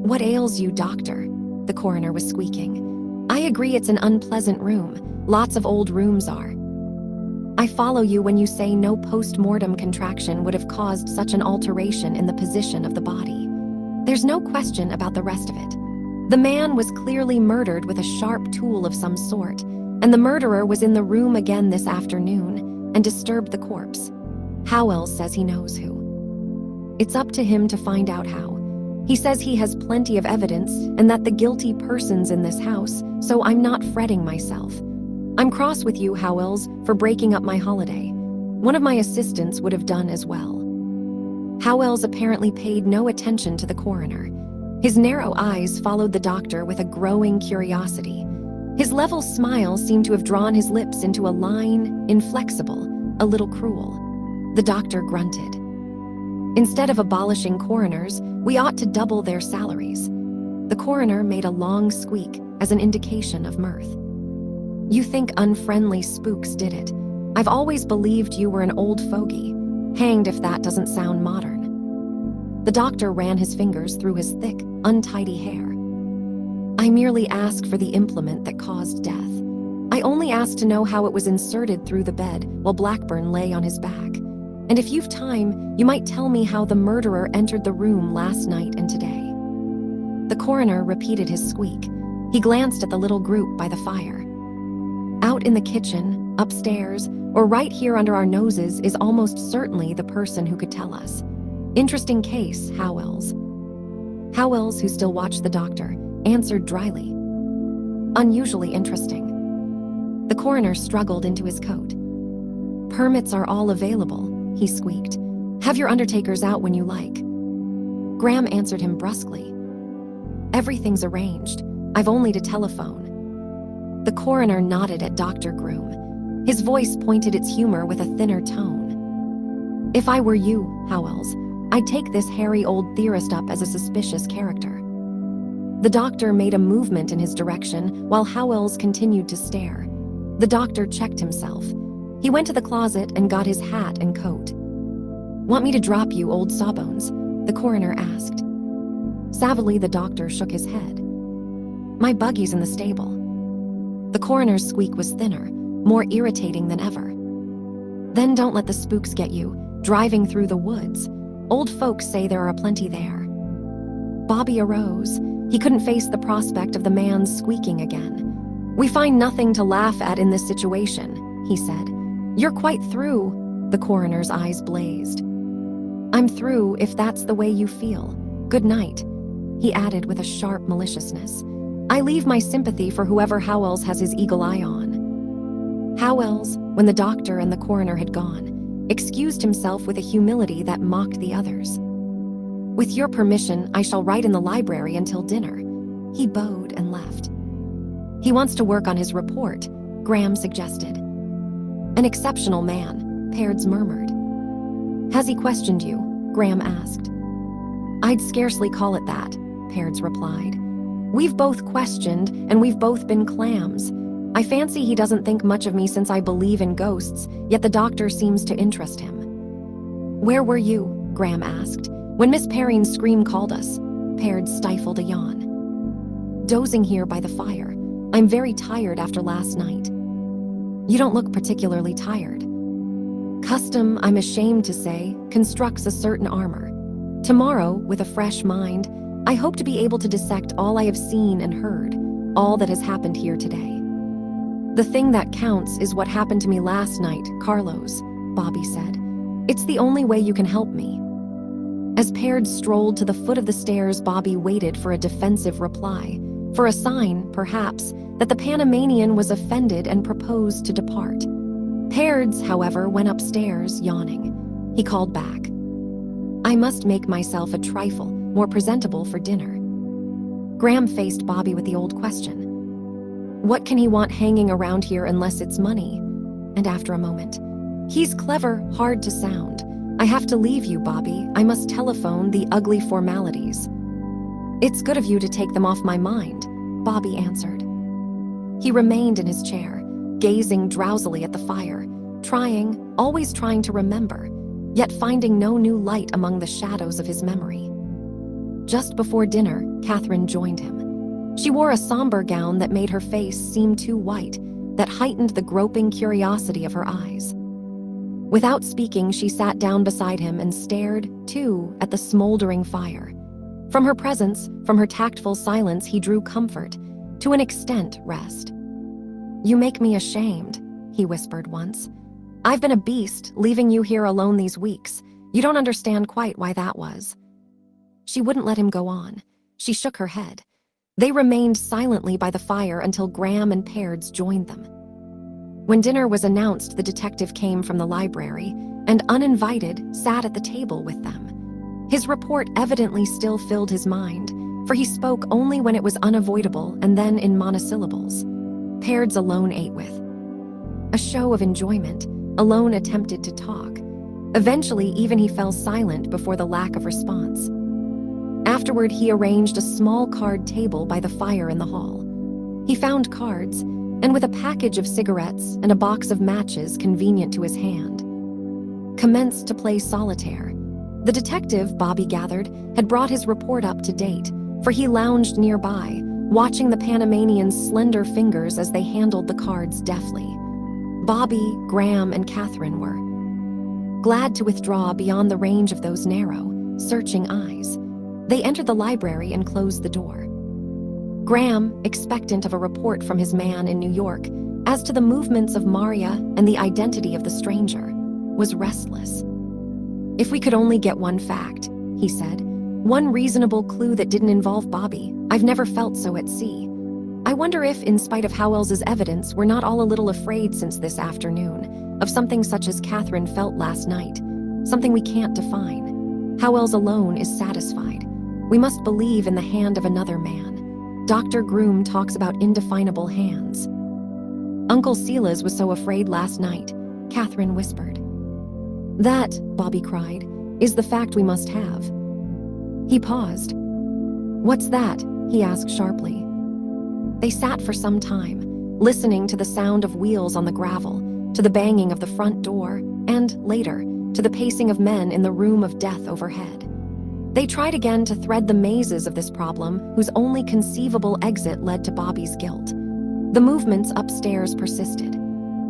"What ails you, doctor?" the coroner was squeaking. "I agree it's an unpleasant room. Lots of old rooms are." I follow you when you say no post-mortem contraction would have caused such an alteration in the position of the body. There's no question about the rest of it. The man was clearly murdered with a sharp tool of some sort, and the murderer was in the room again this afternoon and disturbed the corpse. Howells says he knows who. It's up to him to find out how. He says he has plenty of evidence and that the guilty person's in this house, so I'm not fretting myself. I'm cross with you, Howells, for breaking up my holiday. One of my assistants would have done as well. Howells apparently paid no attention to the coroner. His narrow eyes followed the doctor with a growing curiosity. His level smile seemed to have drawn his lips into a line, inflexible, a little cruel. The doctor grunted. Instead of abolishing coroners, we ought to double their salaries. The coroner made a long squeak as an indication of mirth. You think unfriendly spooks did it. I've always believed you were an old fogey. Hanged if that doesn't sound modern. The doctor ran his fingers through his thick, untidy hair. I merely asked for the implement that caused death. I only asked to know how it was inserted through the bed while Blackburn lay on his back. And if you've time, you might tell me how the murderer entered the room last night and today. The coroner repeated his squeak. He glanced at the little group by the fire. Out in the kitchen, upstairs, or right here under our noses is almost certainly the person who could tell us. Interesting case, Howells. Howells, who still watched the doctor, answered dryly. Unusually interesting. The coroner struggled into his coat. Permits are all available, he squeaked. Have your undertakers out when you like. Graham answered him brusquely. Everything's arranged. I've only to telephone. The coroner nodded at Dr. Groom. His voice pointed its humor with a thinner tone. If I were you, Howells, I'd take this hairy old theorist up as a suspicious character. The doctor made a movement in his direction while Howells continued to stare. The doctor checked himself. He went to the closet and got his hat and coat. Want me to drop you, old sawbones? The coroner asked. Savagely, the doctor shook his head. My buggy's in the stable. The coroner's squeak was thinner, more irritating than ever. Then don't let the spooks get you, driving through the woods. Old folks say there are plenty there. Bobby arose. He couldn't face the prospect of the man squeaking again. We find nothing to laugh at in this situation, he said. You're quite through. The coroner's eyes blazed. I'm through if that's the way you feel. Good night, he added with a sharp maliciousness. I leave my sympathy for whoever Howells has his eagle eye on. Howells, when the doctor and the coroner had gone, excused himself with a humility that mocked the others. With your permission, I shall write in the library until dinner. He bowed and left. He wants to work on his report, Graham suggested. An exceptional man, Pairds murmured. Has he questioned you? Graham asked. I'd scarcely call it that, Pairds replied. We've both questioned, and we've both been clams. I fancy he doesn't think much of me since I believe in ghosts, yet the doctor seems to interest him. Where were you? Graham asked. When Miss Perrine's scream called us. Pairds stifled a yawn. Dozing here by the fire. I'm very tired after last night. You don't look particularly tired. Custom, I'm ashamed to say, constructs a certain armor. Tomorrow, with a fresh mind, I hope to be able to dissect all I have seen and heard, all that has happened here today. The thing that counts is what happened to me last night, Carlos, Bobby said. It's the only way you can help me. As Pairds strolled to the foot of the stairs, Bobby waited for a defensive reply, for a sign, perhaps, that the Panamanian was offended and proposed to depart. Pairds, however, went upstairs, yawning. He called back. I must make myself a trifle more presentable for dinner. Graham faced Bobby with the old question. What can he want hanging around here unless it's money? And after a moment, he's clever, hard to sound. I have to leave you, Bobby. I must telephone the ugly formalities. It's good of you to take them off my mind, Bobby answered. He remained in his chair, gazing drowsily at the fire, always trying to remember, yet finding no new light among the shadows of his memory. Just before dinner, Catherine joined him. She wore a somber gown that made her face seem too white, that heightened the groping curiosity of her eyes. Without speaking, she sat down beside him and stared, too, at the smoldering fire. From her presence, from her tactful silence, he drew comfort, to an extent, rest. "You make me ashamed," he whispered once. "I've been a beast, leaving you here alone these weeks. You don't understand quite why that was." She wouldn't let him go on. She shook her head. They remained silently by the fire until Graham and Pairds joined them. When dinner was announced, the detective came from the library and, uninvited, sat at the table with them. His report evidently still filled his mind, for he spoke only when it was unavoidable and then in monosyllables. Pairds alone ate with. A show of enjoyment, alone attempted to talk. Eventually, even he fell silent before the lack of response. Afterward, he arranged a small card table by the fire in the hall. He found cards, and with a package of cigarettes and a box of matches convenient to his hand, commenced to play solitaire. The detective, Bobby gathered, had brought his report up to date, for he lounged nearby, watching the Panamanian's slender fingers as they handled the cards deftly. Bobby, Graham, and Catherine were glad to withdraw beyond the range of those narrow, searching eyes. They entered the library and closed the door. Graham, expectant of a report from his man in New York as to the movements of Maria and the identity of the stranger, was restless. "If we could only get one fact," he said, "one reasonable clue that didn't involve Bobby. I've never felt so at sea. I wonder if, in spite of Howell's evidence, we're not all a little afraid since this afternoon of something such as Catherine felt last night, something we can't define. Howell's alone is satisfied. We must believe in the hand of another man. Dr. Groom talks about indefinable hands." "Uncle Silas was so afraid last night," Catherine whispered. "That," Bobby cried, "is the fact we must have." He paused. "What's that?" he asked sharply. They sat for some time, listening to the sound of wheels on the gravel, to the banging of the front door, and, later, to the pacing of men in the room of death overhead. They tried again to thread the mazes of this problem, whose only conceivable exit led to Bobby's guilt. The movements upstairs persisted.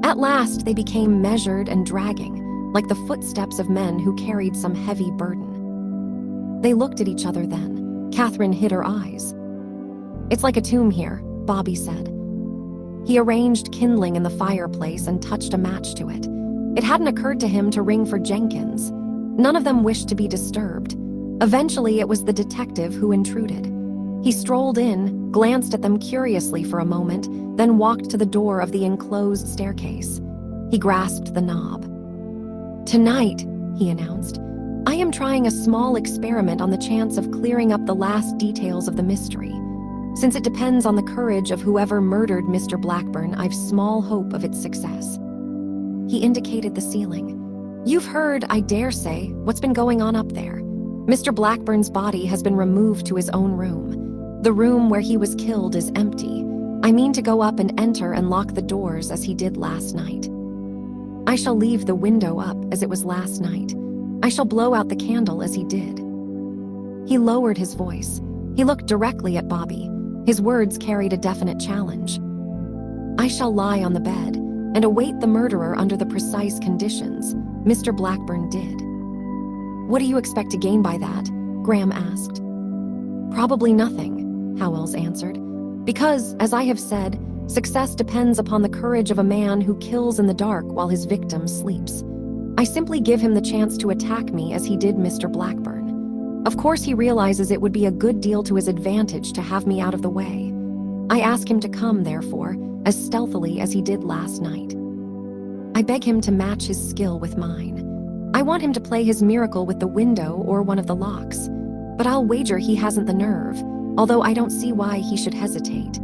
At last, they became measured and dragging, like the footsteps of men who carried some heavy burden. They looked at each other then. Catherine hid her eyes. "It's like a tomb here," Bobby said. He arranged kindling in the fireplace and touched a match to it. It hadn't occurred to him to ring for Jenkins. None of them wished to be disturbed. Eventually, it was the detective who intruded. He strolled in, glanced at them curiously for a moment, then walked to the door of the enclosed staircase. He grasped the knob. "Tonight," he announced, "I am trying a small experiment on the chance of clearing up the last details of the mystery. Since it depends on the courage of whoever murdered Mr. Blackburn, I've small hope of its success." He indicated the ceiling. "You've heard, I dare say, what's been going on up there. Mr. Blackburn's body has been removed to his own room. The room where he was killed is empty. I mean to go up and enter and lock the doors as he did last night. I shall leave the window up as it was last night. I shall blow out the candle as he did." He lowered his voice. He looked directly at Bobby. His words carried a definite challenge. "I shall lie on the bed and await the murderer under the precise conditions Mr. Blackburn did." "What do you expect to gain by that?" Graham asked. "Probably nothing," Howells answered, "because, as I have said, success depends upon the courage of a man who kills in the dark while his victim sleeps. I simply give him the chance to attack me as he did Mr. Blackburn. Of course, he realizes it would be a good deal to his advantage to have me out of the way. I ask him to come, therefore, as stealthily as he did last night. I beg him to match his skill with mine. I want him to play his miracle with the window or one of the locks, but I'll wager he hasn't the nerve, although I don't see why he should hesitate.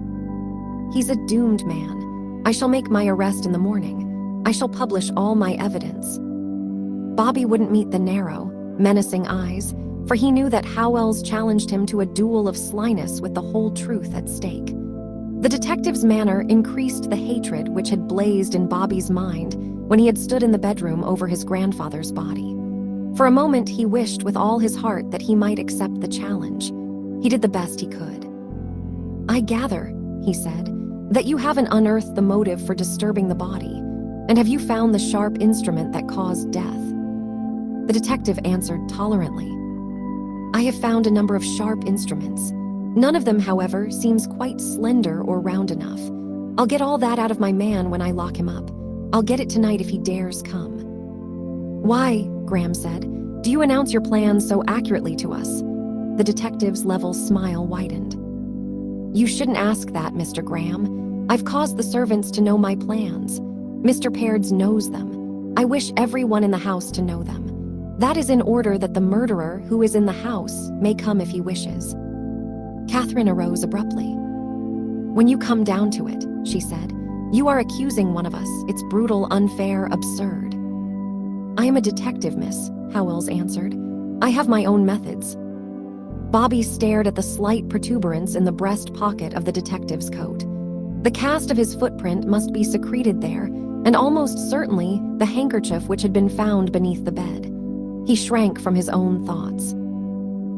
He's a doomed man. I shall make my arrest in the morning. I shall publish all my evidence." Bobby wouldn't meet the narrow, menacing eyes, for he knew that Howells challenged him to a duel of slyness with the whole truth at stake. The detective's manner increased the hatred which had blazed in Bobby's mind when he had stood in the bedroom over his grandfather's body. For a moment, he wished with all his heart that he might accept the challenge. He did the best he could. "I gather," he said, "that you haven't unearthed the motive for disturbing the body, And have you found the sharp instrument that caused death? The detective answered tolerantly. I have found a number of sharp instruments. None of them, however, seems quite slender or round enough. I'll get all that out of my man when I lock him up. I'll get it tonight if he dares come. Why, Graham said, do you announce your plans so accurately to us? The detective's level smile widened. You shouldn't ask that, Mr. Graham. I've caused the servants to know my plans. Mr. Pairds knows them. I wish everyone in the house to know them. That is in order that the murderer who is in the house may come if he wishes. Catherine arose abruptly. When you come down to it, she said, you are accusing one of us. It's brutal, unfair, absurd. I am a detective, miss, Howells answered. I have my own methods. Bobby stared at the slight protuberance in the breast pocket of the detective's coat. The cast of his footprint must be secreted there, and almost certainly the handkerchief which had been found beneath the bed. He shrank from his own thoughts.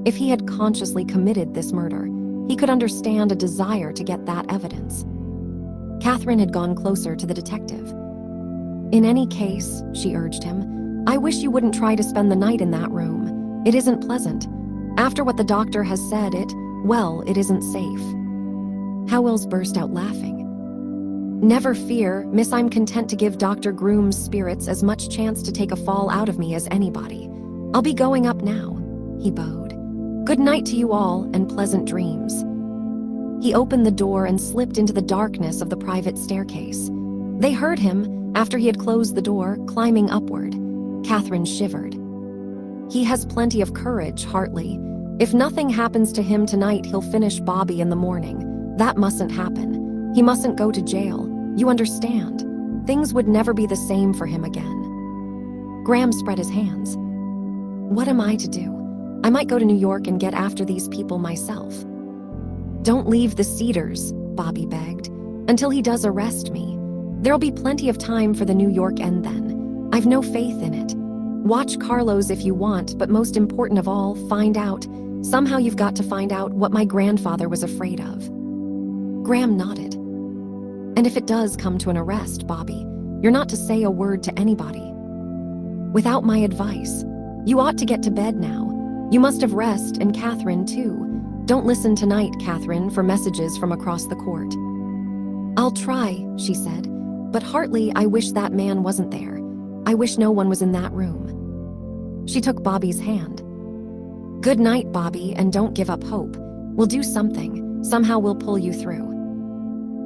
If he had consciously committed this murder, he could understand a desire to get that evidence. Catherine had gone closer to the detective. In any case, she urged him, I wish you wouldn't try to spend the night in that room. It isn't pleasant. After what the doctor has said, it isn't safe. Howells burst out laughing. Never fear, miss, I'm content to give Dr. Groom's spirits as much chance to take a fall out of me as anybody. I'll be going up now, he bowed. Good night to you all, and pleasant dreams. He opened the door and slipped into the darkness of the private staircase. They heard him, after he had closed the door, climbing upward. Catherine shivered. He has plenty of courage, Hartley. If nothing happens to him tonight, he'll finish Bobby in the morning. That mustn't happen. He mustn't go to jail. You understand? Things would never be the same for him again. Graham spread his hands. What am I to do? I might go to New York and get after these people myself. Don't leave the Cedars, Bobby begged, until he does arrest me. There'll be plenty of time for the New York end then. I've no faith in it. Watch Carlos if you want, but most important of all, find out. Somehow you've got to find out what my grandfather was afraid of. Graham nodded. And if it does come to an arrest, Bobby, you're not to say a word to anybody. Without my advice, you ought to get to bed now. You must have rest, and Catherine, too. Don't listen tonight, Catherine, for messages from across the court. I'll try, she said, but Hartley, I wish that man wasn't there. I wish no one was in that room. She took Bobby's hand. Good night, Bobby, and don't give up hope. We'll do something. Somehow we'll pull you through.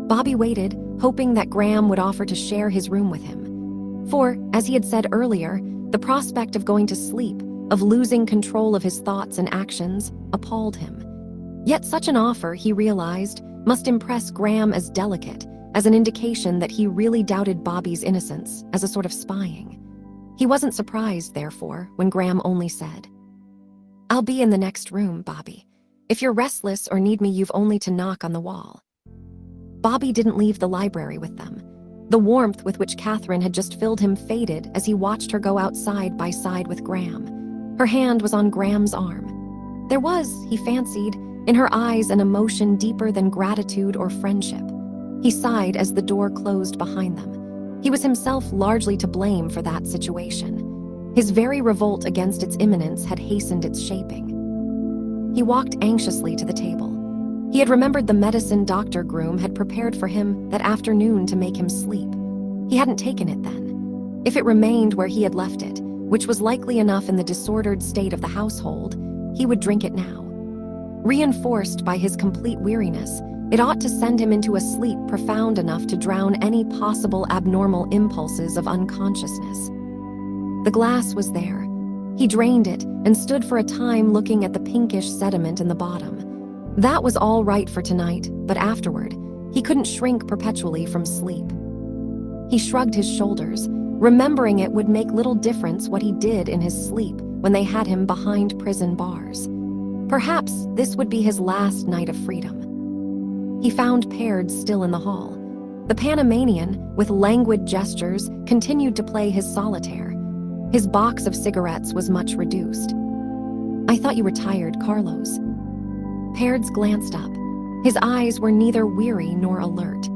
Bobby waited, hoping that Graham would offer to share his room with him. For, as he had said earlier, the prospect of going to sleep, of losing control of his thoughts and actions, appalled him. Yet such an offer, he realized, must impress Graham as delicate, as an indication that he really doubted Bobby's innocence, as a sort of spying. He wasn't surprised, therefore, when Graham only said, I'll be in the next room, Bobby. If you're restless or need me, you've only to knock on the wall. Bobby didn't leave the library with them. The warmth with which Catherine had just filled him faded as he watched her go out side by side with Graham. Her hand was on Graham's arm. There was, he fancied, in her eyes an emotion deeper than gratitude or friendship. He sighed as the door closed behind them. He was himself largely to blame for that situation. His very revolt against its imminence had hastened its shaping. He walked anxiously to the table. He had remembered the medicine Dr. Groom had prepared for him that afternoon to make him sleep. He hadn't taken it then. If it remained where he had left it, which was likely enough in the disordered state of the household, he would drink it now. Reinforced by his complete weariness, it ought to send him into a sleep profound enough to drown any possible abnormal impulses of unconsciousness. The glass was there. He drained it and stood for a time looking at the pinkish sediment in the bottom. That was all right for tonight, but afterward, he couldn't shrink perpetually from sleep. He shrugged his shoulders. Remembering it would make little difference what he did in his sleep when they had him behind prison bars. Perhaps this would be his last night of freedom. He found Pairds still in the hall. The Panamanian, with languid gestures, continued to play his solitaire. His box of cigarettes was much reduced. I thought you were tired, Carlos. Pairds glanced up. His eyes were neither weary nor alert.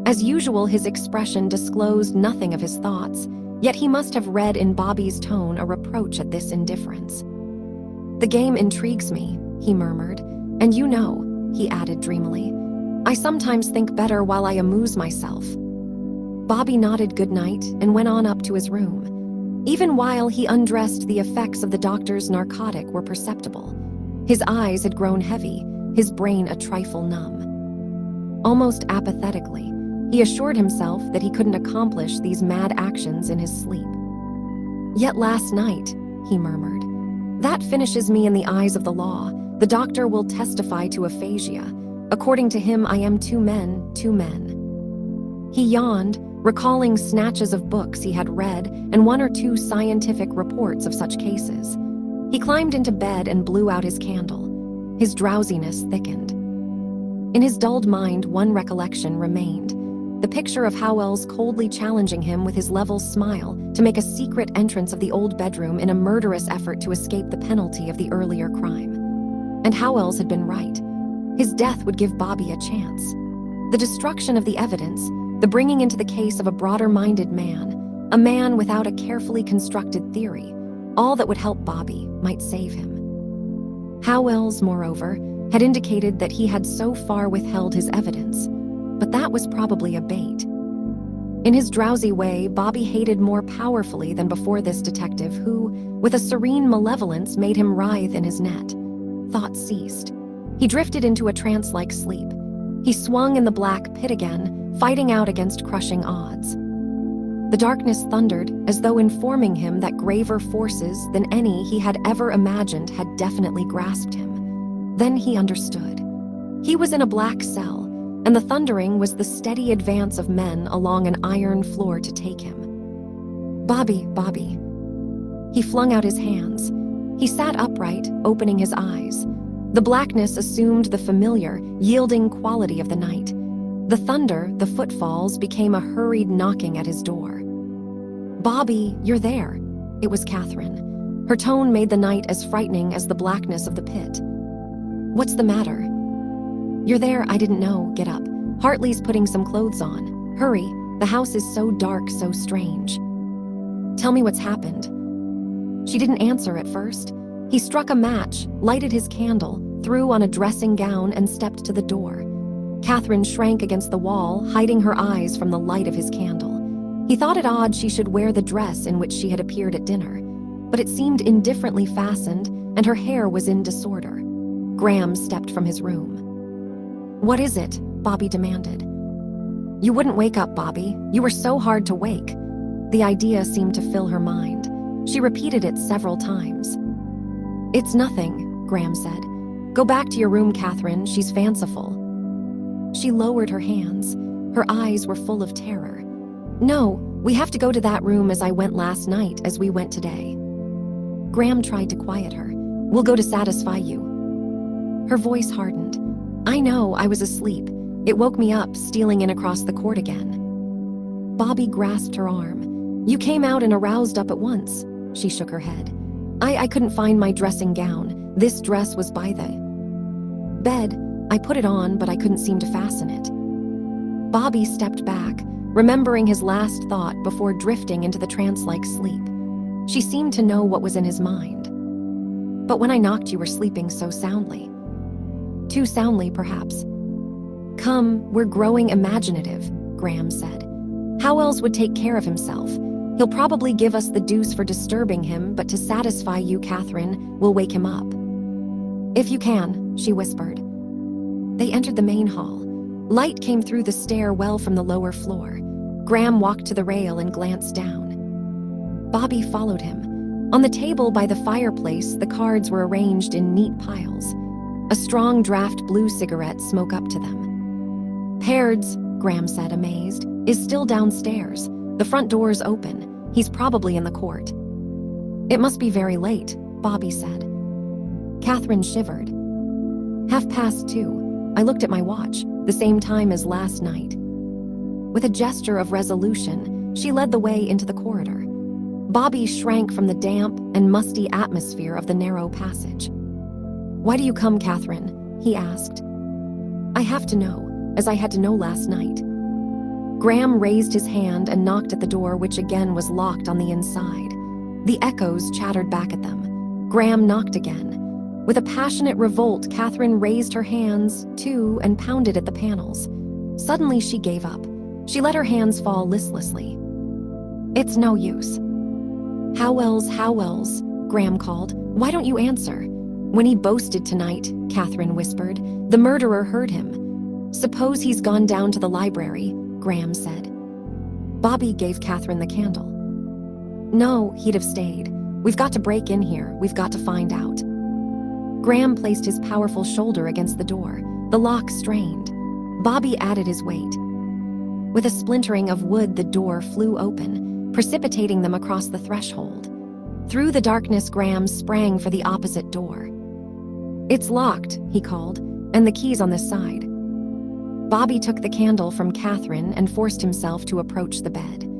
As usual, his expression disclosed nothing of his thoughts, yet he must have read in Bobby's tone a reproach at this indifference. "The game intrigues me," he murmured, "and you know," he added dreamily, "I sometimes think better while I amuse myself." Bobby nodded goodnight and went on up to his room. Even while he undressed, the effects of the doctor's narcotic were perceptible. His eyes had grown heavy, his brain a trifle numb. Almost apathetically, he assured himself that he couldn't accomplish these mad actions in his sleep. "Yet last night," he murmured, "that finishes me in the eyes of the law. The doctor will testify to aphasia. According to him, I am two men, two men." He yawned, recalling snatches of books he had read and one or two scientific reports of such cases. He climbed into bed and blew out his candle. His drowsiness thickened. In his dulled mind, one recollection remained: the picture of Howells coldly challenging him with his level smile to make a secret entrance of the old bedroom in a murderous effort to escape the penalty of the earlier crime. And Howells had been right. His death would give Bobby a chance. The destruction of the evidence, the bringing into the case of a broader-minded man, a man without a carefully constructed theory, all that would help Bobby might save him. Howells, moreover, had indicated that he had so far withheld his evidence, but that was probably a bait. In his drowsy way, Bobby hated more powerfully than before this detective who, with a serene malevolence, made him writhe in his net. Thought ceased. He drifted into a trance-like sleep. He swung in the black pit again, fighting out against crushing odds. The darkness thundered, as though informing him that graver forces than any he had ever imagined had definitely grasped him. Then he understood. He was in a black cell, and the thundering was the steady advance of men along an iron floor to take him. "Bobby, Bobby." He flung out his hands. He sat upright, opening his eyes. The blackness assumed the familiar, yielding quality of the night. The thunder, the footfalls, became a hurried knocking at his door. "Bobby, you're there." It was Catherine. Her tone made the night as frightening as the blackness of the pit. "What's the matter?" "You're there, I didn't know. Get up. Hartley's putting some clothes on. Hurry, the house is so dark, so strange." "Tell me what's happened." She didn't answer at first. He struck a match, lighted his candle, threw on a dressing gown, and stepped to the door. Catherine shrank against the wall, hiding her eyes from the light of his candle. He thought it odd she should wear the dress in which she had appeared at dinner, but it seemed indifferently fastened, and her hair was in disorder. Graham stepped from his room. "What is it?" Bobby demanded. "You wouldn't wake up, Bobby. You were so hard to wake." The idea seemed to fill her mind. She repeated it several times. "It's nothing," Graham said. "Go back to your room, Catherine. She's fanciful." She lowered her hands. Her eyes were full of terror. "No, we have to go to that room as I went last night, as we went today." Graham tried to quiet her. "We'll go to satisfy you." Her voice hardened. "I know, I was asleep. It woke me up, stealing in across the court again." Bobby grasped her arm. "You came out and aroused up at once." She shook her head. I couldn't find my dressing gown. This dress was by the bed. I put it on, but I couldn't seem to fasten it." Bobby stepped back, remembering his last thought before drifting into the trance-like sleep. She seemed to know what was in his mind. "But when I knocked, you were sleeping so soundly." "Too soundly, perhaps." "Come, we're growing imaginative," Graham said. "Howells would take care of himself. He'll probably give us the deuce for disturbing him, but to satisfy you, Catherine, we'll wake him up." "If you can," she whispered. They entered the main hall. Light came through the stairwell from the lower floor. Graham walked to the rail and glanced down. Bobby followed him. On the table by the fireplace, the cards were arranged in neat piles. A strong draft blue cigarette smoked up to them. "Paird's," Graham said, amazed, "is still downstairs. The front door's open. He's probably in the court." "It must be very late," Bobby said. Catherine shivered. 2:30. I looked at my watch, the same time as last night. With a gesture of resolution, she led the way into the corridor. Bobby shrank from the damp and musty atmosphere of the narrow passage. "Why do you come, Catherine?" he asked. "I have to know, as I had to know last night." Graham raised his hand and knocked at the door, which again was locked on the inside. The echoes chattered back at them. Graham knocked again. With a passionate revolt, Catherine raised her hands, too, and pounded at the panels. Suddenly, she gave up. She let her hands fall listlessly. "It's no use." Howells, Graham called. "Why don't you answer?" "When he boasted tonight," Catherine whispered, "the murderer heard him." "Suppose he's gone down to the library," Graham said. Bobby gave Catherine the candle. "No, he'd have stayed. We've got to break in here. We've got to find out." Graham placed his powerful shoulder against the door. The lock strained. Bobby added his weight. With a splintering of wood, the door flew open, precipitating them across the threshold. Through the darkness, Graham sprang for the opposite door. "It's locked," he called, "and the key's on this side." Bobby took the candle from Catherine and forced himself to approach the bed.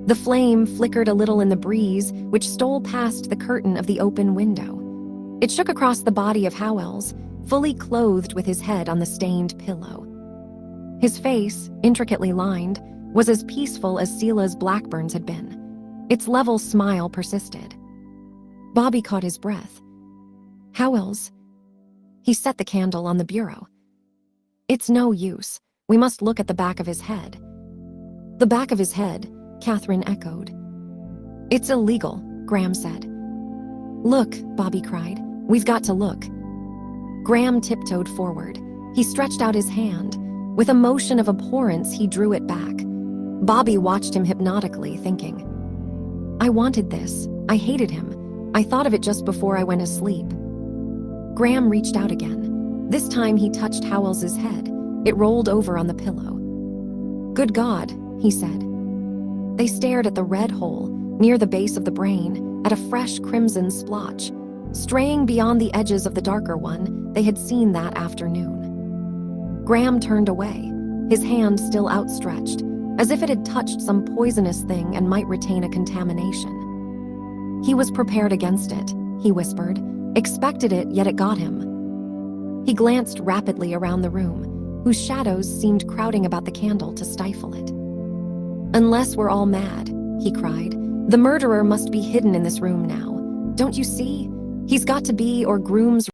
The flame flickered a little in the breeze, which stole past the curtain of the open window. It shook across the body of Howells, fully clothed with his head on the stained pillow. His face, intricately lined, was as peaceful as Sela's Blackburn's had been. Its level smile persisted. Bobby caught his breath. "Howells." He set the candle on the bureau. "It's no use. We must look at the back of his head." "The back of his head," Catherine echoed. "It's illegal," Graham said. "Look," Bobby cried. "We've got to look." Graham tiptoed forward. He stretched out his hand. With a motion of abhorrence, he drew it back. Bobby watched him hypnotically, thinking, "I wanted this. I hated him. I thought of it just before I went asleep." Graham reached out again. This time he touched Howells's head. It rolled over on the pillow. "Good God," he said. They stared at the red hole, near the base of the brain, at a fresh crimson splotch. Straying beyond the edges of the darker one, they had seen that afternoon. Graham turned away, his hand still outstretched, as if it had touched some poisonous thing and might retain a contamination. He was prepared against it, he whispered, expected it, yet it got him. He glanced rapidly around the room, whose shadows seemed crowding about the candle to stifle it. "Unless we're all mad," he cried. "The murderer must be hidden in this room now. Don't you see? He's got to be, or Groom's